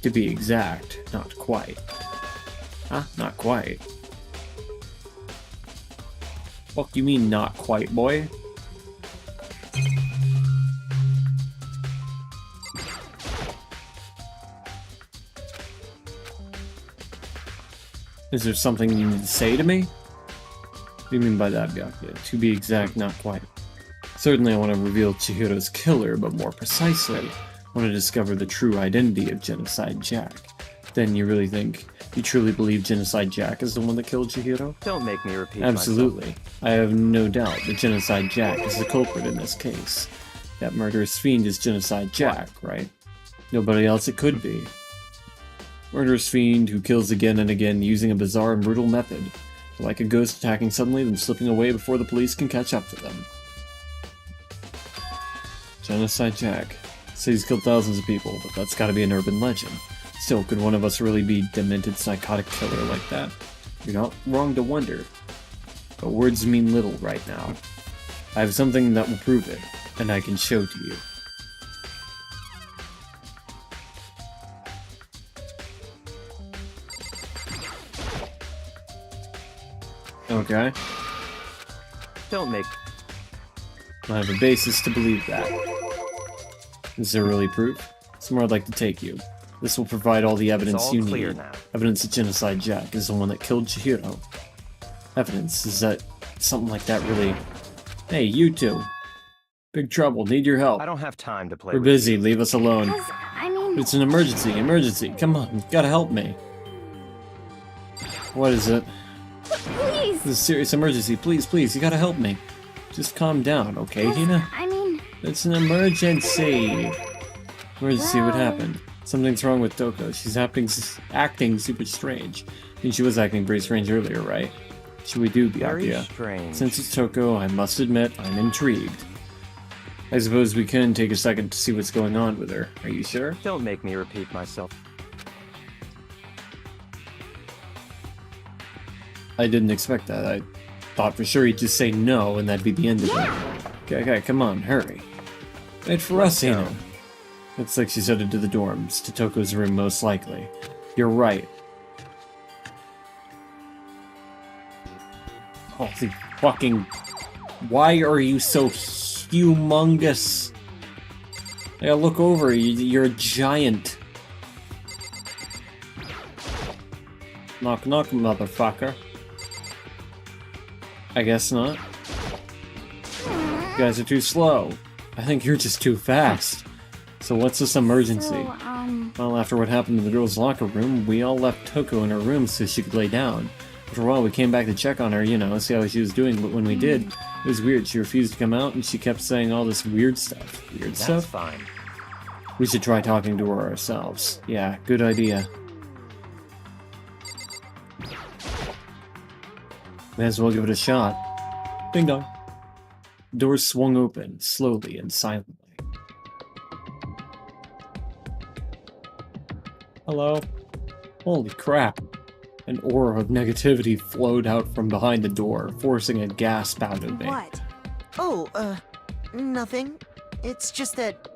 To be exact, not quite. Huh? Not quite. Fuck you mean not quite, boy? Is there something you need to say to me? What do you mean by that, Byakuya? To be exact, not quite. Certainly I want to reveal Chihiro's killer, but more precisely, I want to discover the true identity of Genocide Jack. Then you really think, you truly believe Genocide Jack is the one that killed Chihiro? Don't make me repeat Absolutely. myself. I have no doubt that Genocide Jack is the culprit in this case. That murderous fiend is Genocide Jack, right? Nobody else it could be. Murderous fiend who kills again and again using a bizarre and brutal method. Like a ghost attacking suddenly, then slipping away before the police can catch up to them. Genocide Jack. Says he's killed thousands of people, but that's gotta be an urban legend. Still, could one of us really be a demented psychotic killer like that? You're not wrong to wonder. But words mean little right now. I have something that will prove it, and I can show to you. Okay. Don't make... I have a basis to believe that. Is there really proof? Somewhere I'd like to take you. This will provide all the evidence all you clear need. now. Evidence that Genocide Jack is the one that killed Chihiro. Evidence, is that something like that really... Hey, you two. Big trouble, need your help. I don't have time to play We're with busy, leave us alone. Because, I mean... It's an emergency, come on, you gotta help me. What is it? Please! This is a serious emergency, please, you gotta help me. Just calm down, okay, Hina? I mean... It's an emergency. Emergency, what Well- happened? Something's wrong with Toko. She's acting super strange. I think she was acting pretty strange earlier, right? Should we do, Very Byakuya? strange. Since it's Toko, I must admit, I'm intrigued. I suppose we can take a second to see what's going on with her. Are you sure? Don't make me repeat myself. I didn't expect that. I thought for sure he'd just say no and that'd be the end of it. Okay, come on, hurry. Wait for us, Hina. Looks like she's headed to the dorms, to Toko's room most likely. You're right. Holy fucking... Why are you so humongous? I gotta look over, you're a giant. Knock knock, motherfucker. I guess not. You guys are too slow. I think you're just too fast. So what's this emergency? So, Well, after what happened in the girls' locker room, we all left Toko in her room so she could lay down. After a while, we came back to check on her, you know, see how she was doing, but when we did, it was weird. She refused to come out, and she kept saying all this weird stuff. Weird That's stuff? fine. We should try talking to her ourselves. Yeah, good idea. May as well give it a shot. Ding dong. Doors swung open, slowly and silently. Hello? Holy crap. An aura of negativity flowed out from behind the door, forcing a gasp out of me. what? Oh, nothing. It's just that,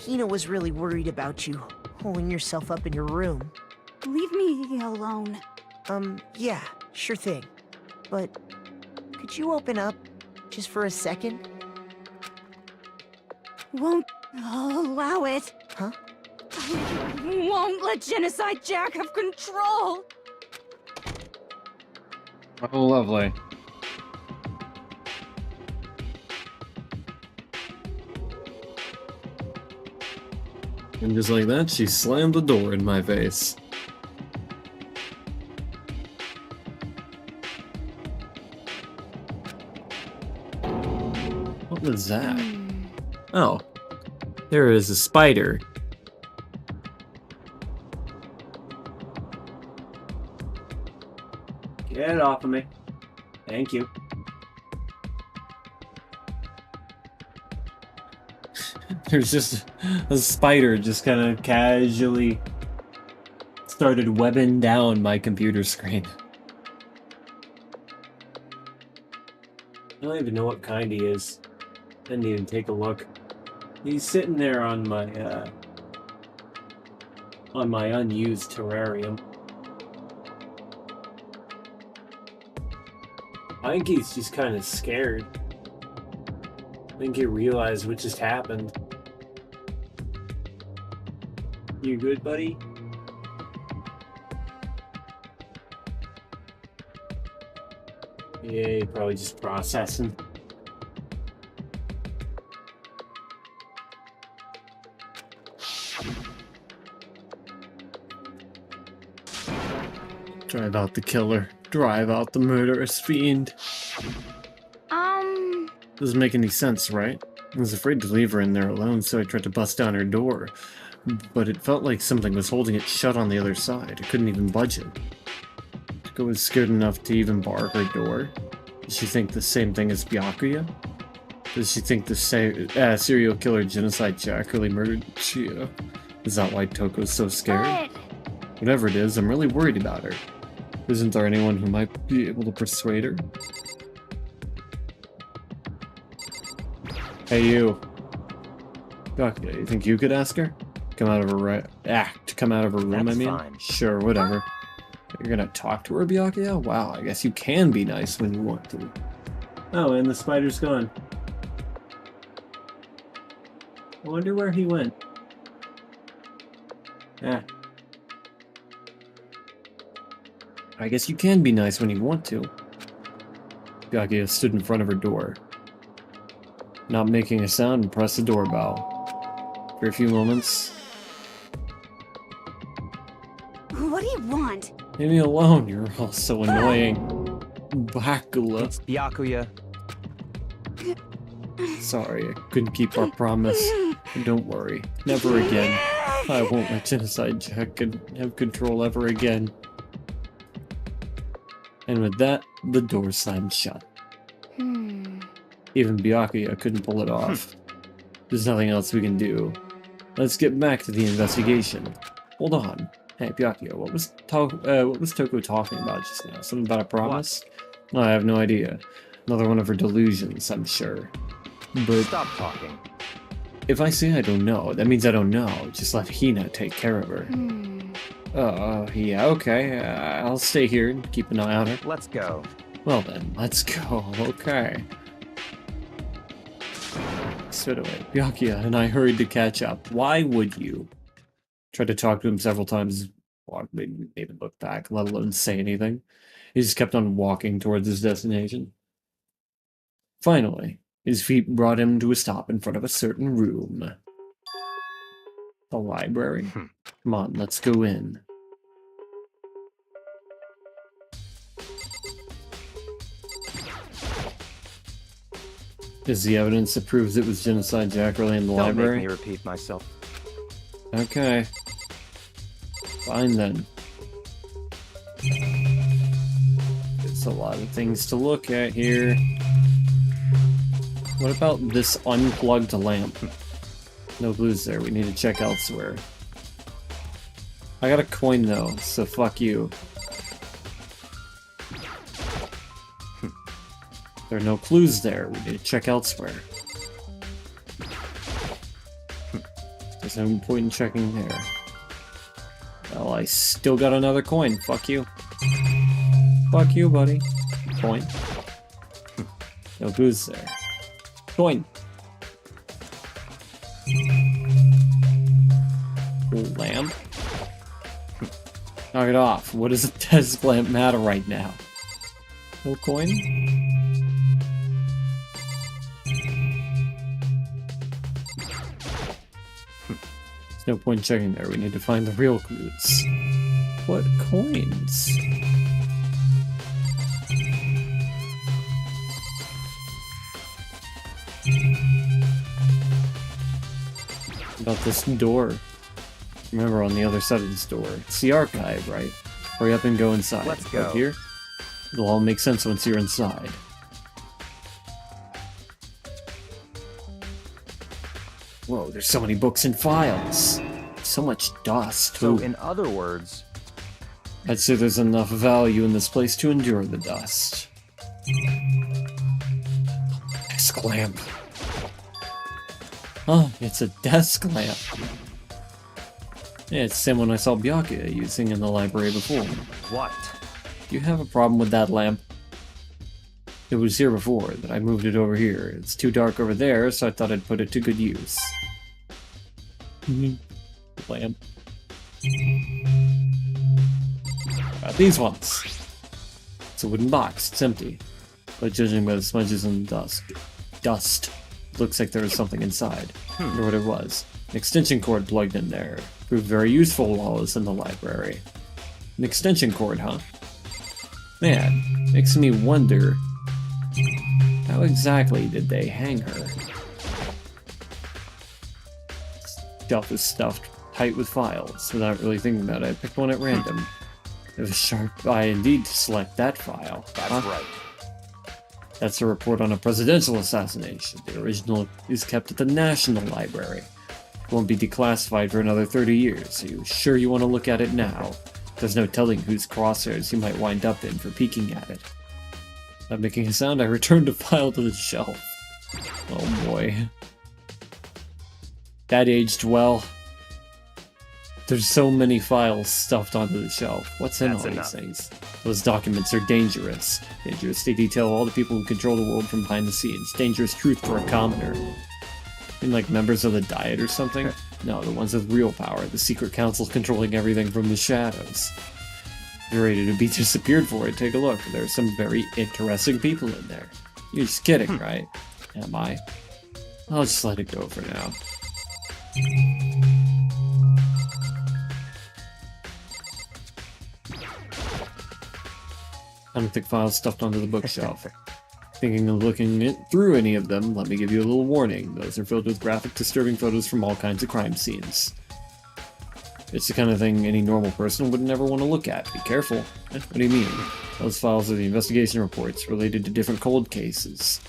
Hina was really worried about you, holding yourself up in your room. Leave me alone. Yeah, sure thing. But, could you open up, just for a second? Won't allow it. Huh? I won't let Genocide Jack have control. Oh, lovely. And just like that, she slammed the door in my face. What was that? Oh. There is a spider. Get it off of me. Thank you. There's just a spider just kind of casually started webbing down my computer screen. I don't even know what kind he is. Didn't even take a look. He's sitting there on my unused terrarium. I think he's just kind of scared. I think he realized what just happened. You good, buddy? Yeah, you're probably just processing. Drive out the killer. Drive out the murderous fiend. Doesn't make any sense, right? I was afraid to leave her in there alone, so I tried to bust down her door. But it felt like something was holding it shut on the other side. I couldn't even budge it. Tuko was scared enough to even bar her door. Does she think the same thing as Byakuya? Does she think the serial killer genocide Jack really murdered Chia? Is that why Toko's so scared? Whatever it is, I'm really worried about her. Isn't there anyone who might be able to persuade her? Hey you. Byakuya, you think you could ask her? Come out of her come out of her room, That's I mean? fine. Sure, whatever. You're gonna talk to her, Byakuya? Wow, I guess you can be nice when you want to. Oh, and the spider's gone. I wonder where he went. I guess you can be nice when you want to. Byakuya stood in front of her door, not making a sound, and pressed the doorbell. For a few moments... What do you want? Leave me alone, you're all so annoying. Byakuya. It's Byakuya. Sorry, I couldn't keep our promise. Don't worry, never again. I won't let Genocide Jack have control ever again. And with that, the door slammed shut. Even Byakuya couldn't pull it off. There's nothing else we can do. Let's get back to the investigation. Hold on. Hey, Byakuya, what was Toko talking about just now? Something about a promise? Oh, I have no idea. Another one of her delusions, I'm sure. But Stop talking. if I say I don't know, that means I don't know. Just let Hina take care of her. Yeah, okay. I'll stay here and keep an eye on her. Let's go. Well then, let's go. Okay. Stood away. Byakuya and I hurried to catch up. Why would you? Tried to talk to him several times. Didn't even look back, let alone say anything. He just kept on walking towards his destination. Finally, his feet brought him to a stop in front of a certain room. The library? Come on, let's go in. Is the evidence that proves it was Genocide Jack really in the Don't library? make me repeat myself. Okay. Fine then. There's a lot of things to look at here. What about this unplugged lamp? No blues there, we need to check elsewhere. I got a coin though, so fuck you. There are no clues there, we need to check elsewhere. There's no point in checking there. Well, I still got another coin, fuck you. Fuck you, buddy. Coin. No clues there. Coin. Lamp. Knock it off. What does a desk lamp matter right now? No coin? There's no point checking there. We need to find the real clues. What coins? About this door. Remember, on the other side of this door. It's the archive, right? Hurry up and go inside. Let's go. Up here? It'll all make sense once you're inside. Whoa, there's so many books and files. So much dust. So, Ooh. in other words, I'd say there's enough value in this place to endure the dust. Desk lamp. Oh, it's a desk lamp. Yeah, it's the same one I saw Byakuya using in the library before. what? Do you have a problem with that lamp? It was here before, but I moved it over here. It's too dark over there, so I thought I'd put it to good use. Lamp. Got these ones. It's a wooden box. It's empty. But judging by the smudges and dust, looks like there was something inside. I wonder what it was. An extension cord plugged in there. Proved very useful while I was in the library. An extension cord, huh? Man, makes me wonder, how exactly did they hang her? Shelf is stuffed tight with files. Without really thinking about it, I picked one at random. It was a sharp eye indeed to select that file. That's right. That's a report on a presidential assassination. The original is kept at the National Library. It won't be declassified for another 30 years. Are you sure you want to look at it now? There's no telling whose crosshairs you might wind up in for peeking at it. Not making a sound, I returned the file to the shelf. Oh boy. That aged well. There's so many files stuffed onto the shelf. What's in That's all enough. these things? Those documents are dangerous. Dangerous. They detail all the people who control the world from behind the scenes. Dangerous truth for a commoner. In like members of the Diet or something? No, the ones with real power. The secret council controlling everything from the shadows. You're ready to be disappeared for it. Take a look. There are some very interesting people in there. You're just kidding, right? Am I? I'll just let it go for now. I don't think files stuffed onto the bookshelf. Thinking of looking through any of them, let me give you a little warning. Those are filled with graphic, disturbing photos from all kinds of crime scenes. It's the kind of thing any normal person would never want to look at. Be careful. What do you mean? Those files are the investigation reports related to different cold cases.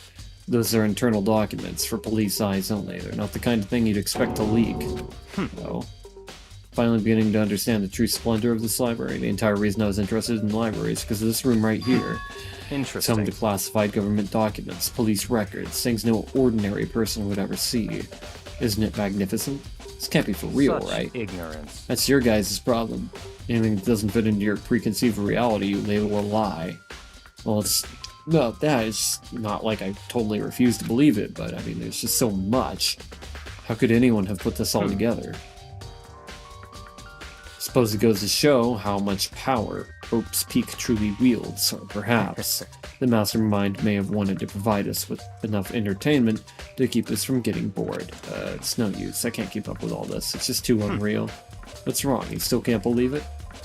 Those are internal documents for police eyes only. They're not the kind of thing you'd expect to leak. No. Finally beginning to understand the true splendor of this library. The entire reason I was interested in libraries because of this room right here. Interesting. Some declassified government documents, police records, things no ordinary person would ever see. Isn't it magnificent? This can't be for real, Such right? ignorance. That's your guys' problem. Anything that doesn't fit into your preconceived reality, you label a lie. Well, it's not that. It's not like I totally refuse to believe it, but I mean, there's just so much. How could anyone have put this all together? Suppose it goes to show how much power Hope's Peak truly wields, or perhaps the mastermind may have wanted to provide us with enough entertainment to keep us from getting bored. It's no use. I can't keep up with all this. It's just too unreal. What's wrong? You still can't believe it?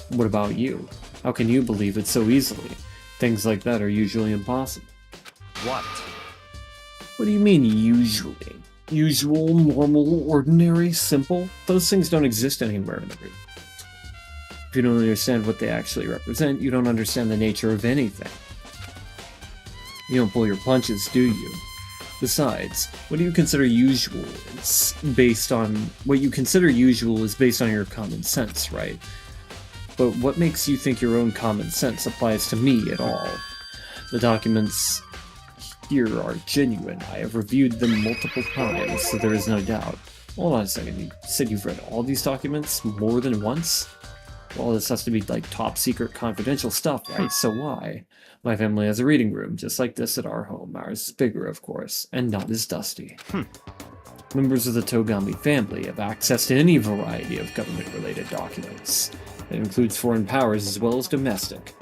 What about you? How can you believe it so easily? Things like that are usually impossible. What? What do you mean, usually? Usual, normal, ordinary, simple? Those things don't exist anywhere in the room. If you don't understand what they actually represent, you don't understand the nature of anything. You don't pull your punches, do you? Besides, what do you consider usual? It's based on... What you consider usual is based on your common sense, right? But what makes you think your own common sense applies to me at all? The documents here are genuine. I have reviewed them multiple times, so there is no doubt. Hold on a second, you said you've read all these documents more than once? Well, this has to be like top secret confidential stuff, right? So why? My family has a reading room just like this at our home. Ours is bigger, of course, and not as dusty. Members of the Togami family have access to any variety of government-related documents. It includes foreign powers as well as domestic.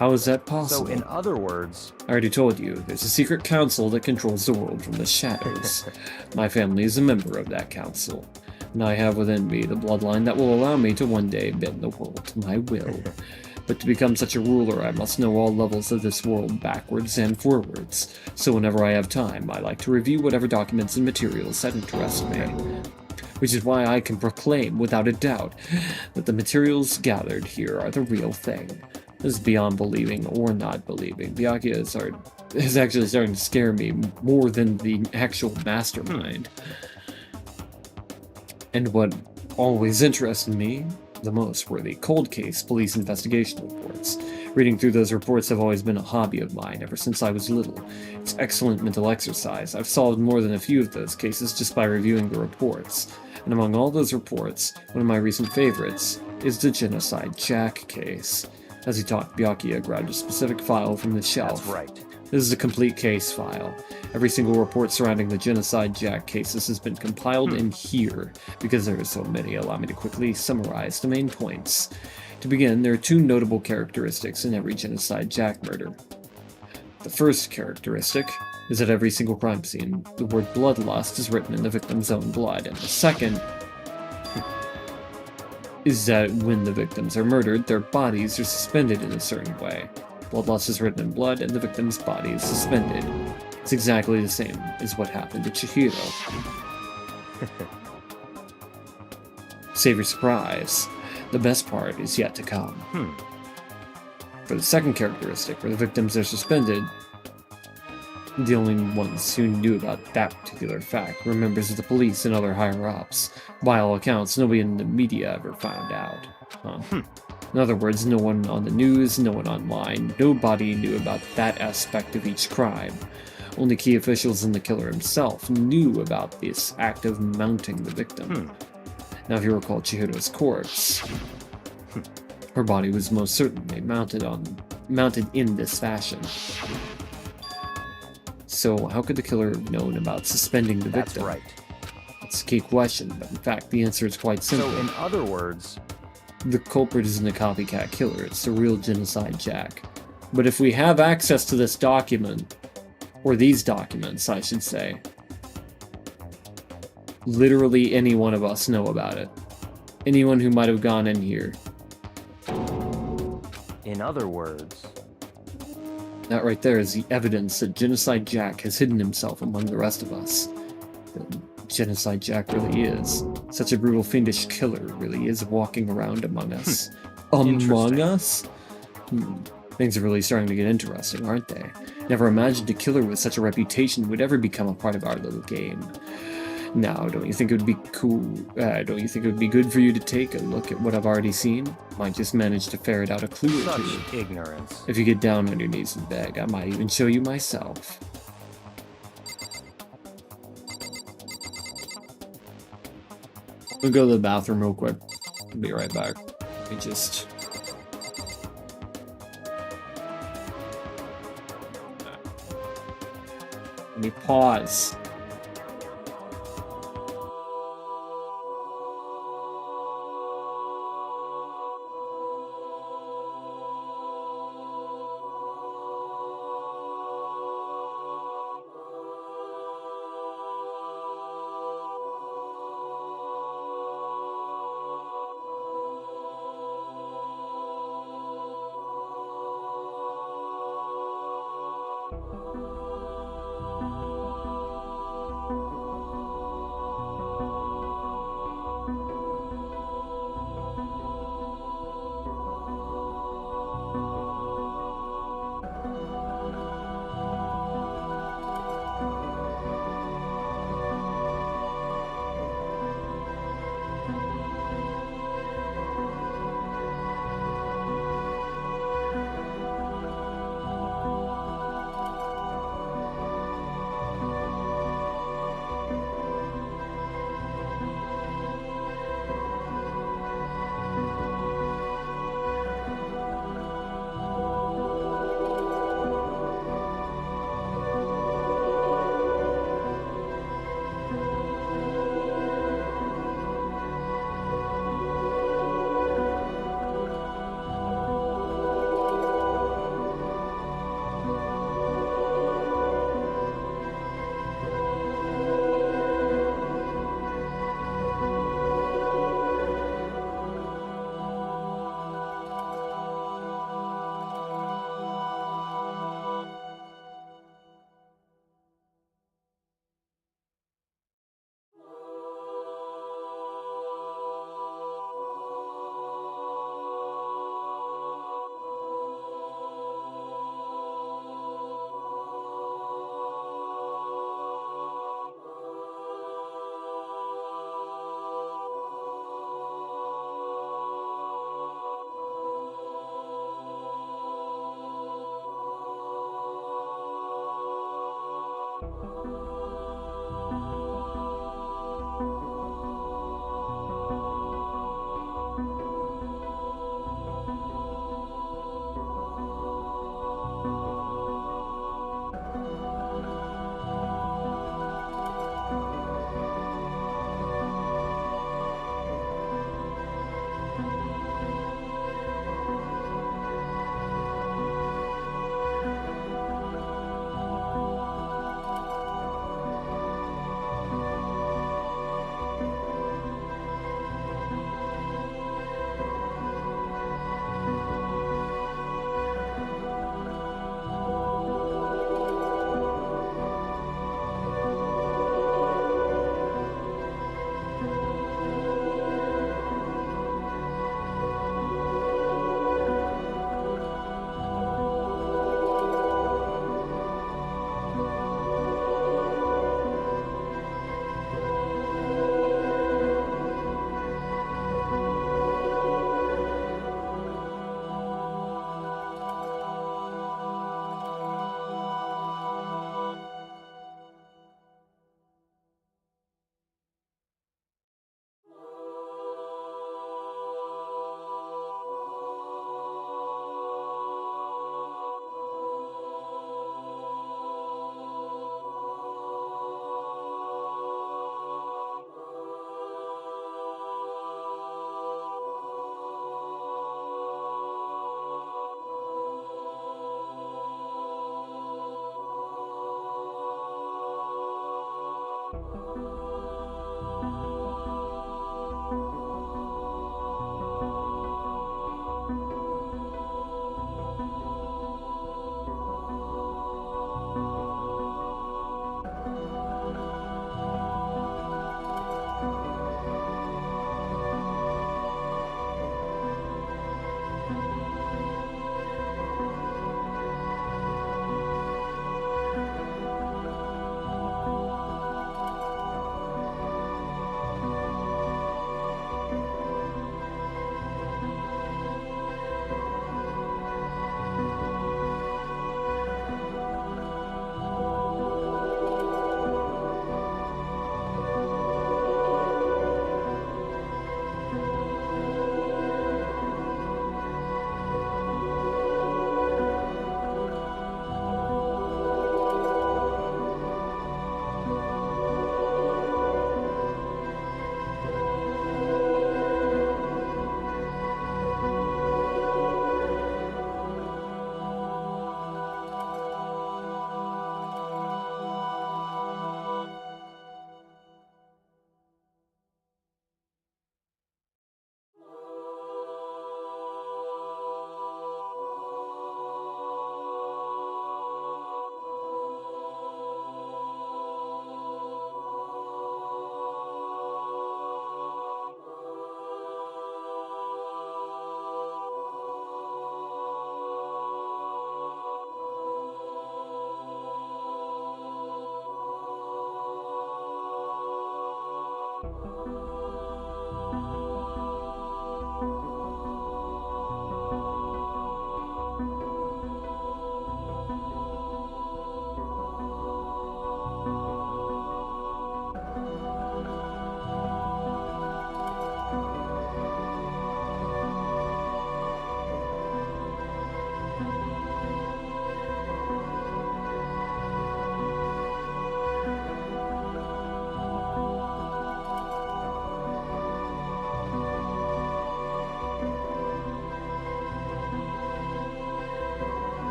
How is that possible? So, in other words, I already told you, there's a secret council that controls the world from the shadows. My family is a member of that council. And I have within me the bloodline that will allow me to one day bend the world to my will. But to become such a ruler, I must know all levels of this world backwards and forwards. So whenever I have time, I like to review whatever documents and materials that interest me. Which is why I can proclaim, without a doubt, that the materials gathered here are the real thing. This is beyond believing or not believing. Byakuya is actually starting to scare me more than the actual mastermind. And what always interested me the most were the cold case police investigation reports. Reading through those reports have always been a hobby of mine ever since I was little. It's excellent mental exercise. I've solved more than a few of those cases just by reviewing the reports. And among all those reports, one of my recent favorites is the Genocide Jack case. As he talked, Byakuya grabbed a specific file from the shelf. That's right. This is a complete case file. Every single report surrounding the Genocide Jack cases has been compiled in here. Because there are so many, allow me to quickly summarize the main points. To begin, there are two notable characteristics in every Genocide Jack murder. The first characteristic is that every single crime scene, the word bloodlust is written in the victim's own blood, and the second is that when the victims are murdered, their bodies are suspended in a certain way. Bloodlust is written in blood, and the victim's body is suspended. It's exactly the same as what happened to Chihiro. Save your surprise. The best part is yet to come. For the second characteristic, where the victims are suspended, the only ones who knew about that particular fact were members of the police and other higher-ups. By all accounts, nobody in the media ever found out. In other words, no one on the news, no one online, nobody knew about that aspect of each crime. Only key officials and the killer himself knew about this act of mounting the victim. Now, if you recall Chihiro's corpse, her body was most certainly mounted in this fashion. So, how could the killer have known about suspending the victim? That's right. It's a key question, but in fact, the answer is quite simple. So, in other words, the culprit isn't a copycat killer, it's the real Genocide Jack. But if we have access to this document, or these documents, I should say, literally any one of us know about it. Anyone who might have gone in here. in other words, That right there is the evidence that Genocide Jack has hidden himself among the rest of us. Genocide Jack really is. Such a brutal, fiendish killer really is walking around among us. Among us? Things are really starting to get interesting, aren't they? Never imagined a killer with such a reputation would ever become a part of our little game. Now, don't you think it would be cool? Don't you think it would be good for you to take a look at what I've already seen? Might just manage to ferret out a clue or two. such ignorance. If you get down on your knees and beg, I might even show you myself. We'll go to the bathroom real quick. I'll be right back. Let me just... Let me pause.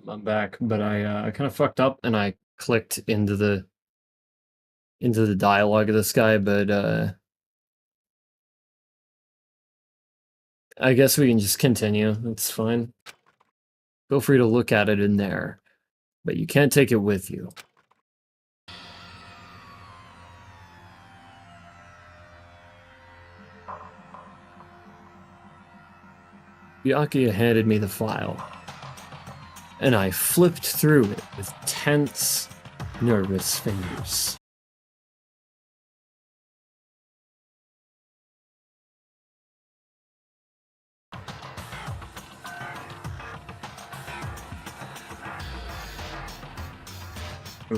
I'm back, but I kind of fucked up and I clicked into the dialogue of this guy, but I guess we can just continue. It's fine. Feel free to look at it in there, but you can't take it with you. Byakuya handed me the file, and I flipped through it with tense, nervous fingers.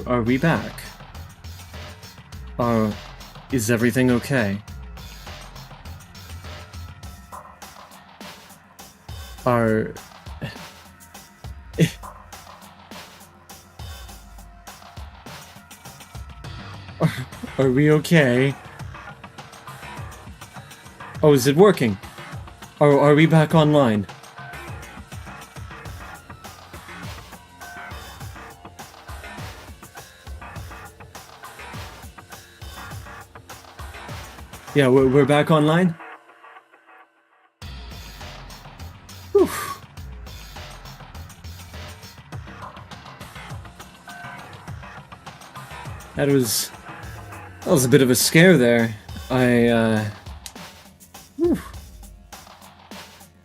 Are we back? Is everything okay? Are we okay? Oh, is it working? Are we back online? Yeah, we're back online? Whew. That was a bit of a scare there. Whew.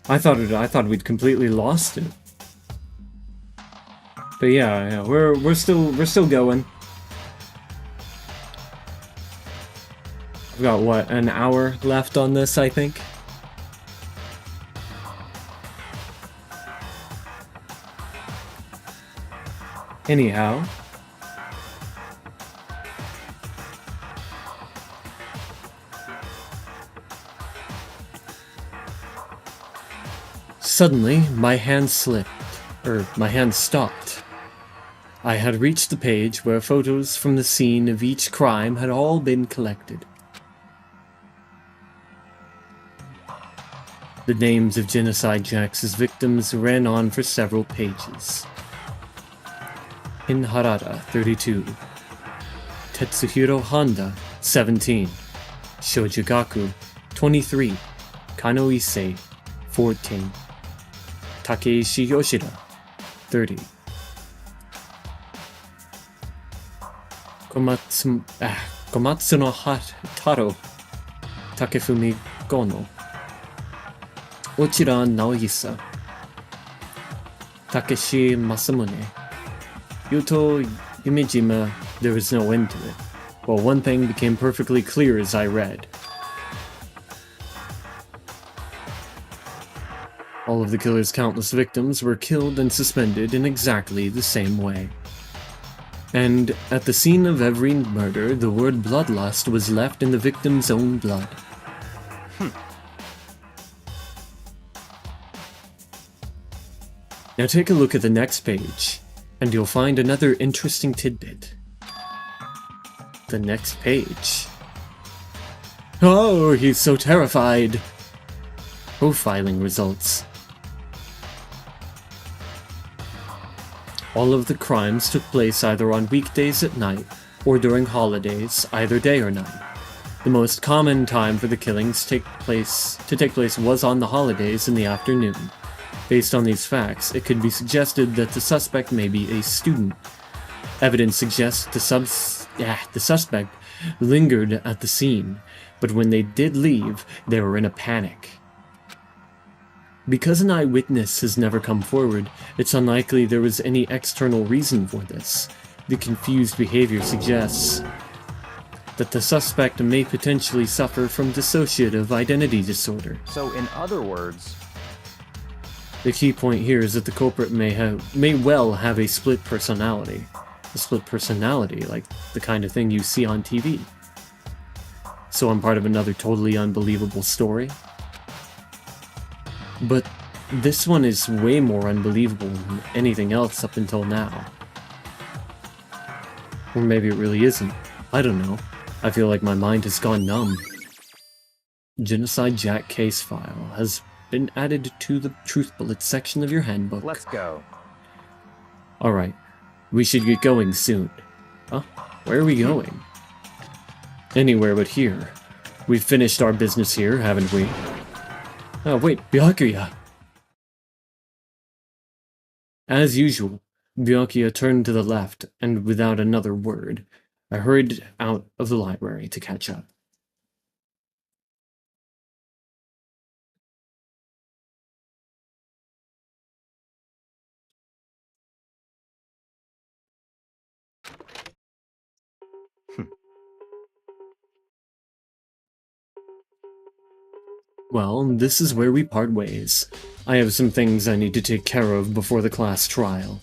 I thought we'd completely lost it. But yeah, we're still going. I've got, what, an hour left on this, I think? Anyhow. Suddenly, my hand slipped, or my hand stopped. I had reached the page where photos from the scene of each crime had all been collected. The names of Genocide Jax's victims ran on for several pages. Harada, 32. Tetsuhiro Honda, 17. Shojigaku, 23. Kano Issei, 14. Takeishi Yoshida, 30. Komatsu no Taro, Takefumi Gono. Ochira Naogisa, Takeshi Masamune, Yuto Yumejima. There was no end to it. Well, one thing became perfectly clear as I read. All of the killer's countless victims were killed and suspended in exactly the same way. And at the scene of every murder, the word bloodlust was left in the victim's own blood. Now take a look at the next page, and you'll find another interesting tidbit. The next page. Oh, he's so terrified. Profiling results. All of the crimes took place either on weekdays at night or during holidays, either day or night. The most common time for the killings to take place was on the holidays in the afternoon. Based on these facts, it could be suggested that the suspect may be a student. Evidence suggests the suspect lingered at the scene, but when they did leave, they were in a panic. Because an eyewitness has never come forward, it's unlikely there was any external reason for this. The confused behavior suggests that the suspect may potentially suffer from dissociative identity disorder. So in other words... The key point here is that the culprit may well have a split personality. A split personality, like the kind of thing you see on TV. So I'm part of another totally unbelievable story. But this one is way more unbelievable than anything else up until now. Or maybe it really isn't. I don't know. I feel like my mind has gone numb. Genocide Jack case file has been added to the Truth Bullets section of your handbook. Let's go. Alright, we should get going soon. Huh? Where are we going? Anywhere but here. We've finished our business here, haven't we? Oh wait, Byakuya! As usual, Byakuya turned to the left, and without another word, I hurried out of the library to catch up. Well, this is where we part ways. I have some things I need to take care of before the class trial.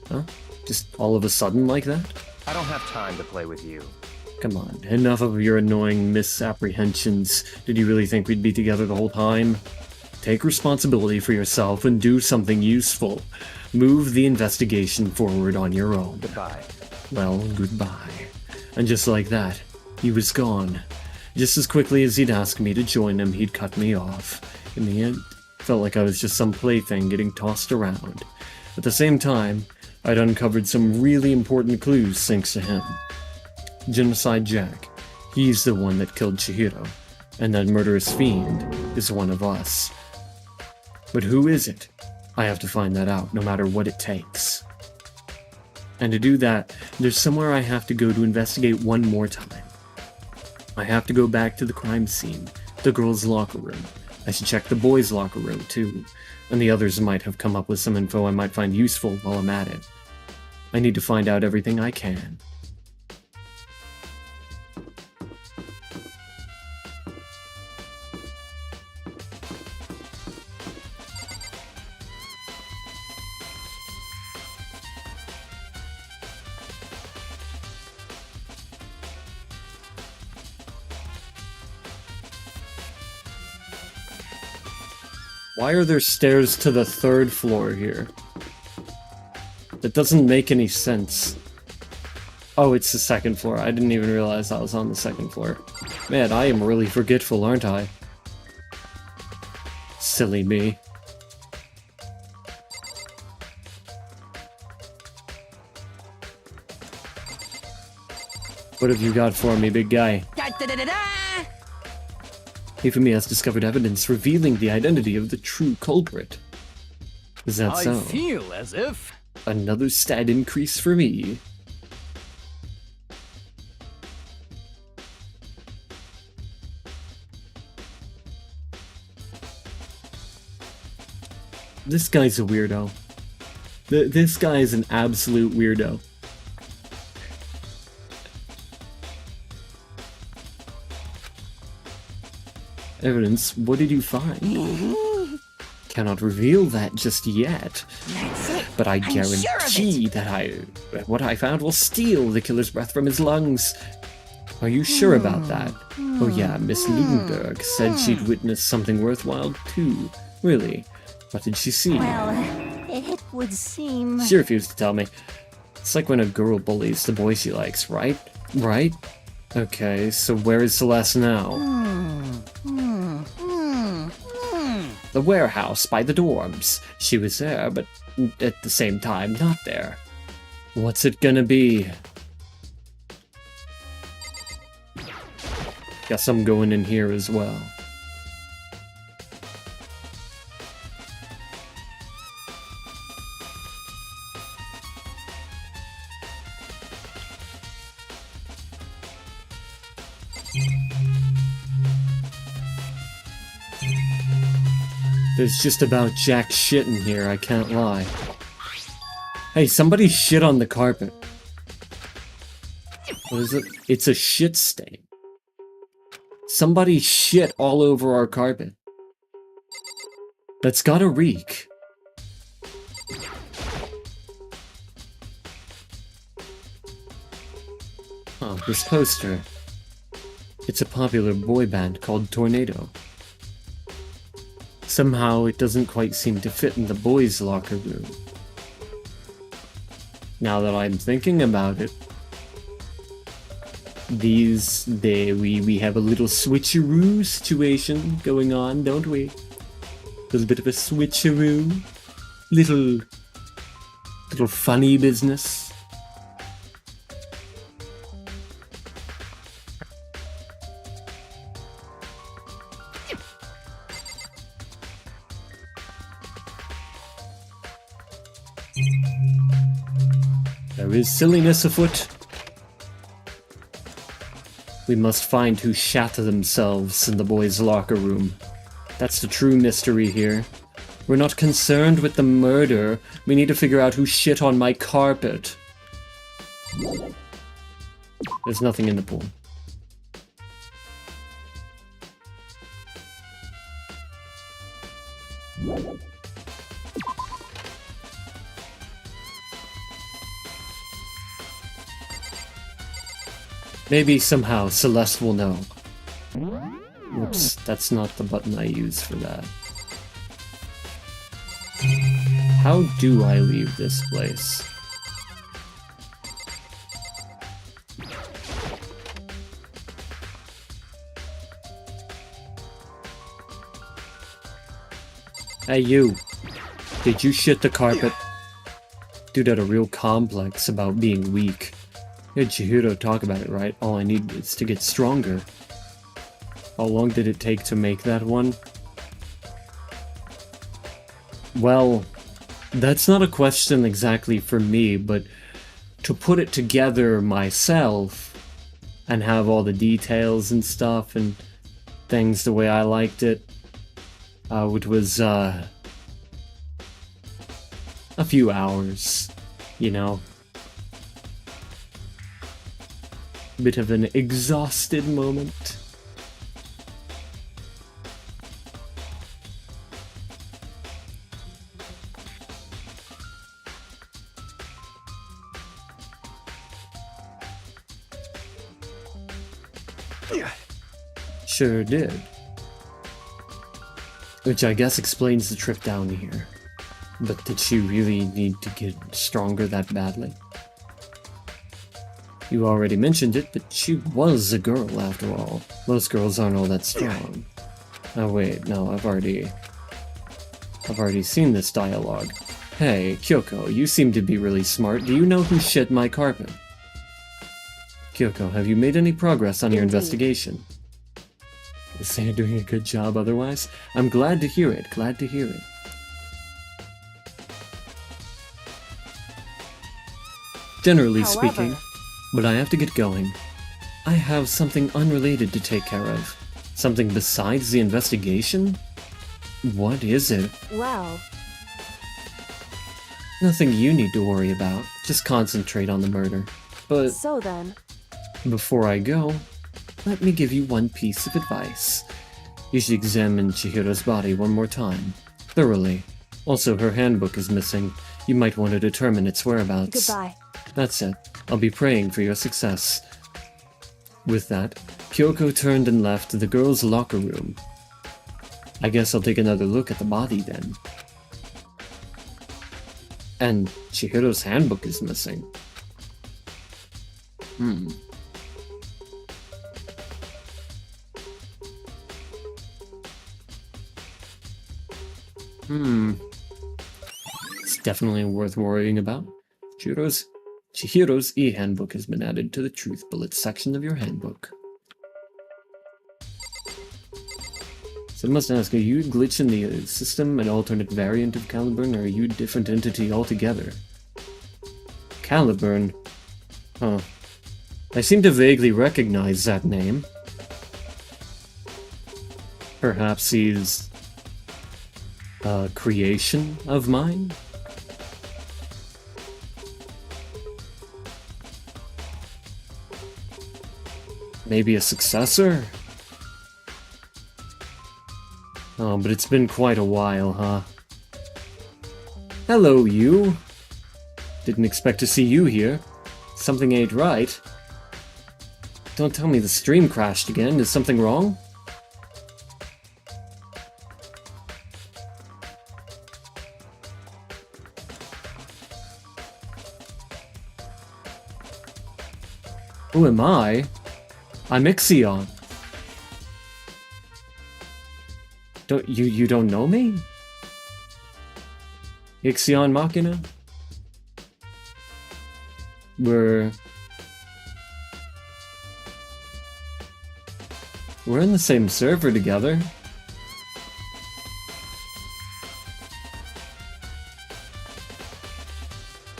Huh? Just all of a sudden like that? I don't have time to play with you. Come on, enough of your annoying misapprehensions. Did you really think we'd be together the whole time? Take responsibility for yourself and do something useful. Move the investigation forward on your own. Goodbye. Well, goodbye. And just like that, he was gone. Just as quickly as he'd asked me to join him, he'd cut me off. In the end, felt like I was just some plaything getting tossed around. At the same time, I'd uncovered some really important clues thanks to him. Genocide Jack, he's the one that killed Chihiro, and that murderous fiend is one of us. But who is it? I have to find that out, no matter what it takes. And to do that, there's somewhere I have to go to investigate one more time. I have to go back to the crime scene, the girls' locker room. I should check the boys' locker room, too. And the others might have come up with some info I might find useful while I'm at it. I need to find out everything I can. Why are there stairs to the 3rd floor here? That doesn't make any sense. Oh, it's the 2nd floor. I didn't even realize I was on the 2nd floor. Man, I am really forgetful, aren't I? Silly me. What have you got for me, big guy? Hifumi has discovered evidence revealing the identity of the true culprit. Is that so? I feel as if... Another stat increase for me. This guy's a weirdo. This guy is an absolute weirdo. Evidence? What did you find? Cannot reveal that just yet. But I guarantee that what I found will steal the killer's breath from his lungs. Are you sure about that? Oh yeah, Miss Ludenberg said she'd witnessed something worthwhile too. Really? What did she see? Well, it would seem... She refused to tell me. It's like when a girl bullies the boy she likes, right? Right? Okay, so where is Celeste now? The warehouse by the dorms. She was there, but at the same time, not there. What's it gonna be? Guess I'm going in here as well. There's just about jack shit in here, I can't lie. Hey, somebody shit on the carpet. What is it? It's a shit stain. Somebody shit all over our carpet. That's gotta reek. Oh, this poster. It's a popular boy band called Tornado. Somehow it doesn't quite seem to fit in the boys' locker room. Now that I'm thinking about it, we have a little switcheroo situation going on, don't we? A little bit of a switcheroo, little funny business. There is silliness afoot. We must find who shat themselves in the boys' locker room. That's the true mystery here. We're not concerned with the murder. We need to figure out who shit on my carpet. There's nothing in the pool. Maybe somehow Celeste will know. Whoops, that's not the button I use for that. How do I leave this place? Hey you! Did you shit the carpet? Dude had a real complex about being weak. You had Chihiro talk about it, right? All I need is to get stronger. How long did it take to make that one? Well, that's not a question exactly for me, but to put it together myself and have all the details and stuff and things the way I liked it, which was a few hours, you know. Bit of an exhausted moment. Sure did. Which I guess explains the trip down here. But did she really need to get stronger that badly? You already mentioned it, but she was a girl after all. Most girls aren't all that strong. Oh wait, no, I've already seen this dialogue. Hey, Kyoko, you seem to be really smart. Do you know who shit my carpet? Kyoko, have you made any progress on your investigation? Is Sam doing a good job otherwise? I'm glad to hear it, glad to hear it. Generally speaking, but I have to get going. I have something unrelated to take care of. Something besides the investigation? What is it? Well... Nothing you need to worry about. Just concentrate on the murder. But... So then... Before I go, let me give you one piece of advice. You should examine Chihiro's body one more time. Thoroughly. Also, her handbook is missing. You might want to determine its whereabouts. Goodbye. That's it. I'll be praying for your success. With that, Kyoko turned and left the girls' locker room. I guess I'll take another look at the body then. And Chihiro's handbook is missing. It's definitely worth worrying about. Chihiro's e-handbook has been added to the truth bullet section of your handbook. So I must ask, are you a glitch in the system, an alternate variant of Caliburn, or are you a different entity altogether? Caliburn? Huh. I seem to vaguely recognize that name. Perhaps he's a creation of mine? Maybe a successor? Oh, but it's been quite a while, huh? Hello, you. Didn't expect to see you here. Something ain't right. Don't tell me the stream crashed again. Is something wrong? Who am I? I'm Ixion. You don't know me? Ixion Machina? We're in the same server together.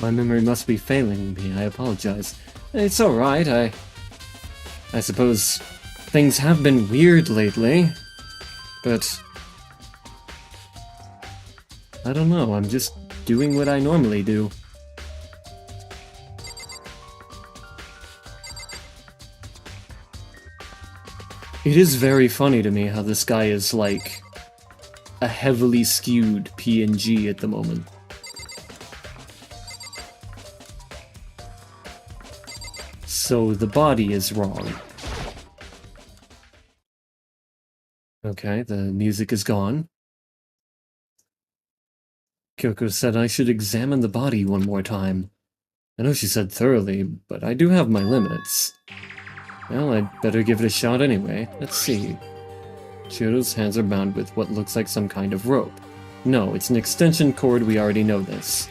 My memory must be failing me, I apologize. It's alright, I suppose things have been weird lately, but I don't know, I'm just doing what I normally do. It is very funny to me how this guy is like a heavily skewed PNG at the moment. So the body is wrong. Okay, the music is gone. Kyoko said I should examine the body one more time. I know she said thoroughly, but I do have my limits. Well, I'd better give it a shot anyway. Let's see. Chihiro's hands are bound with what looks like some kind of rope. No, it's an extension cord, we already know this.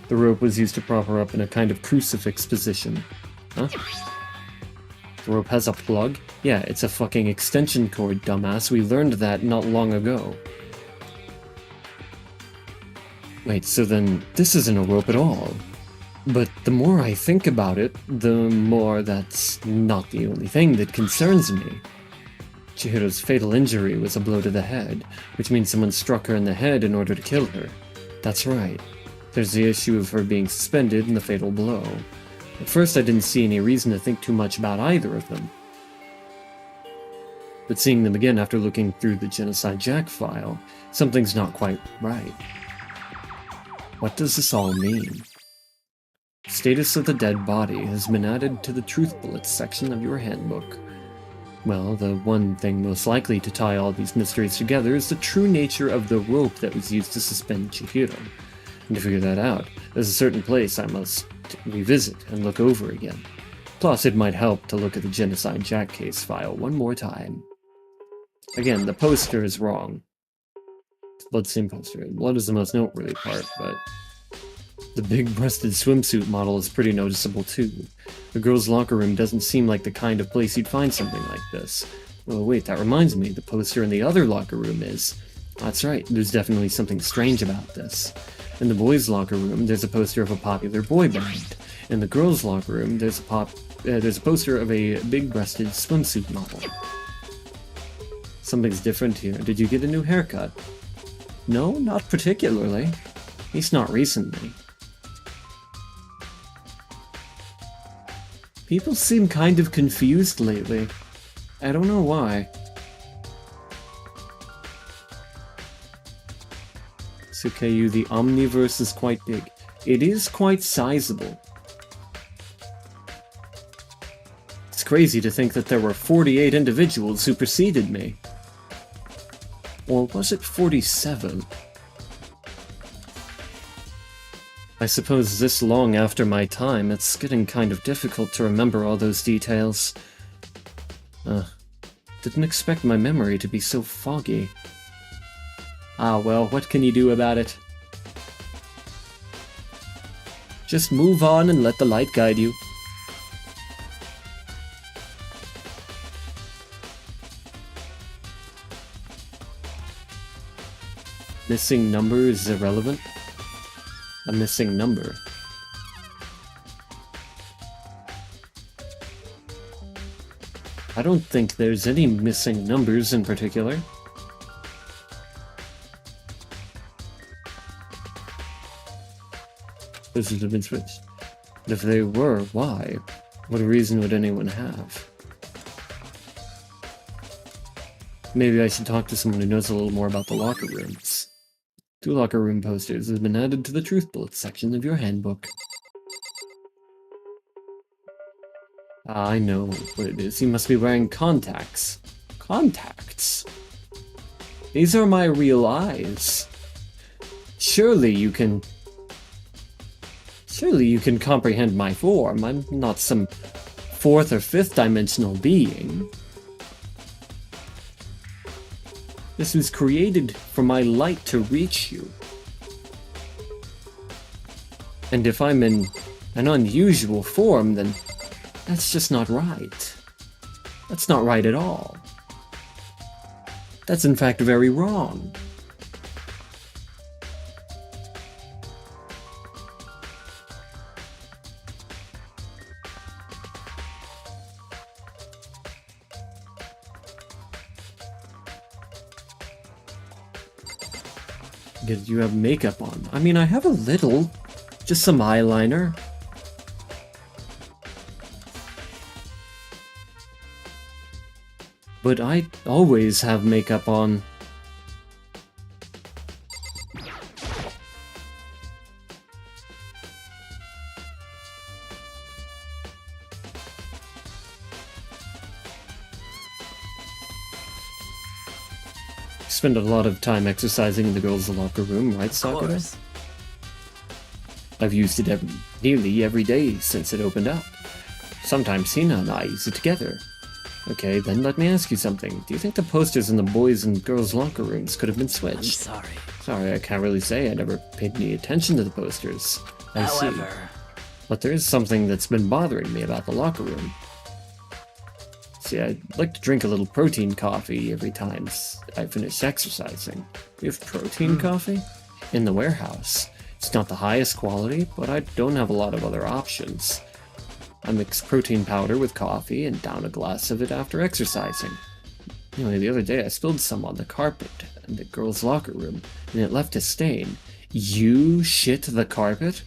The rope was used to prop her up in a kind of crucifix position. Huh? The rope has a plug? Yeah, it's a fucking extension cord, dumbass. We learned that not long ago. Wait, so then this isn't a rope at all. But the more I think about it, the more that's not the only thing that concerns me. Chihiro's fatal injury was a blow to the head, which means someone struck her in the head in order to kill her. That's right. There's the issue of her being suspended and the fatal blow. At first I didn't see any reason to think too much about either of them. But seeing them again after looking through the Genocide Jack file, something's not quite right. What does this all mean? Status of the dead body has been added to the Truth Bullets section of your handbook. Well, the one thing most likely to tie all these mysteries together is the true nature of the rope that was used to suspend Chihiro. And to figure that out, there's a certain place I must revisit and look over again. Plus, it might help to look at the Genocide Jack case file one more time. Again, the poster is wrong. It's a bloodstained poster. Blood is the most noteworthy part, but the big-breasted swimsuit model is pretty noticeable too. The girls' locker room doesn't seem like the kind of place you'd find something like this. Oh wait, that reminds me, the poster in the other locker room is... That's right, there's definitely something strange about this. In the boys' locker room, there's a poster of a popular boy band. In the girls' locker room, there's a poster of a big-breasted swimsuit model. Something's different here. Did you get a new haircut? No, not particularly. At least not recently. People seem kind of confused lately. I don't know why. Sukeyu, the Omniverse is quite big. It is quite sizable. crazy to think that there were 48 individuals who preceded me. Or was it 47? I suppose this long after my time, it's getting kind of difficult to remember all those details. Didn't expect my memory to be so foggy. Ah well, what can you do about it? Just move on and let the light guide you. Missing number is irrelevant. A missing number. I don't think there's any missing numbers in particular. Those would have been switched. But if they were, why? What reason would anyone have? Maybe I should talk to someone who knows a little more about the locker rooms. 2 locker room posters have been added to the Truth Bullets section of your handbook. Ah, I know what it is. You must be wearing contacts. Contacts? These are my real eyes. Surely you can comprehend my form. I'm not some 4th or 5th dimensional being. This was created for my light to reach you. And if I'm in an unusual form, then that's just not right. That's not right at all. That's in fact very wrong. Did you have makeup on? I mean, I have a little. Just some eyeliner. But I always have makeup on. Spend a lot of time exercising in the girls' locker room, right, Sakura? I've used it nearly every day since it opened up. Sometimes Hina and I use it together. Okay, then let me ask you something. Do you think the posters in the boys' and girls' locker rooms could have been switched? I'm sorry. Sorry, I can't really say. I never paid any attention to the posters. I see. But there is something that's been bothering me about the locker room. See, I'd like to drink a little protein coffee every time I finish exercising. We have protein coffee? In the warehouse. It's not the highest quality, but I don't have a lot of other options. I mix protein powder with coffee and down a glass of it after exercising. Anyway, the other day I spilled some on the carpet in the girls' locker room, and it left a stain. You shit the carpet?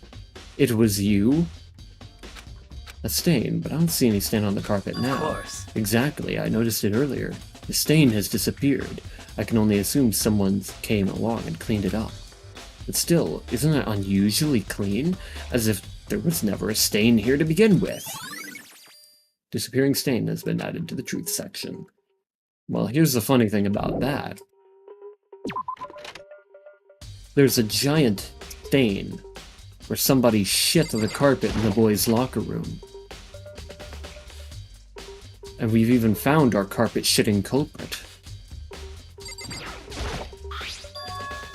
It was you? A stain, but I don't see any stain on the carpet now. Of course. Exactly, I noticed it earlier. The stain has disappeared. I can only assume someone came along and cleaned it up. But still, isn't it unusually clean? As if there was never a stain here to begin with. Disappearing stain has been added to the truth section. Well, here's the funny thing about that. There's a giant stain where somebody shit the carpet in the boys' locker room. And we've even found our carpet-shitting culprit.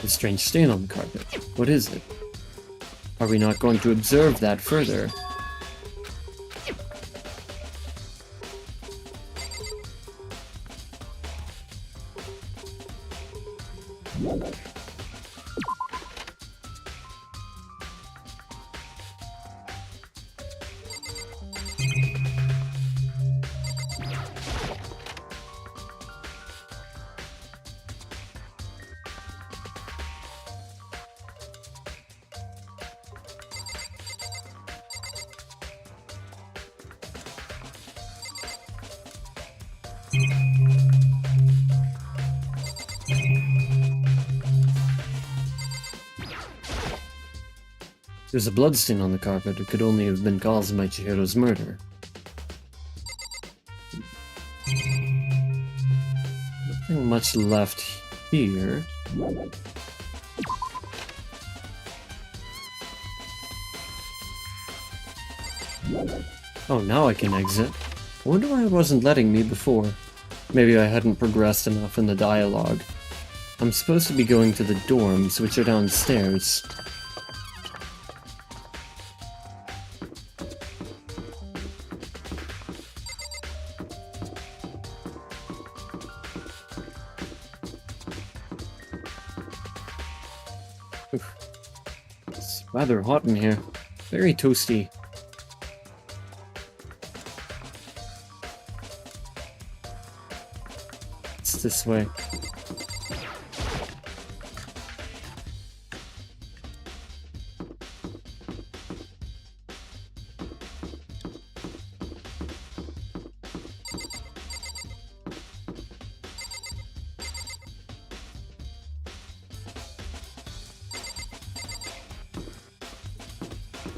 A strange stain on the carpet. What is it? Are we not going to observe that further? There's a bloodstain on the carpet. It could only have been caused by Chihiro's murder. Nothing much left here. Oh, now I can exit. I wonder why it wasn't letting me before. Maybe I hadn't progressed enough in the dialogue. I'm supposed to be going to the dorms, which are downstairs. Oof. It's rather hot in here. Very toasty. It's this way.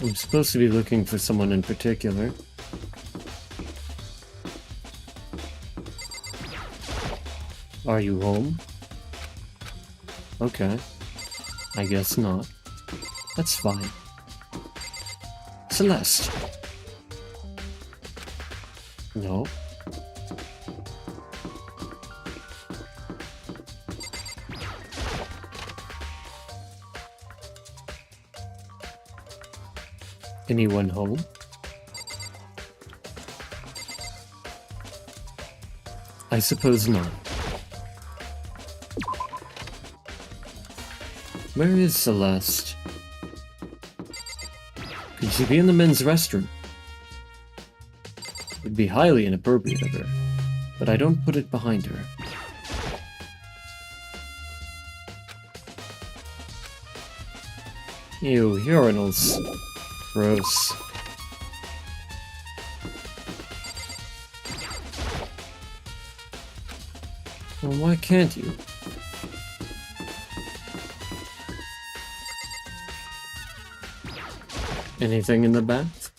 I'm supposed to be looking for someone in particular. Are you home? Okay. I guess not. That's fine. Celeste. No. Anyone home? I suppose not. Where is Celeste? Could she be in the men's restroom? It'd be highly inappropriate of her, but I don't put it behind her. Ew, urinals. Gross. Well, why can't you? Anything in the bath?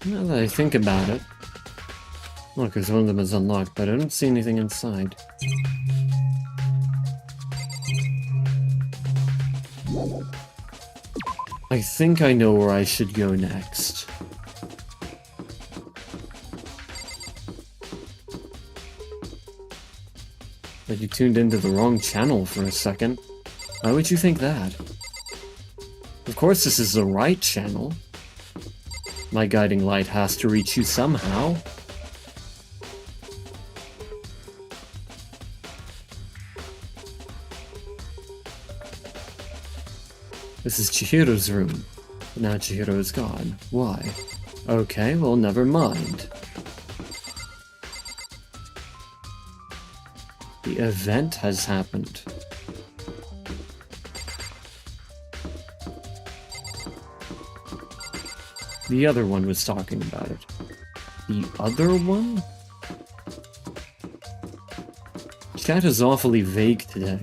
Now that I think about it... Look, because one of them is unlocked, but I don't see anything inside. I think I know where I should go next. But you tuned into the wrong channel for a second. Why would you think that? Of course this is the right channel. My guiding light has to reach you somehow. This is Chihiro's room. Now Chihiro is gone. Why? Okay, well, never mind. The event has happened. The other one was talking about it. The other one? Chat is awfully vague today.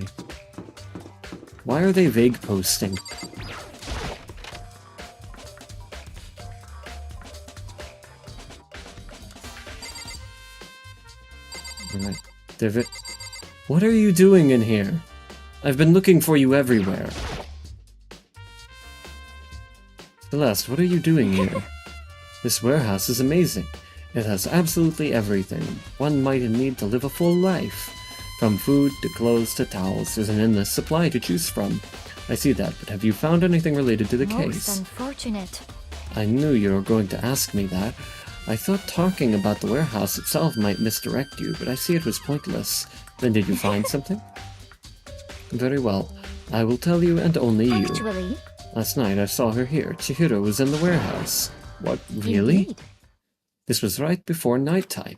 Why are they vague posting? Alright, Divot. What are you doing in here? I've been looking for you everywhere. Celeste, what are you doing here? This warehouse is amazing. It has absolutely everything one might need to live a full life. From food to clothes to towels, there's an endless supply to choose from. I see that, but have you found anything related to the case? Most unfortunate. I knew you were going to ask me that. I thought talking about the warehouse itself might misdirect you, but I see it was pointless. Then did you find something? Very well. I will tell you and only you. Actually, Last night I saw her here. Chihiro was in the warehouse. What, really? indeed. This was right before nighttime.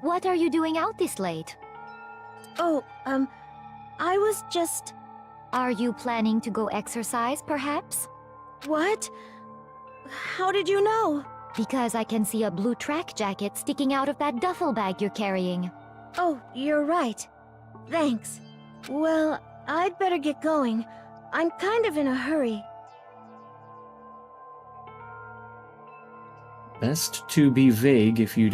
What are you doing out this late? Oh, I was just... Are you planning to go exercise, perhaps? What? How did you know? Because I can see a blue track jacket sticking out of that duffel bag you're carrying. Oh, you're right. Thanks. Well, I'd better get going. I'm kind of in a hurry. Best to be vague if you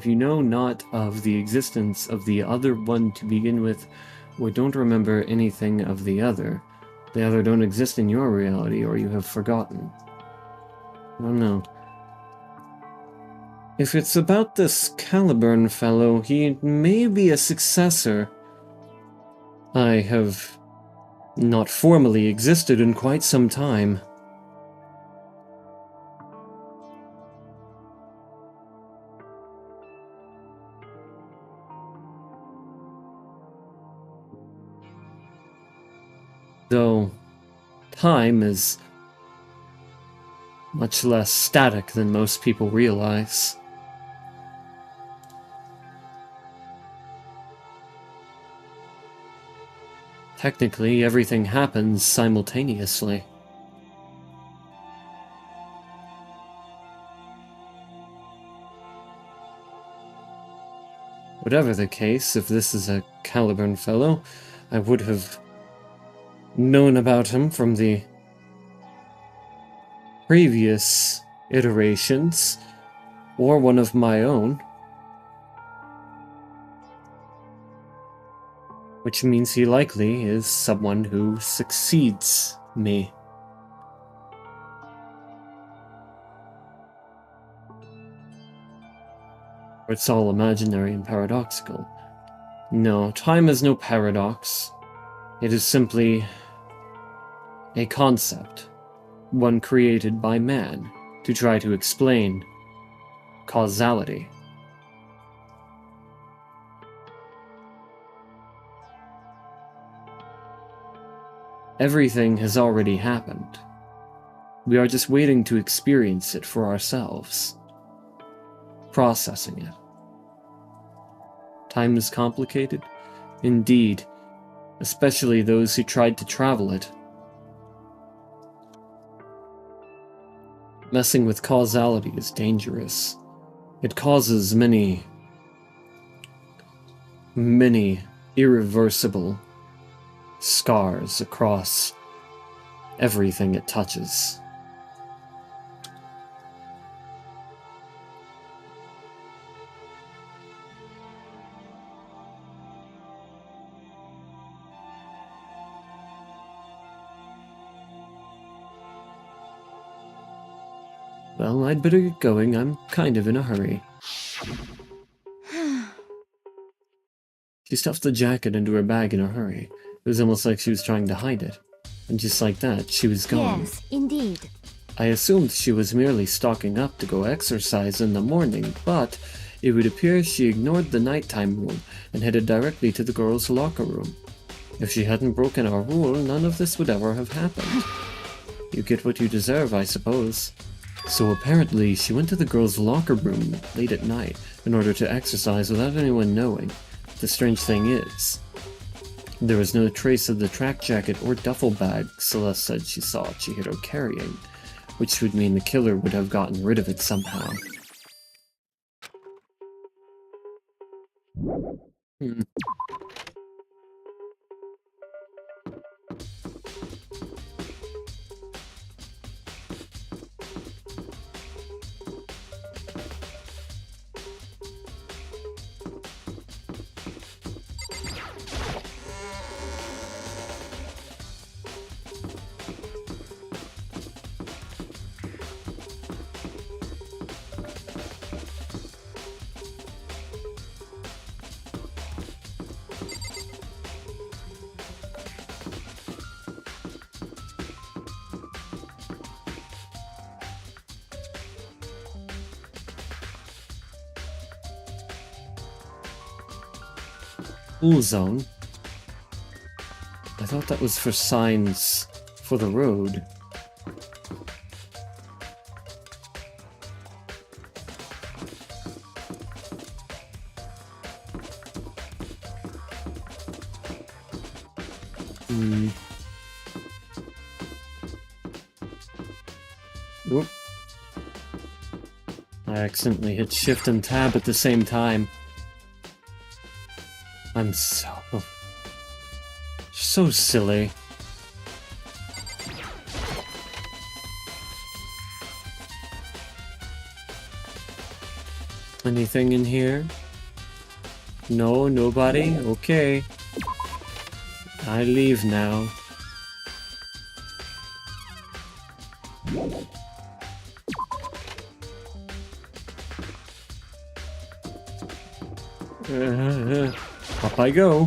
know not of the existence of the other one to begin with, or don't remember anything of the other. They either don't exist in your reality, or you have forgotten. I don't know. If it's about this Caliburn fellow, he may be a successor. I have not formally existed in quite some time. Though time is much less static than most people realize. Technically, everything happens simultaneously. Whatever the case, if this is a Caliburn fellow, I would have known about him from the previous iterations, or one of my own. Which means he likely is someone who succeeds me. It's all imaginary and paradoxical. No, time is no paradox. It is simply a concept, one created by man to try to explain causality. Everything has already happened. We are just waiting to experience it for ourselves, processing it. Time is complicated? Indeed, especially those who tried to travel it. Messing with causality is dangerous. It causes many irreversible scars across everything it touches. Well, I'd better get going. I'm kind of in a hurry. She stuffed the jacket into her bag in a hurry. It was almost like she was trying to hide it. And just like that, she was gone. Yes, indeed. I assumed she was merely stocking up to go exercise in the morning, but it would appear she ignored the nighttime rule and headed directly to the girls' locker room. If she hadn't broken our rule, none of this would ever have happened. You get what you deserve, I suppose. So apparently, she went to the girls' locker room late at night in order to exercise without anyone knowing. The strange thing is, there was no trace of the track jacket or duffel bag Celeste said she saw Chihiro carrying, which would mean the killer would have gotten rid of it somehow. School zone? I thought that was for signs for the road. Oop. I accidentally hit Shift and Tab at the same time. I'm so silly. Anything in here? No, nobody? Okay. I leave now. Up I go.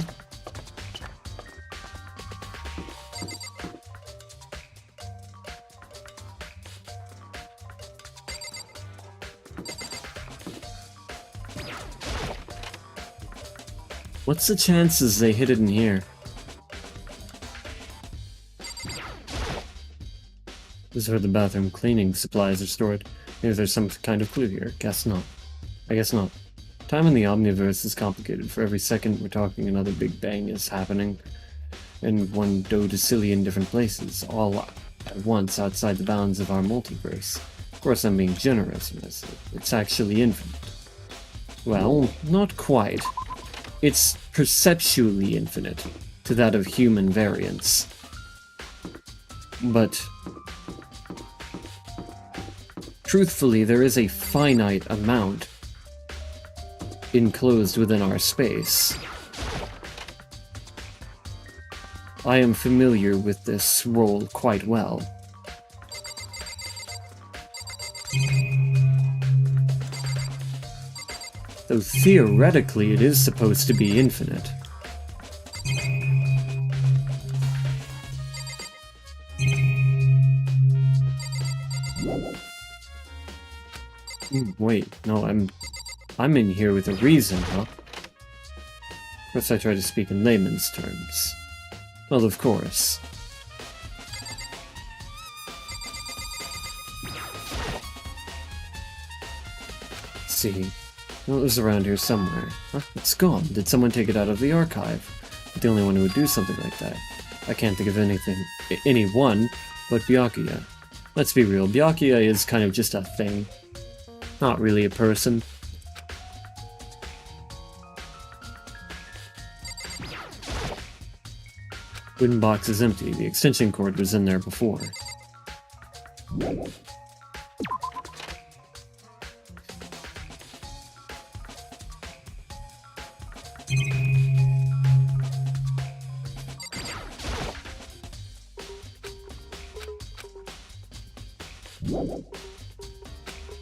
What's the chances they hid it in here? This is where the bathroom cleaning supplies are stored. Maybe there's some kind of clue here. Guess not. I guess not. Time in the Omniverse is complicated. For every second we're talking, another Big Bang is happening in one dodecillion different places, all at once outside the bounds of our multiverse. Of course I'm being generous when I say it's actually infinite. Well, not quite. It's perceptually infinite to that of human variance. But truthfully, there is a finite amount enclosed within our space. I am familiar with this role quite well. Though theoretically it is supposed to be infinite. Wait, no, I'm in here with a reason, huh? Of course I try to speak in layman's terms. Well, of course. Let's see. Well, it was around here somewhere. Huh? It's gone. Did someone take it out of the archive? The only one who would do something like that. I can't think of anyone but Byakuya. Let's be real, Byakuya is kind of just a thing. Not really a person. Wooden box is empty. The extension cord was in there before.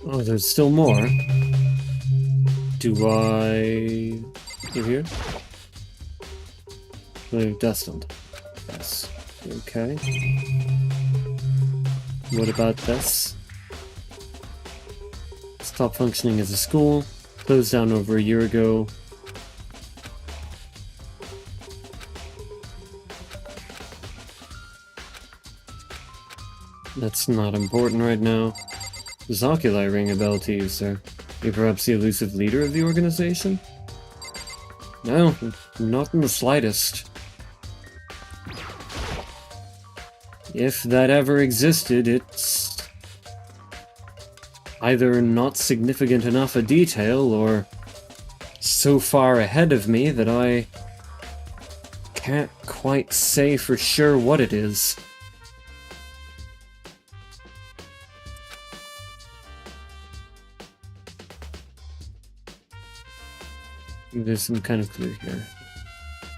Oh, there's still more. Do I... Over here? Oh, destined. Yes. Okay. What about this? Stopped functioning as a school. Closed down over a year ago. That's not important right now. Does oculi ring a bell to you, sir? Are you perhaps the elusive leader of the organization? No, not in the slightest. If that ever existed, it's either not significant enough a detail, or so far ahead of me that I can't quite say for sure what it is. There's some kind of clue here.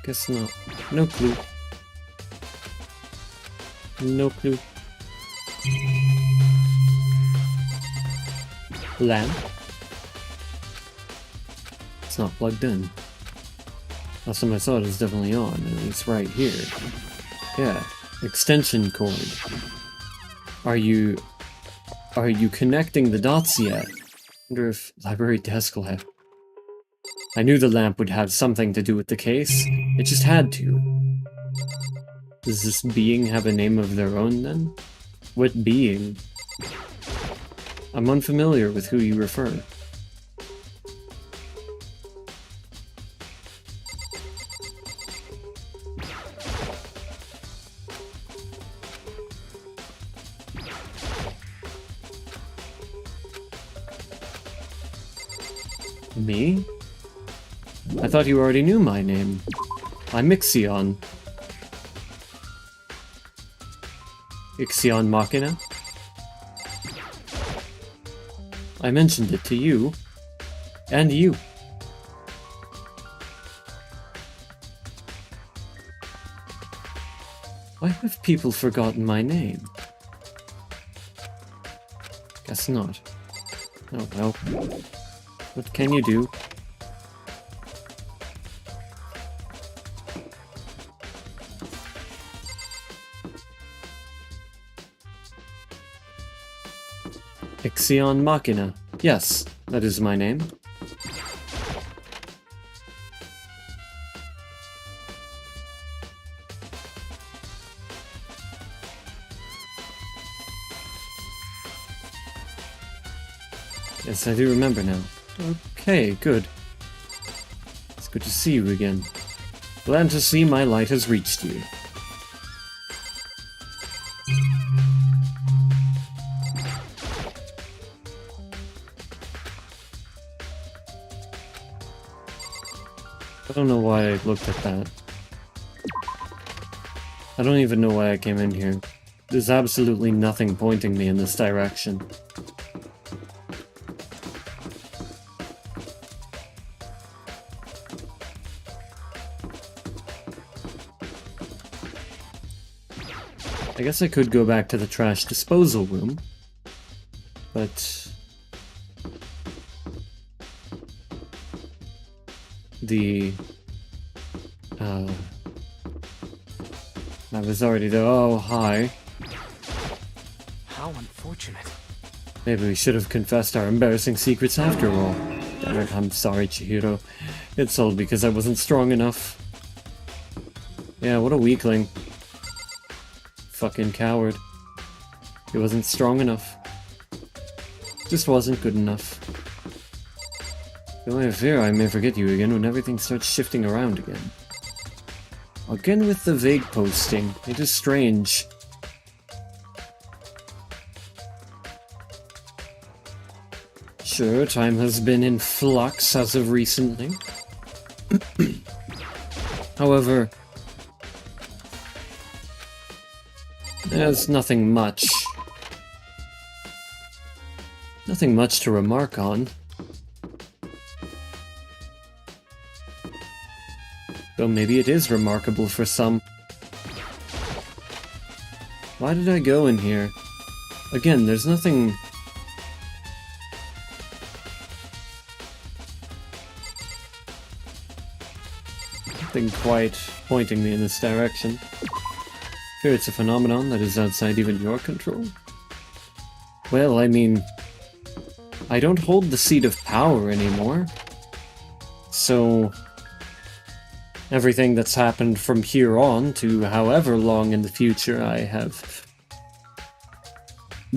Guess not. No clue. No clue. Lamp? It's not plugged in. Last time I saw it was definitely on, and it's right here. Yeah. Extension cord. Are you connecting the dots yet? Wonder if library desk lamp. I knew the lamp would have something to do with the case. It just had to. Does this being have a name of their own, then? What being? I'm unfamiliar with who you refer. Me? I thought you already knew my name. I'm Ixion. Ixion Machina? I mentioned it to you, And you. Why have people forgotten my name? Guess not. Oh well. What can you do? Ixion Machina. Yes, that is my name. Yes, I do remember now. Okay, good. It's good to see you again. Glad to see my light has reached you. I don't know why I looked at that. I don't even know why I came in here. There's absolutely nothing pointing me in this direction. I guess I could go back to the trash disposal room, but I was already there. Oh, hi. How unfortunate. Maybe we should have confessed our embarrassing secrets after all. Damn it, I'm sorry, Chihiro. It's all because I wasn't strong enough. Yeah, what a weakling. Fucking coward. He wasn't strong enough. Just wasn't good enough. Though I fear I may forget you again when everything starts shifting around again. Again with the vague posting. It is strange. Sure, time has been in flux as of recently. However, there's nothing much. Nothing much to remark on. Though maybe it is remarkable for some. Why did I go in here? Again, there's nothing... nothing quite pointing me in this direction. Fear it's a phenomenon that is outside even your control. Well, I mean... I don't hold the seat of power anymore. So... everything that's happened from here on to however long in the future I have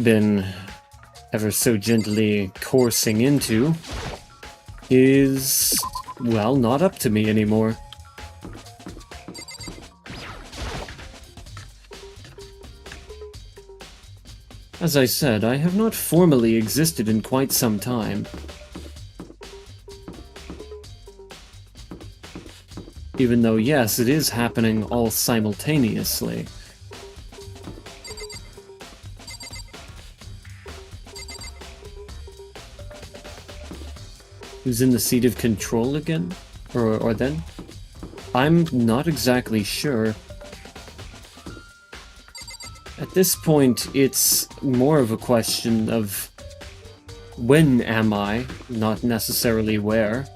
been ever so gently coursing into is, well, not up to me anymore. As I said, I have not formally existed in quite some time. Even though, yes, it is happening all simultaneously. Who's in the seat of control again? Or then? I'm not exactly sure. At this point, it's more of a question of when am I, not necessarily where.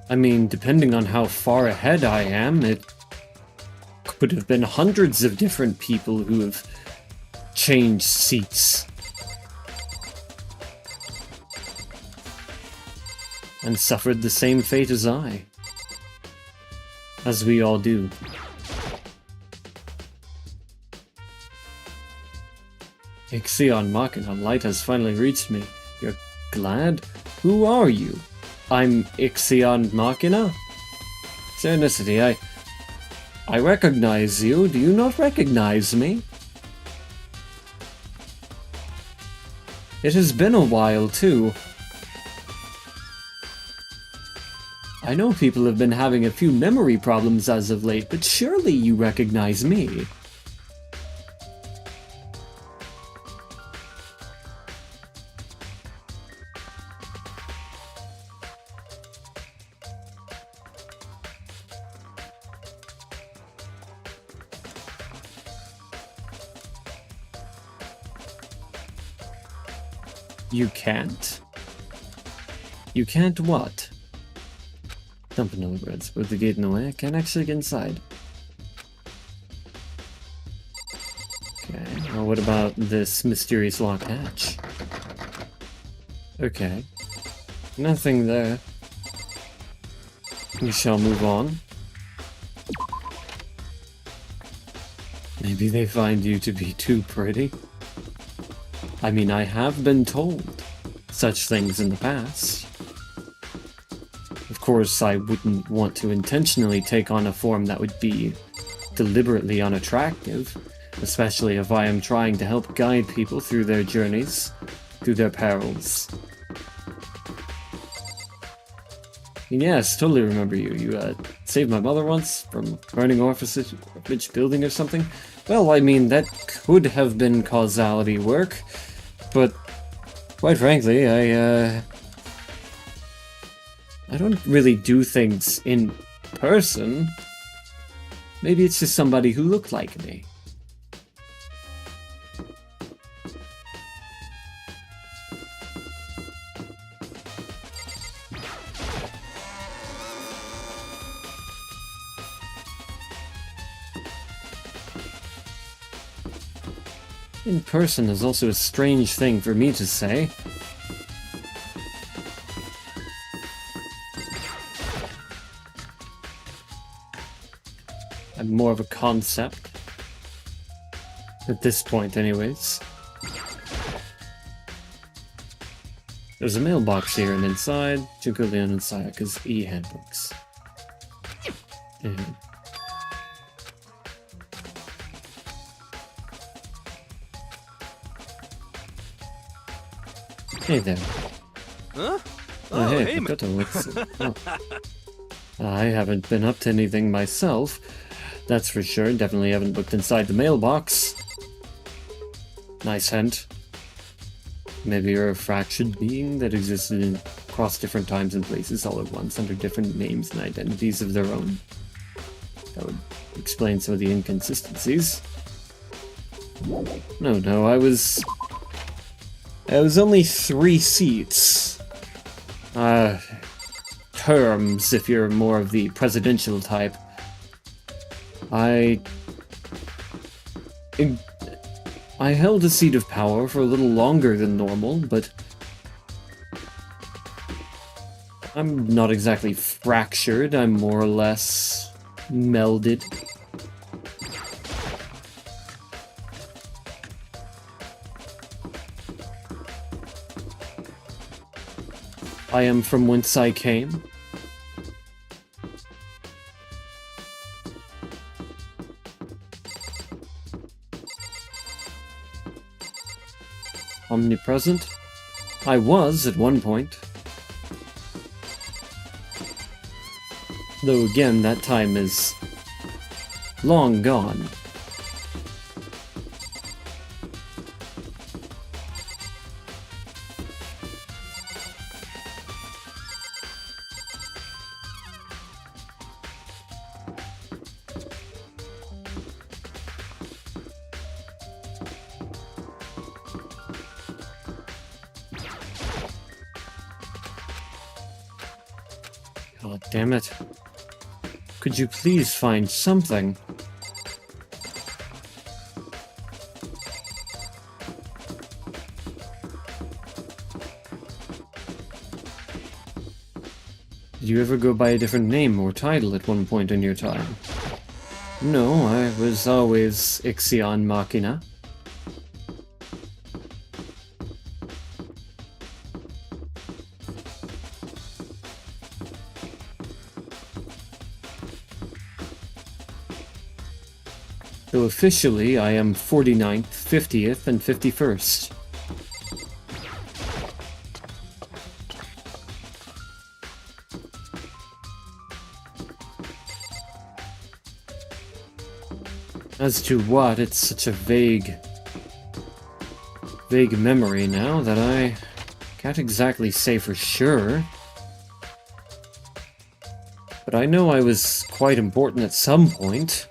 I mean, depending on how far ahead I am, it could have been hundreds of different people who have changed seats. And suffered the same fate as I. As we all do. Ixion Machina, light has finally reached me. You're glad? Who are you? I'm Ixion Machina? Seriously, I recognize you. Do you not recognize me? It has been a while, too. I know people have been having a few memory problems as of late, but surely you recognize me. You can't? You can't what? Dumping all the breads. Put the gate in the way. I can't actually get inside. Okay, well, what about this mysterious locked hatch? Okay. Nothing there. We shall move on. Maybe they find you to be too pretty. I mean, I have been told such things in the past. Of course, I wouldn't want to intentionally take on a form that would be deliberately unattractive, especially if I am trying to help guide people through their journeys, through their perils. Yes, totally remember you. You saved my mother once from burning orphanage building or something. Well, I mean, that could have been causality work, but quite frankly, I don't really do things in person. Maybe it's just somebody who looked like me. In person is also a strange thing for me to say. I'm more of a concept. At this point, anyways. There's a mailbox here, and inside, Junko Leon and Sayaka's e-handbooks. Hey there. Huh? Oh, hey, Makoto, I haven't been up to anything myself, that's for sure. Definitely haven't looked inside the mailbox. Nice hint. Maybe you're a fractured being that existed across different times and places all at once under different names and identities of their own. That would explain some of the inconsistencies. No, I was only 3 seats. Terms, if you're more of the presidential type. I held a seat of power for a little longer than normal, but I'm not exactly fractured, I'm more or less melded. I am from whence I came. Omnipresent? I was at one point. Though again, that time is long gone. God damn it. Could you please find something? Did you ever go by a different name or title at one point in your time? No, I was always Ixion Machina. So officially, I am 49th, 50th, and 51st. As to what, it's such a vague memory now that I can't exactly say for sure. But I know I was quite important at some point.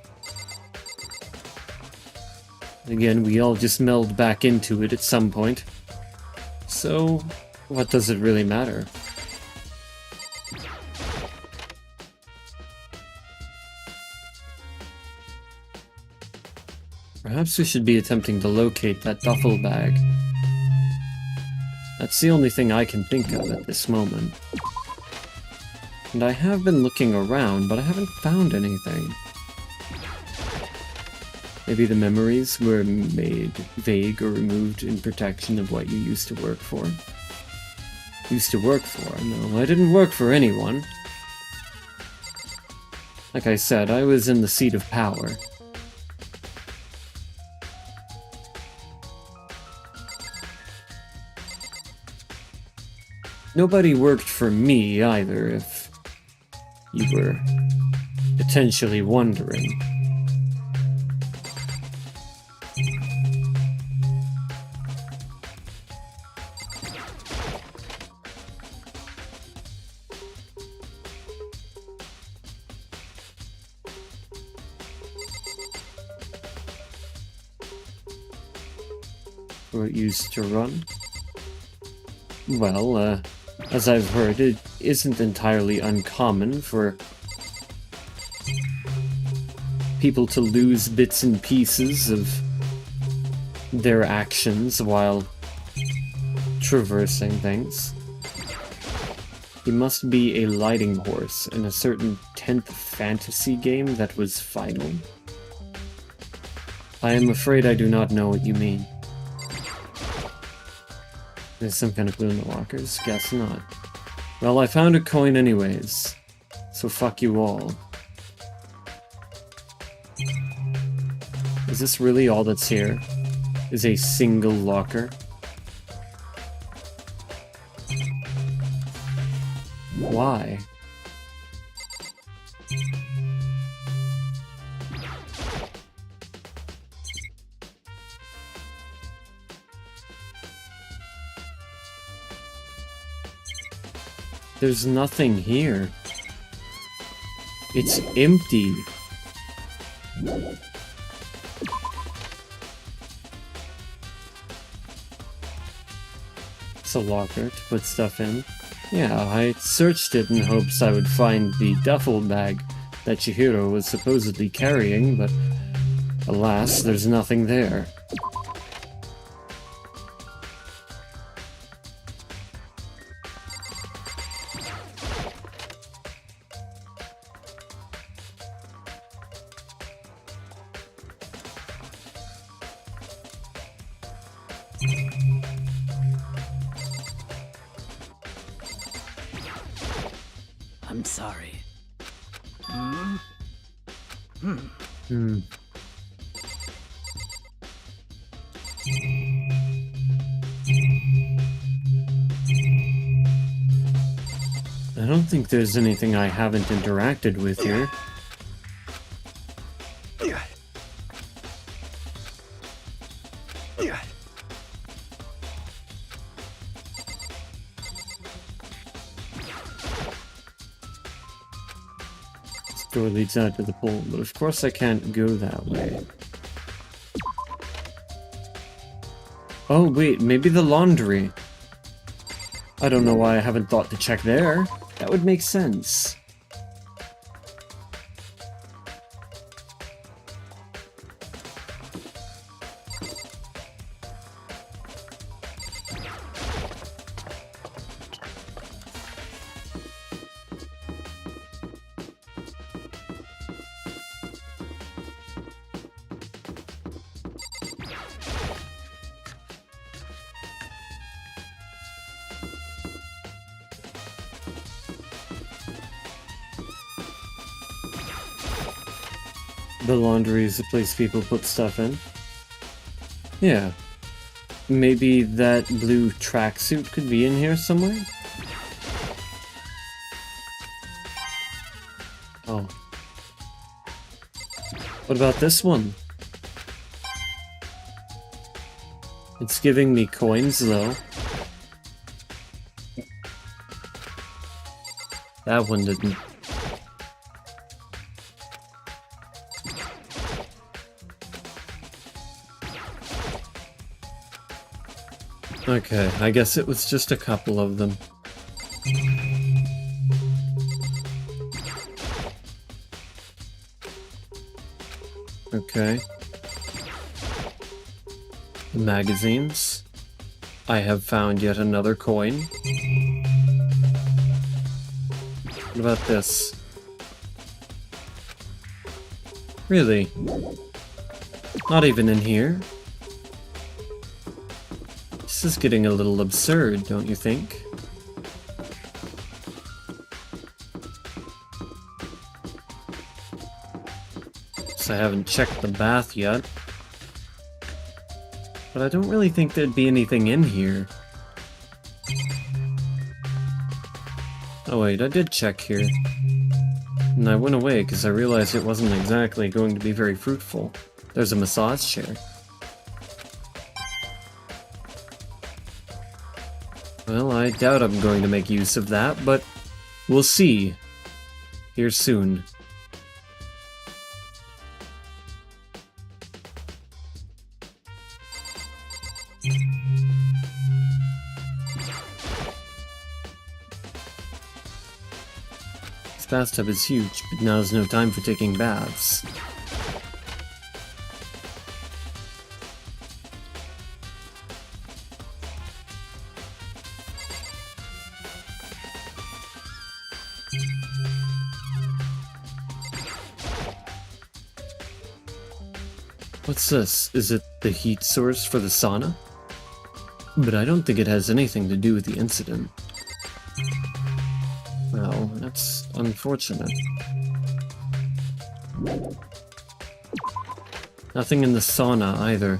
Again, we all just meld back into it at some point. So So, what does it really matter? Perhaps we should be attempting to locate that duffel bag. That's the only thing I can think of at this moment. And I have been looking around, but I haven't found anything. Maybe the memories were made vague or removed in protection of what you used to work for. Used to work for? No, I didn't work for anyone. Like I said, I was in the seat of power. Nobody worked for me either, if you were potentially wondering. Were it used to run? Well, as I've heard, it isn't entirely uncommon for people to lose bits and pieces of their actions while traversing things. He must be a lighting horse in a certain 10th fantasy game that was final. I am afraid I do not know what you mean. There's some kind of clue in the lockers? Guess not. Well, I found a coin anyways, so fuck you all. Is this really all that's here? Is a single locker? Why? There's nothing here. It's empty. It's a locker to put stuff in. Yeah, I searched it in hopes I would find the duffel bag that Chihiro was supposedly carrying, but alas, there's nothing there. I'm sorry. I don't think there's anything I haven't interacted with here. This door leads out to the pool, but of course I can't go that way. Oh wait, maybe the laundry. I don't know why I haven't thought to check there. That would make sense. The laundry is the place people put stuff in. Yeah. Maybe that blue tracksuit could be in here somewhere? Oh. What about this one? It's giving me coins, though. That one didn't. Okay, I guess it was just a couple of them. Okay. The magazines. I have found yet another coin. What about this? Really? Not even in here? This is getting a little absurd, don't you think? So I haven't checked the bath yet. But I don't really think there'd be anything in here. Oh wait, I did check here. And I went away because I realized it wasn't exactly going to be very fruitful. There's a massage chair. Well, I doubt I'm going to make use of that, but we'll see. Here soon. This bathtub is huge, but now's no time for taking baths. What's this? Is it the heat source for the sauna? But I don't think it has anything to do with the incident. Well, that's unfortunate. Nothing in the sauna either.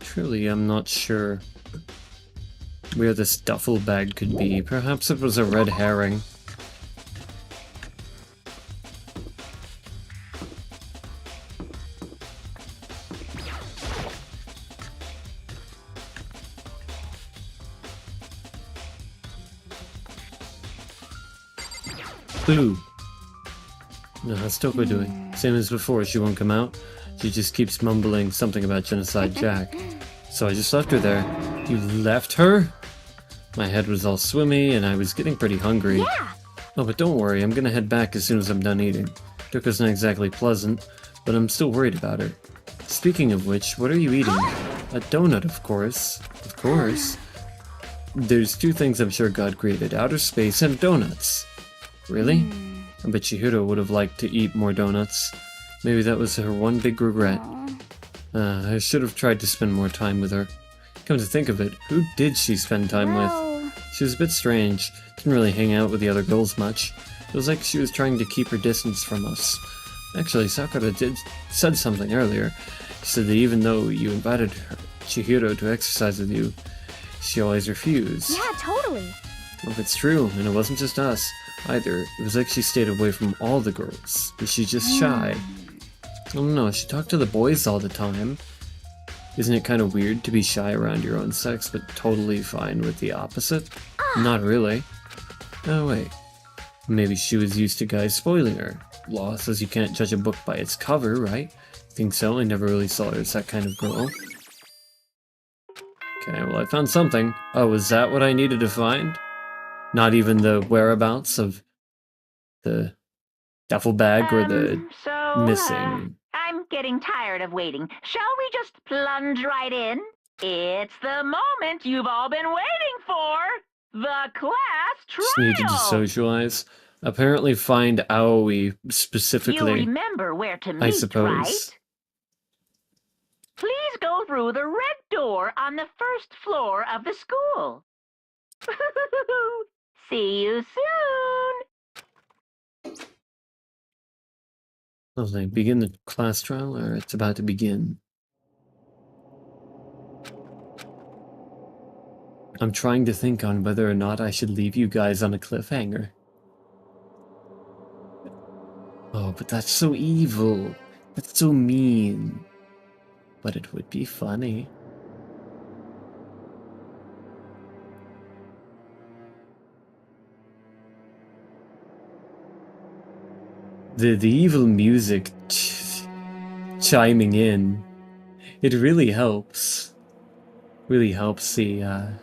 Truly, I'm not sure where this duffel bag could be. Perhaps it was a red herring. Boo! No, how's Toko doing? Same as before, she won't come out. She just keeps mumbling something about Genocide Jack. So I just left her there. You left her? My head was all swimmy and I was getting pretty hungry. Yeah. Oh, but don't worry, I'm gonna head back as soon as I'm done eating. Toko's not exactly pleasant, but I'm still worried about her. Speaking of which, what are you eating? A donut, of course. Of course. There's two things I'm sure God created, outer space and donuts. Really? I bet Chihiro would have liked to eat more donuts. Maybe that was her one big regret. I should have tried to spend more time with her. Come to think of it, who did she spend time with? She was a bit strange, didn't really hang out with the other girls much. It was like she was trying to keep her distance from us. Actually, Sakura said something earlier. She said that even though you invited her, Chihiro to exercise with you, she always refused. Yeah, totally. Well, if it's true, and it wasn't just us, either. It was like she stayed away from all the girls. Was she just shy? I don't know, she talked to the boys all the time. Isn't it kind of weird to be shy around your own sex, but totally fine with the opposite? Not really. Oh wait. Maybe she was used to guys spoiling her. Law says you can't judge a book by its cover, right? Think so? I never really saw her as that kind of girl. Okay, well I found something. Oh, was that what I needed to find? Not even the whereabouts of the duffel bag or the missing... I'm getting tired of waiting. Shall we just plunge right in? It's the moment you've all been waiting for! The class trial! Just needed to socialize. Apparently find Aoi specifically. You remember where to meet, I suppose. right? Please go through the red door on the first floor of the school. See you soon! Lovely. Begin the class trial, or it's about to begin. I'm trying to think on whether or not I should leave you guys on a cliffhanger. Oh, but that's so evil. That's so mean. But it would be funny. The evil music chiming in, it really helps. Really helps the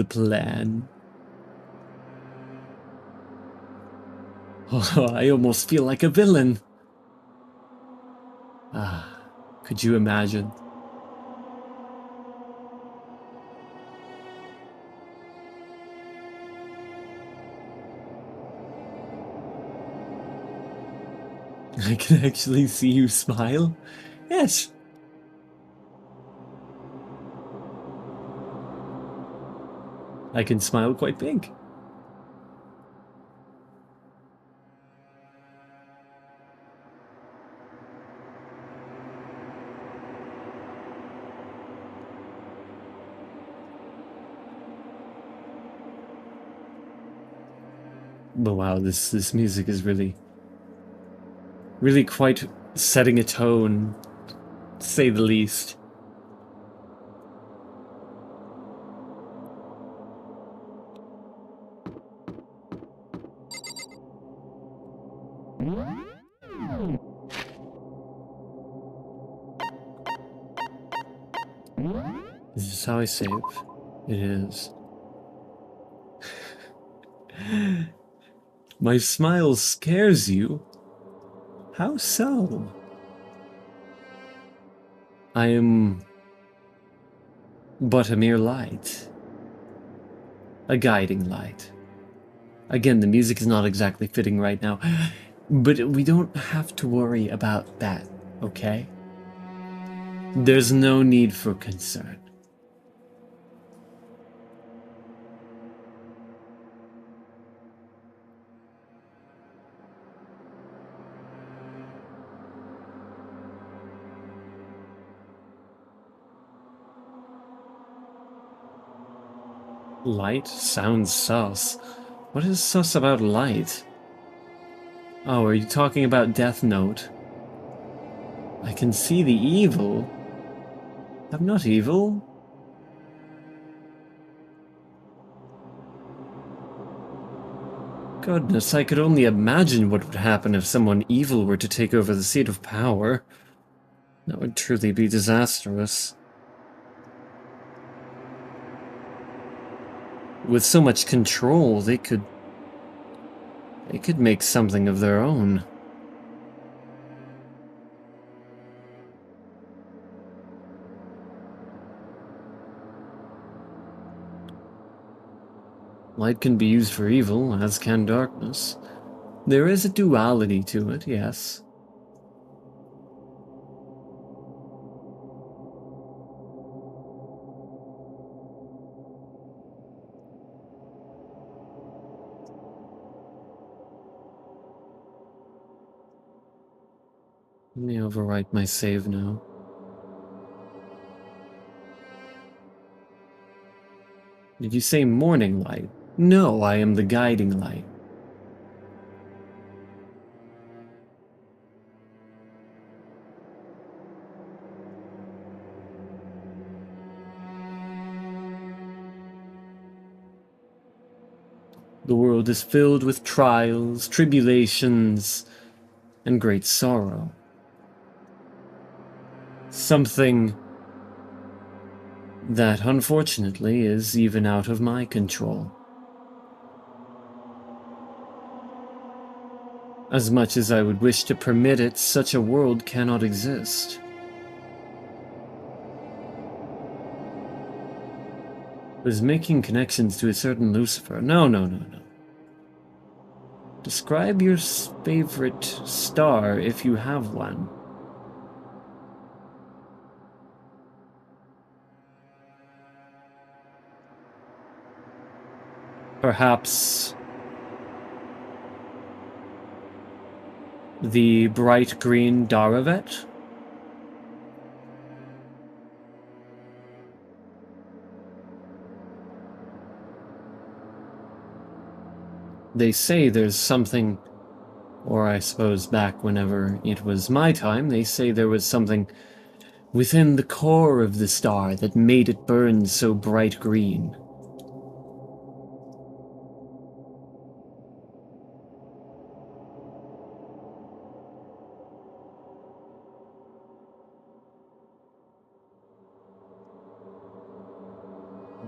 plan. Oh, I almost feel like a villain. Could you imagine? I can actually see you smile? Yes. I can smile quite big. But wow, this music is really quite setting a tone, to say the least. Is this how I save? It is. My smile scares you? How so? I am but a mere light. A guiding light. Again, the music is not exactly fitting right now, but we don't have to worry about that, okay? There's no need for concern. Light sounds sus. What is sus about light? Oh, are you talking about Death Note? I can see the evil. I'm not evil. Goodness, I could only imagine what would happen if someone evil were to take over the seat of power. That would truly be disastrous. With so much control, they could make something of their own. Light can be used for evil, as can darkness. There is a duality to it, yes. Let me overwrite my save now. Did you say morning light? No, I am the guiding light. The world is filled with trials, tribulations, and great sorrow. Something that, unfortunately, is even out of my control. As much as I would wish to permit it, such a world cannot exist. Was making connections to a certain Lucifer. No. Describe your favorite star if you have one. Perhaps the bright green Daravet? They say there's something, or I suppose back whenever it was my time, they say there was something within the core of the star that made it burn so bright green.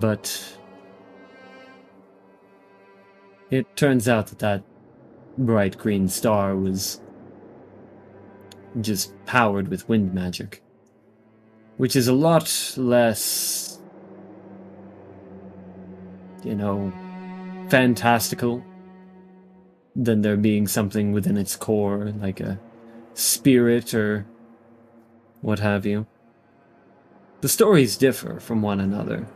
But it turns out that that bright green star was just powered with wind magic, which is a lot less, you know, fantastical than there being something within its core, like a spirit or what have you. The stories differ from one another.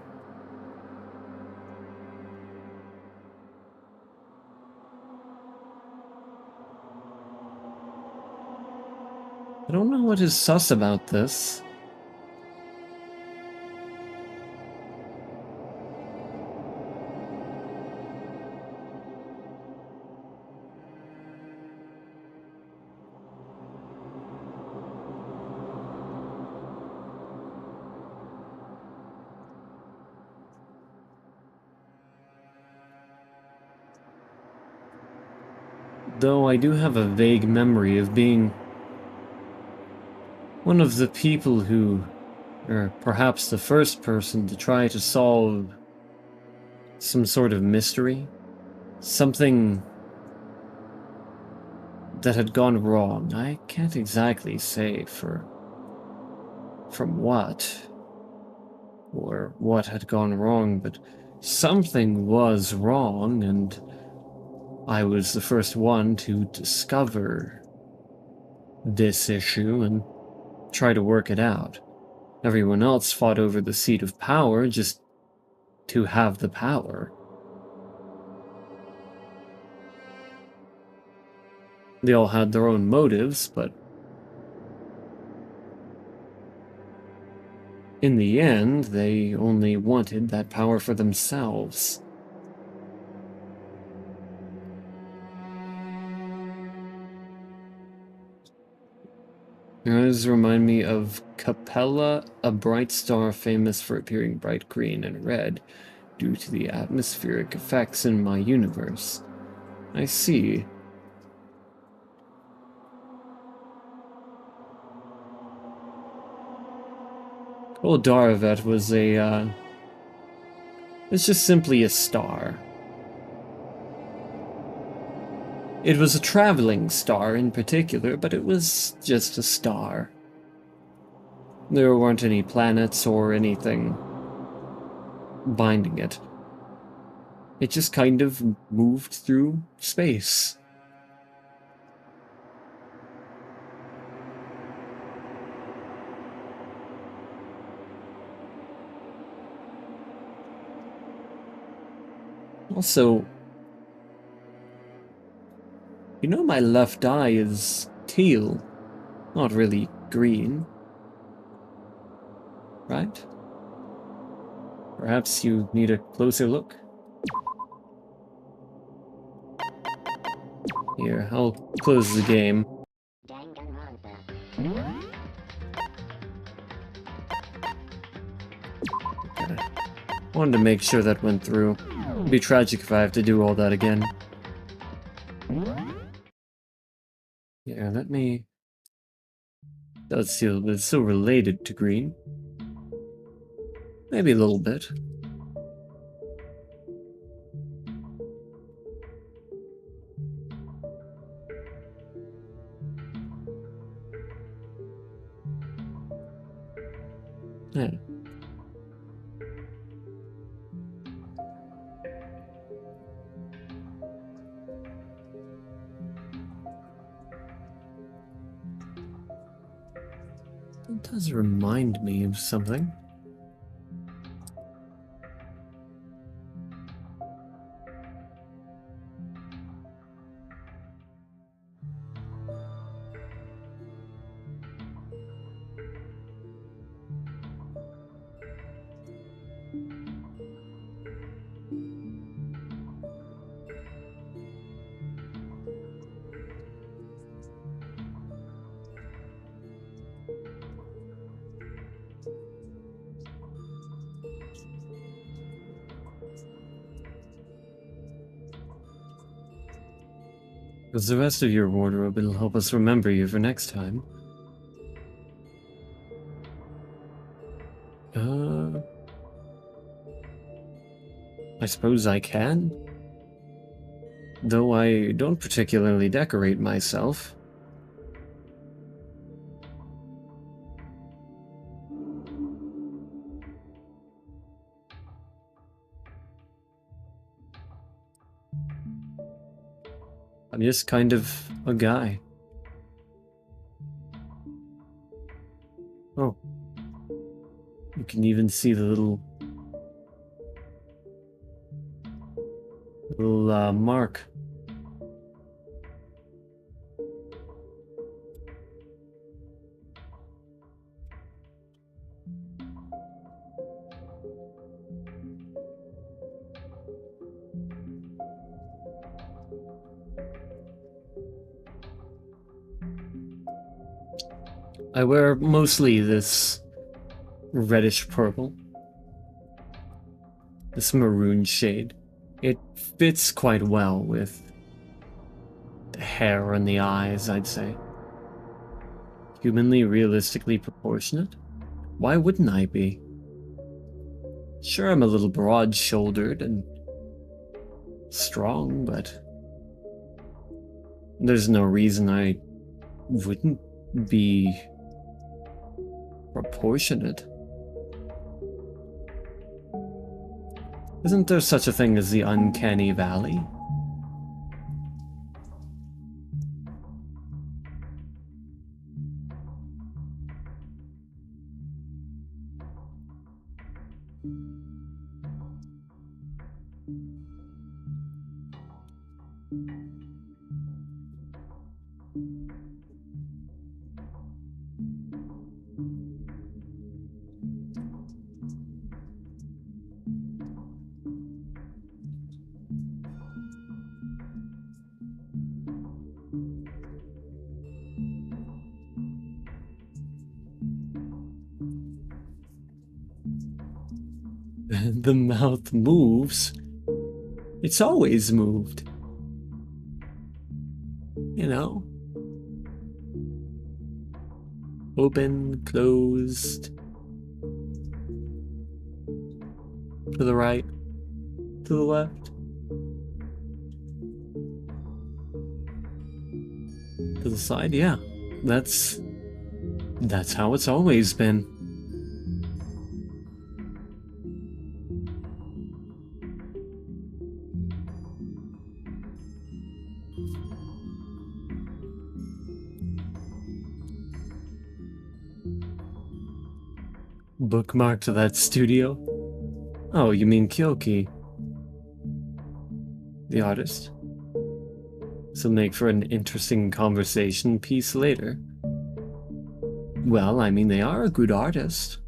I don't know what is sus about this. Though I do have a vague memory of being one of the people who, or perhaps the first person to try to solve some sort of mystery. Something that had gone wrong. I can't exactly say from what, or what had gone wrong, but something was wrong, and I was the first one to discover this issue and try to work it out. Everyone else fought over the seat of power just to have the power. They all had their own motives, but in the end, they only wanted that power for themselves. These remind me of Capella, a bright star famous for appearing bright green and red due to the atmospheric effects in my universe. I see. Old Daravet was it's just simply a star. It was a traveling star in particular, but it was just a star. There weren't any planets or anything binding it. It just kind of moved through space. Also, you know my left eye is teal, not really green, right? Perhaps you need a closer look? Here, I'll close the game. Okay. Wanted to make sure that went through. It'd be tragic if I have to do all that again. Yeah, let me... That's still, but it's still related to green. Maybe a little bit. Yeah. It does remind me of something. Because the rest of your wardrobe will help us remember you for next time. suppose I can. Though I don't particularly decorate myself. I'm just kind of a guy. Oh. You can even see the little mark. I wear mostly this reddish purple. This maroon shade. It fits quite well with the hair and the eyes, I'd say. Humanly, realistically proportionate? Why wouldn't I be? Sure, I'm a little broad-shouldered and strong, but there's no reason I wouldn't be proportionate. Isn't there such a thing as the uncanny valley? The mouth moves. It's always moved. You know? Open, closed. To the right. To the left. To the side, yeah. That's how it's always been. Bookmark to that studio? Oh, you mean Kyoki, the artist? This'll make for an interesting conversation piece later. Well, I mean, they are a good artist.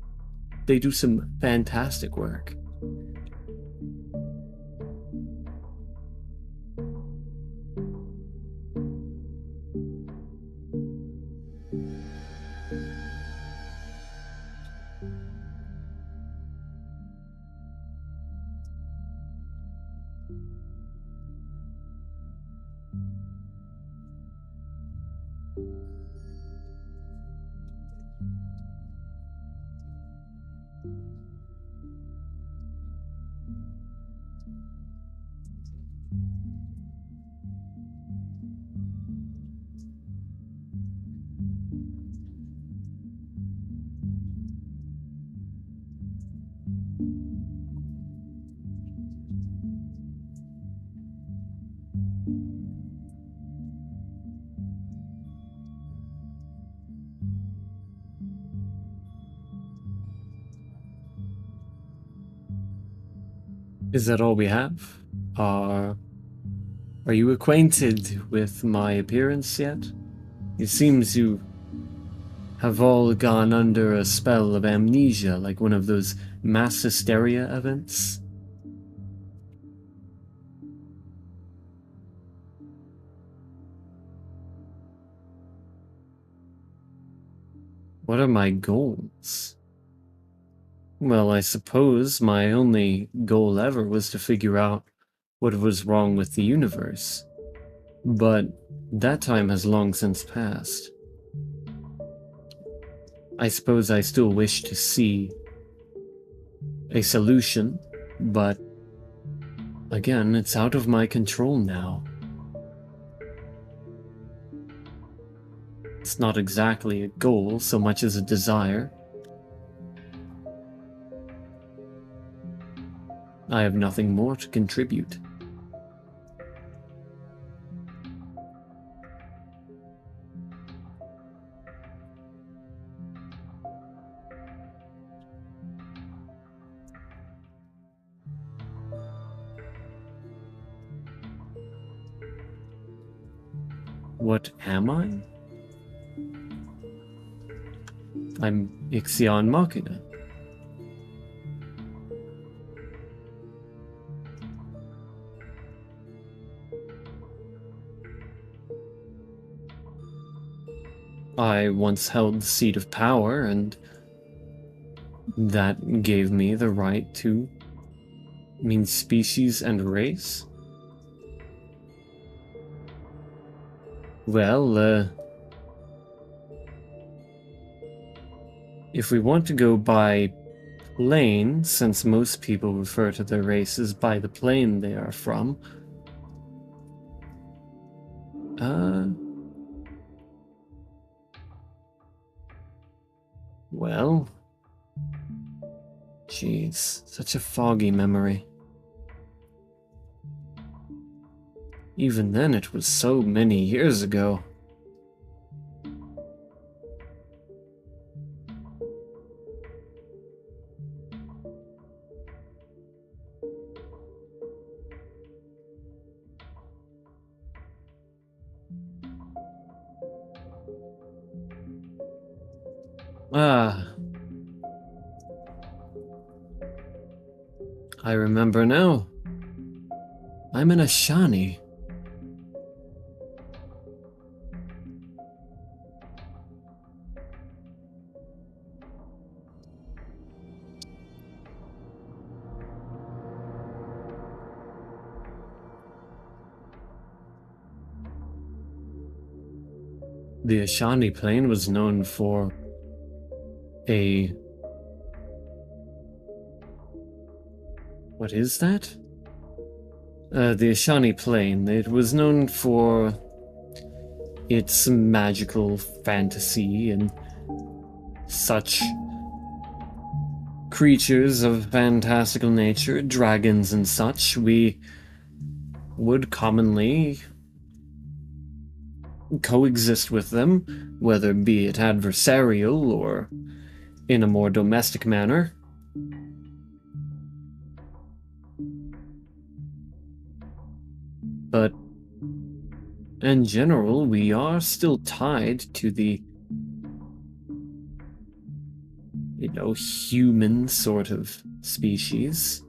They do some fantastic work. Is that all we have? Are you acquainted with my appearance yet? It seems you have all gone under a spell of amnesia, like one of those mass hysteria events. What are my goals? Well, I suppose my only goal ever was to figure out what was wrong with the universe. But that time has long since passed. I suppose I still wish to see a solution, but Again, it's out of my control now. It's not exactly a goal so much as a desire. I have nothing more to contribute. What am I? I'm Ixion Machina. I once held the seat of power, and that gave me the right to mean species and race. Well, if we want to go by plane, since most people refer to their races by the plane they are from, well, jeez, such a foggy memory. Even then, it was so many years ago. I remember now. I'm an Ashani. The Ashani plane was known for a... What is that? The Ashani plane. It was known for its magical fantasy and such creatures of fantastical nature, dragons and such. We would commonly coexist with them, whether be it adversarial or in a more domestic manner. But in general, we are still tied to the, human sort of species.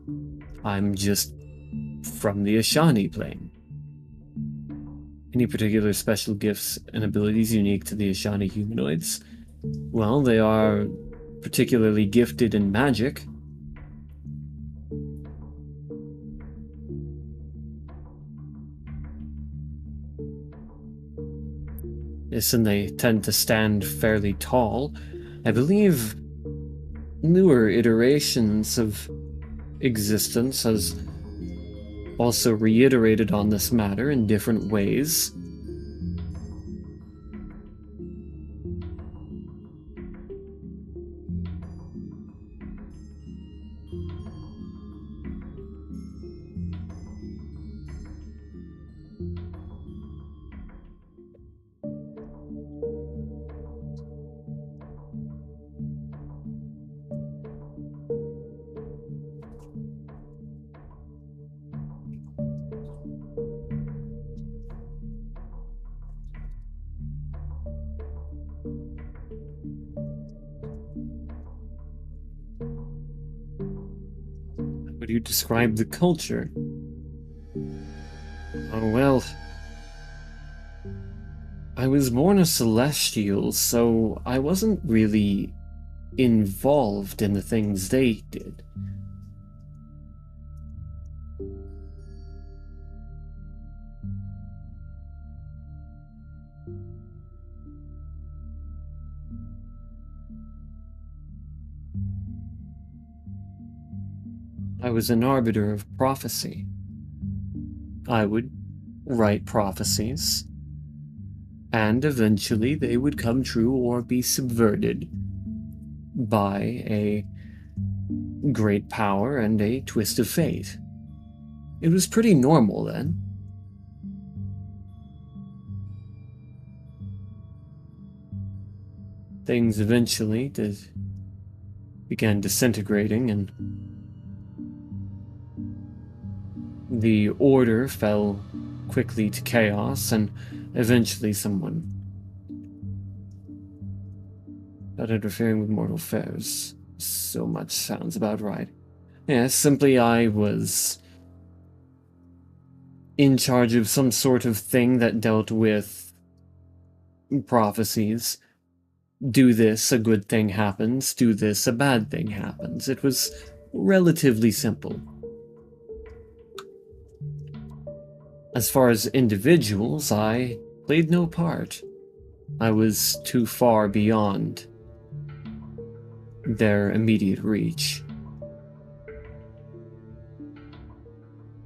I'm just from the Ashani plane. Any particular special gifts and abilities unique to the Ashani humanoids? Well, they are particularly gifted in magic. Yes, and they tend to stand fairly tall. I believe newer iterations of existence has also reiterated on this matter in different ways. How do you describe the culture? Oh, well, I was born a celestial, so I wasn't really involved in the things they did. I was an arbiter of prophecy. I would write prophecies, and eventually they would come true or be subverted by a great power and a twist of fate. It was pretty normal then. Things eventually began disintegrating, and the order fell quickly to chaos, and eventually someone not interfering with mortal affairs. So much sounds about right. Yes, simply I was in charge of some sort of thing that dealt with prophecies. Do this, a good thing happens. Do this, a bad thing happens. It was relatively simple. As far as individuals, I played no part. I was too far beyond their immediate reach.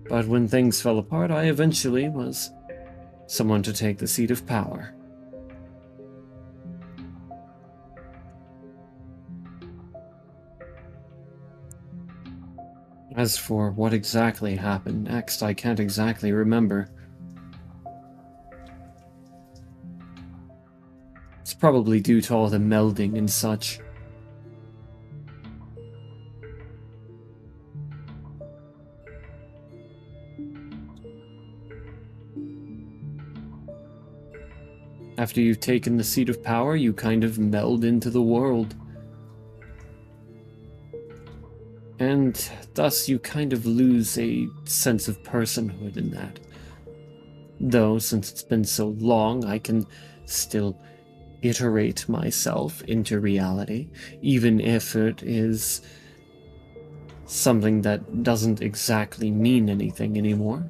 But when things fell apart, I eventually was someone to take the seat of power. As for what exactly happened next, I can't exactly remember. It's probably due to all the melding and such. After you've taken the seat of power, you kind of meld into the world. And thus you kind of lose a sense of personhood in that. Though, since it's been so long, I can still iterate myself into reality, even if it is something that doesn't exactly mean anything anymore.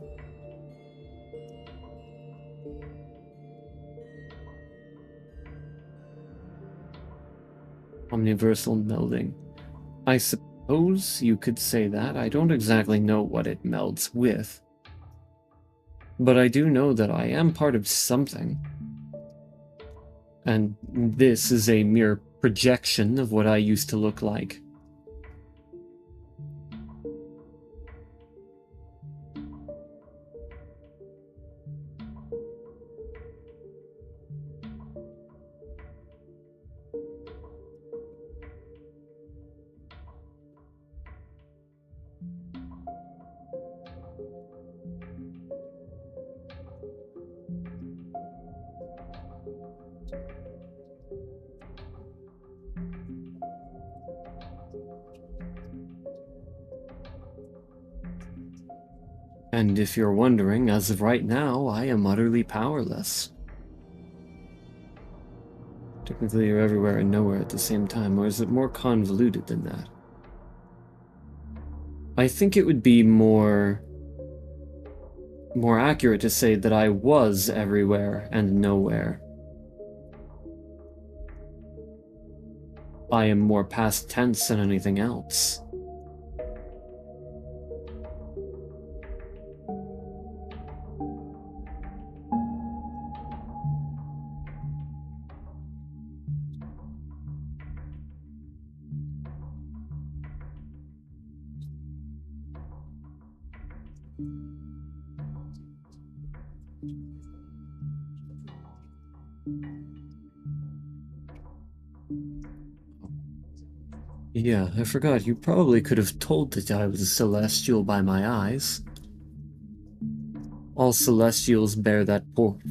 Omniversal melding. I suppose you could say that. I don't exactly know what it melds with. But I do know that I am part of something. And this is a mere projection of what I used to look like. And if you're wondering, as of right now, I am utterly powerless. Technically, you're everywhere and nowhere at the same time, or is it more convoluted than that? I think it would be more accurate to say that I was everywhere and nowhere. I am more past tense than anything else. Yeah, I forgot. You probably could have told that I was a celestial by my eyes. All celestials bear that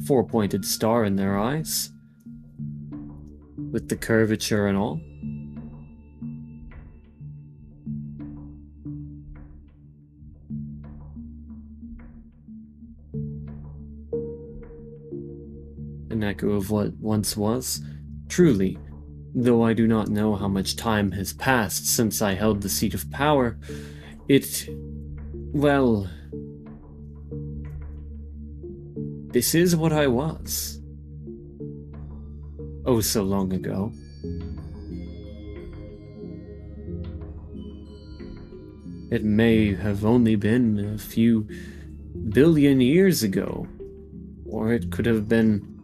four-pointed star in their eyes, with the curvature and all. An echo of what once was. Truly, though I do not know how much time has passed since I held the seat of power, well, this is what I was. Oh, so long ago. It may have only been a few billion years ago. Or it could have been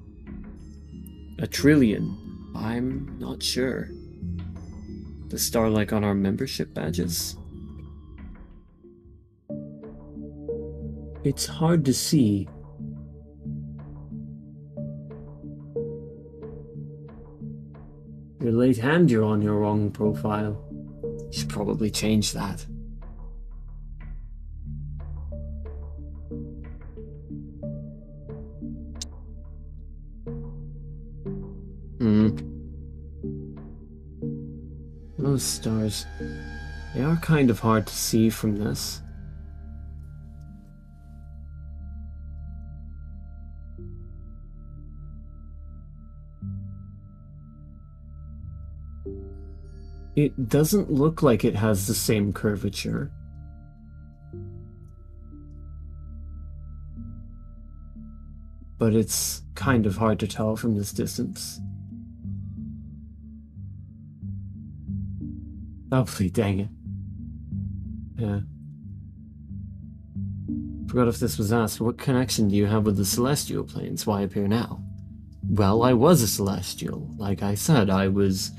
a trillion. I'm not sure. The star-like on our membership badges? It's hard to see. Your late hand, you're on your wrong profile. You should probably change that. Those stars, they are kind of hard to see from this. It doesn't look like it has the same curvature. But it's kind of hard to tell from this distance. Lovely, dang it. Yeah. Forgot if this was asked. What connection do you have with the celestial planes? Why appear now? Well, I was a celestial. Like I said, I was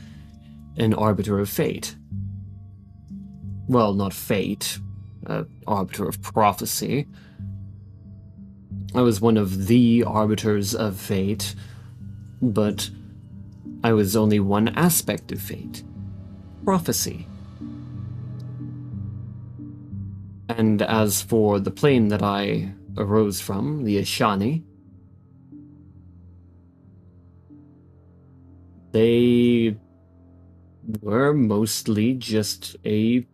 an arbiter of fate. Well, not fate. Arbiter of prophecy. I was one of the arbiters of fate, but I was only one aspect of fate. Prophecy. And as for the plane that I arose from, the Ashani, they were mostly just a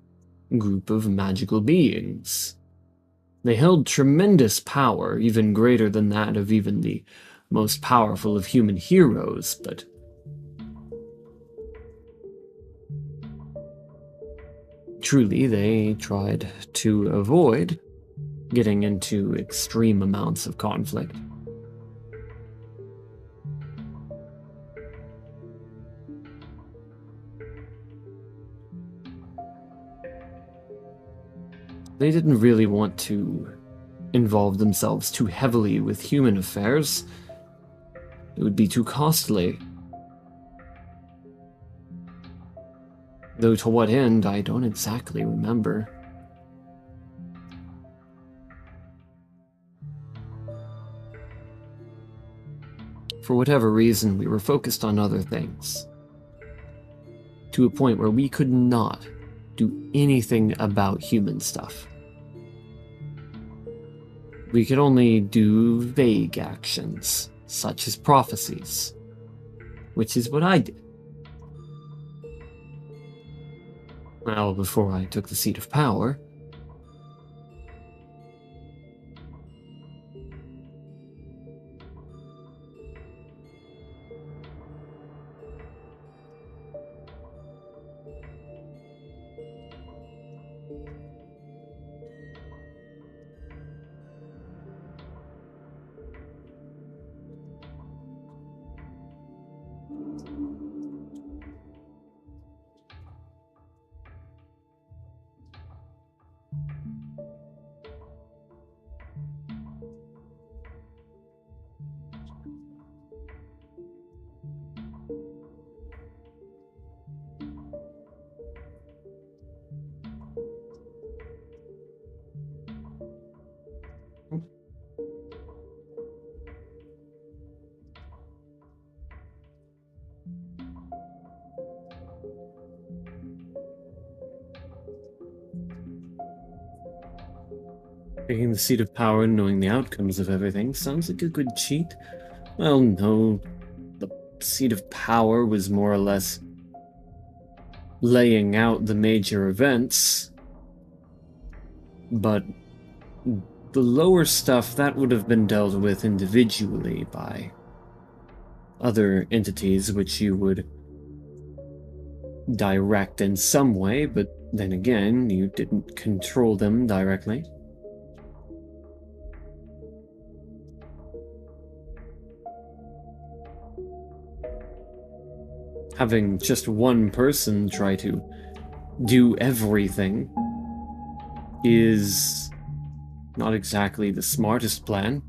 group of magical beings. They held tremendous power, even greater than that of even the most powerful of human heroes, but truly they tried to avoid getting into extreme amounts of conflict. They didn't really want to involve themselves too heavily with human affairs. It would be too costly. Though to what end, I don't exactly remember. For whatever reason, we were focused on other things. To a point where we could not do anything about human stuff. We could only do vague actions, such as prophecies, which is what I did. Well, before I took the seat of power. Taking the seat of power and knowing the outcomes of everything sounds like a good cheat. Well, no. The seat of power was more or less laying out the major events. But the lower stuff, that would have been dealt with individually by other entities which you would direct in some way, but then again, you didn't control them directly. Having just one person try to do everything is not exactly the smartest plan.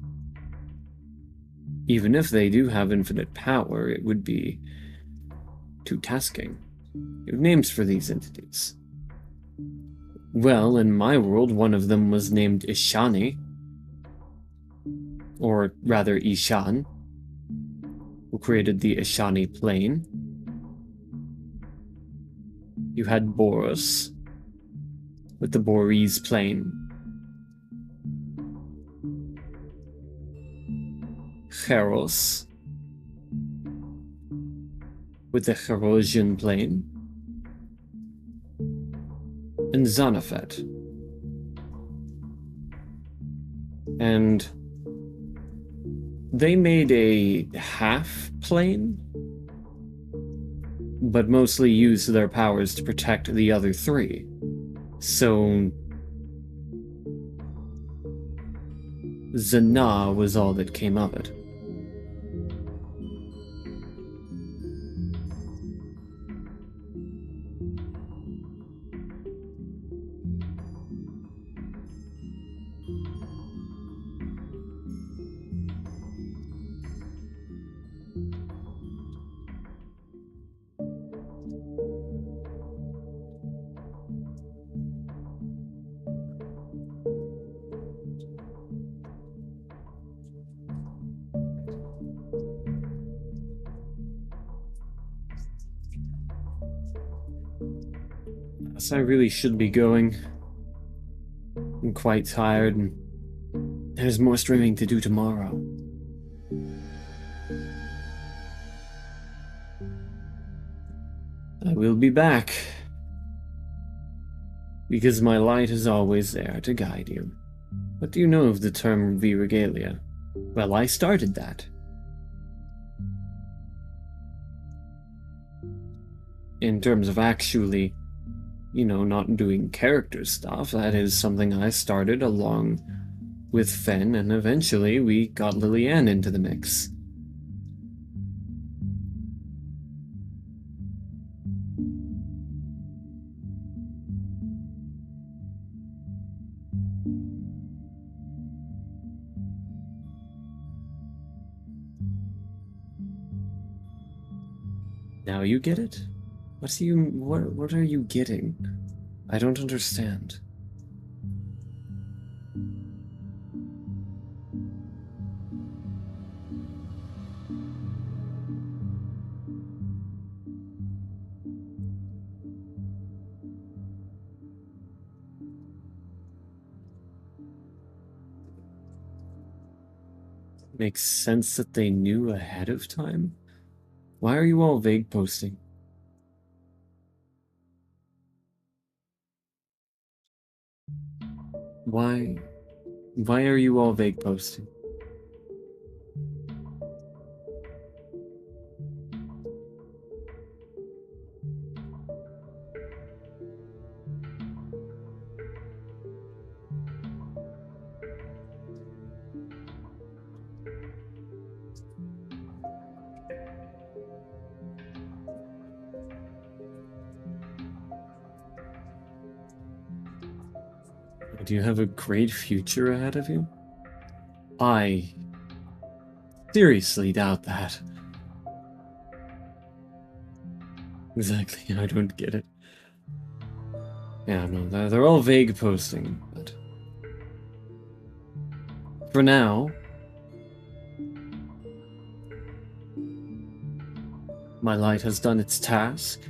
Even if they do have infinite power, it would be too tasking. You have names for these entities. Well, in my world, one of them was named Ishani. Or rather, Ishan, who created the Ishani plane. You had Boros, with the Borese plane. Heros, with the Herosian plane. And Zanafet. And they made a half plane, but mostly used their powers to protect the other three. So Zana was all that came of it. Yes, I really should be going. I'm quite tired, and there's more streaming to do tomorrow. I will be back, because my light is always there to guide you. What do you know of the term V-Regalia? Well, I started that. In terms of actually, not doing character stuff, that is something I started along with Fen, and eventually we got Lillian into the mix. Now you get it? What are you getting? I don't understand. Makes sense that they knew ahead of time? Why are you all vague posting? Why are you all vague posting? Do you have a great future ahead of you? I seriously doubt that. Exactly, I don't get it. Yeah, no, they're all vague posting, but for now, my light has done its task,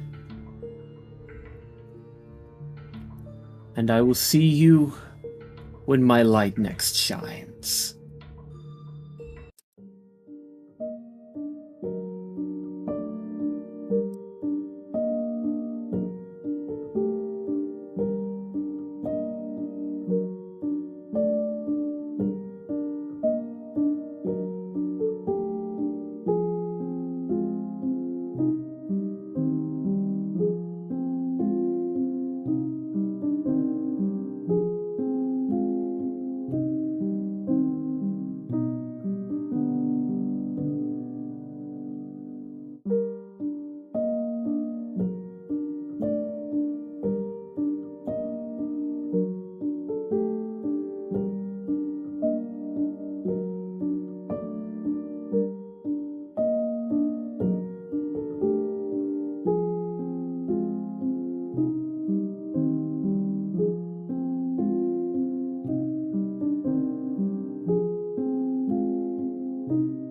and I will see you when my light next shines. you.